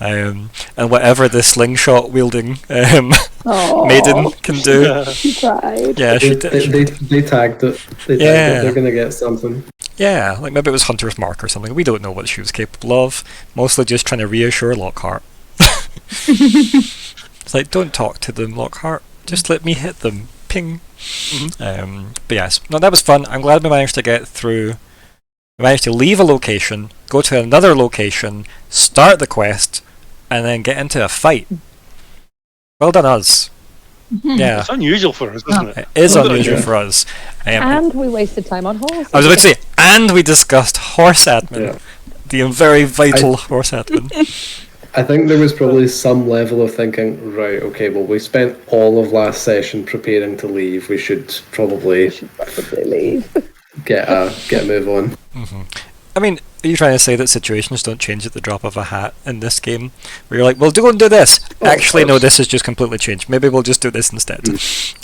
And whatever the slingshot wielding maiden can do. She tried. Yeah, she did. They tagged it. They're gonna get something. Yeah, like maybe it was Hunter's Mark or something. We don't know what she was capable of. Mostly just trying to reassure Lockhart. It's like, don't talk to them, Lockhart. Just let me hit them. Ping. But yes, no, that was fun. I'm glad we managed to get through. We managed to leave a location, go to another location, start the quest, and then get into a fight. Well done, us. Yeah, It's unusual for us, isn't it? it is unusual for us. And we wasted time on horses. I was about to say, and we discussed horse admin, the very vital horse admin. I think there was probably some level of thinking, right, okay, well, we spent all of last session preparing to leave. We should probably leave. get a move on. I mean, are you trying to say that situations don't change at the drop of a hat in this game? Where you're like, well, go and do this. Actually, no, this has just completely changed. Maybe we'll just do this instead.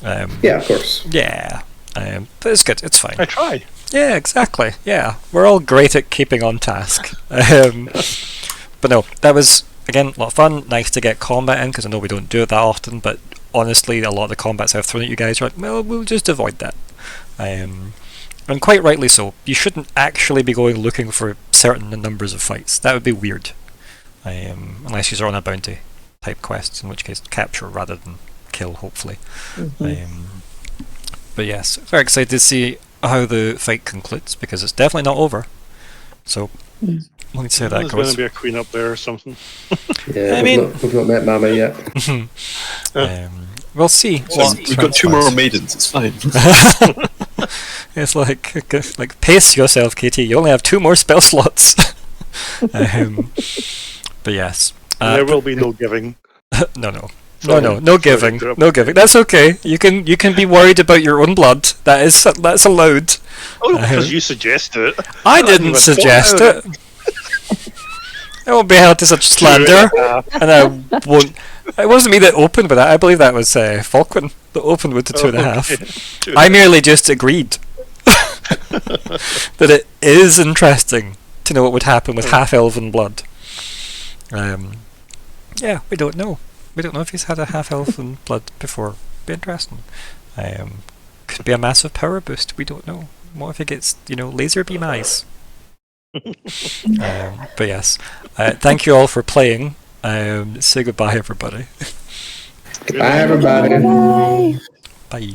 Yeah, of course. Yeah. But it's good. It's fine. I try. Yeah, exactly. Yeah. We're all great at keeping on task. But no, that was, again, a lot of fun. Nice to get combat in, because I know we don't do it that often, but honestly, a lot of the combats I've thrown at you guys are like, well, we'll just avoid that. And quite rightly so. You shouldn't actually be going looking for certain numbers of fights. That would be weird. Unless you're on a bounty type quests, in which case capture rather than kill, hopefully. But yes, very excited to see how the fight concludes, because it's definitely not over. So, let me say that There's going to be a queen up there or something. Yeah, I we've not met Mama yet. We'll see. We've got 2 more maidens, it's fine. It's like pace yourself, KT. You only have 2 more spell slots. But yes, There will be no giving. No giving. That's okay. You can be worried about your own blood. That's allowed. Oh, because you suggested it. I didn't suggest it. I won't be held to such slander, and I won't. It wasn't me that opened with that. I believe that was Falkwin that opened with the 2.5. I merely just agreed that it is interesting to know what would happen with half-elven blood. Yeah, we don't know. We don't know if he's had a half-elven blood before. Be interesting. Could be a massive power boost. We don't know. What if he gets, laser beam eyes? But yes, thank you all for playing. Say goodbye, everybody. Goodbye, everybody. Bye. Bye.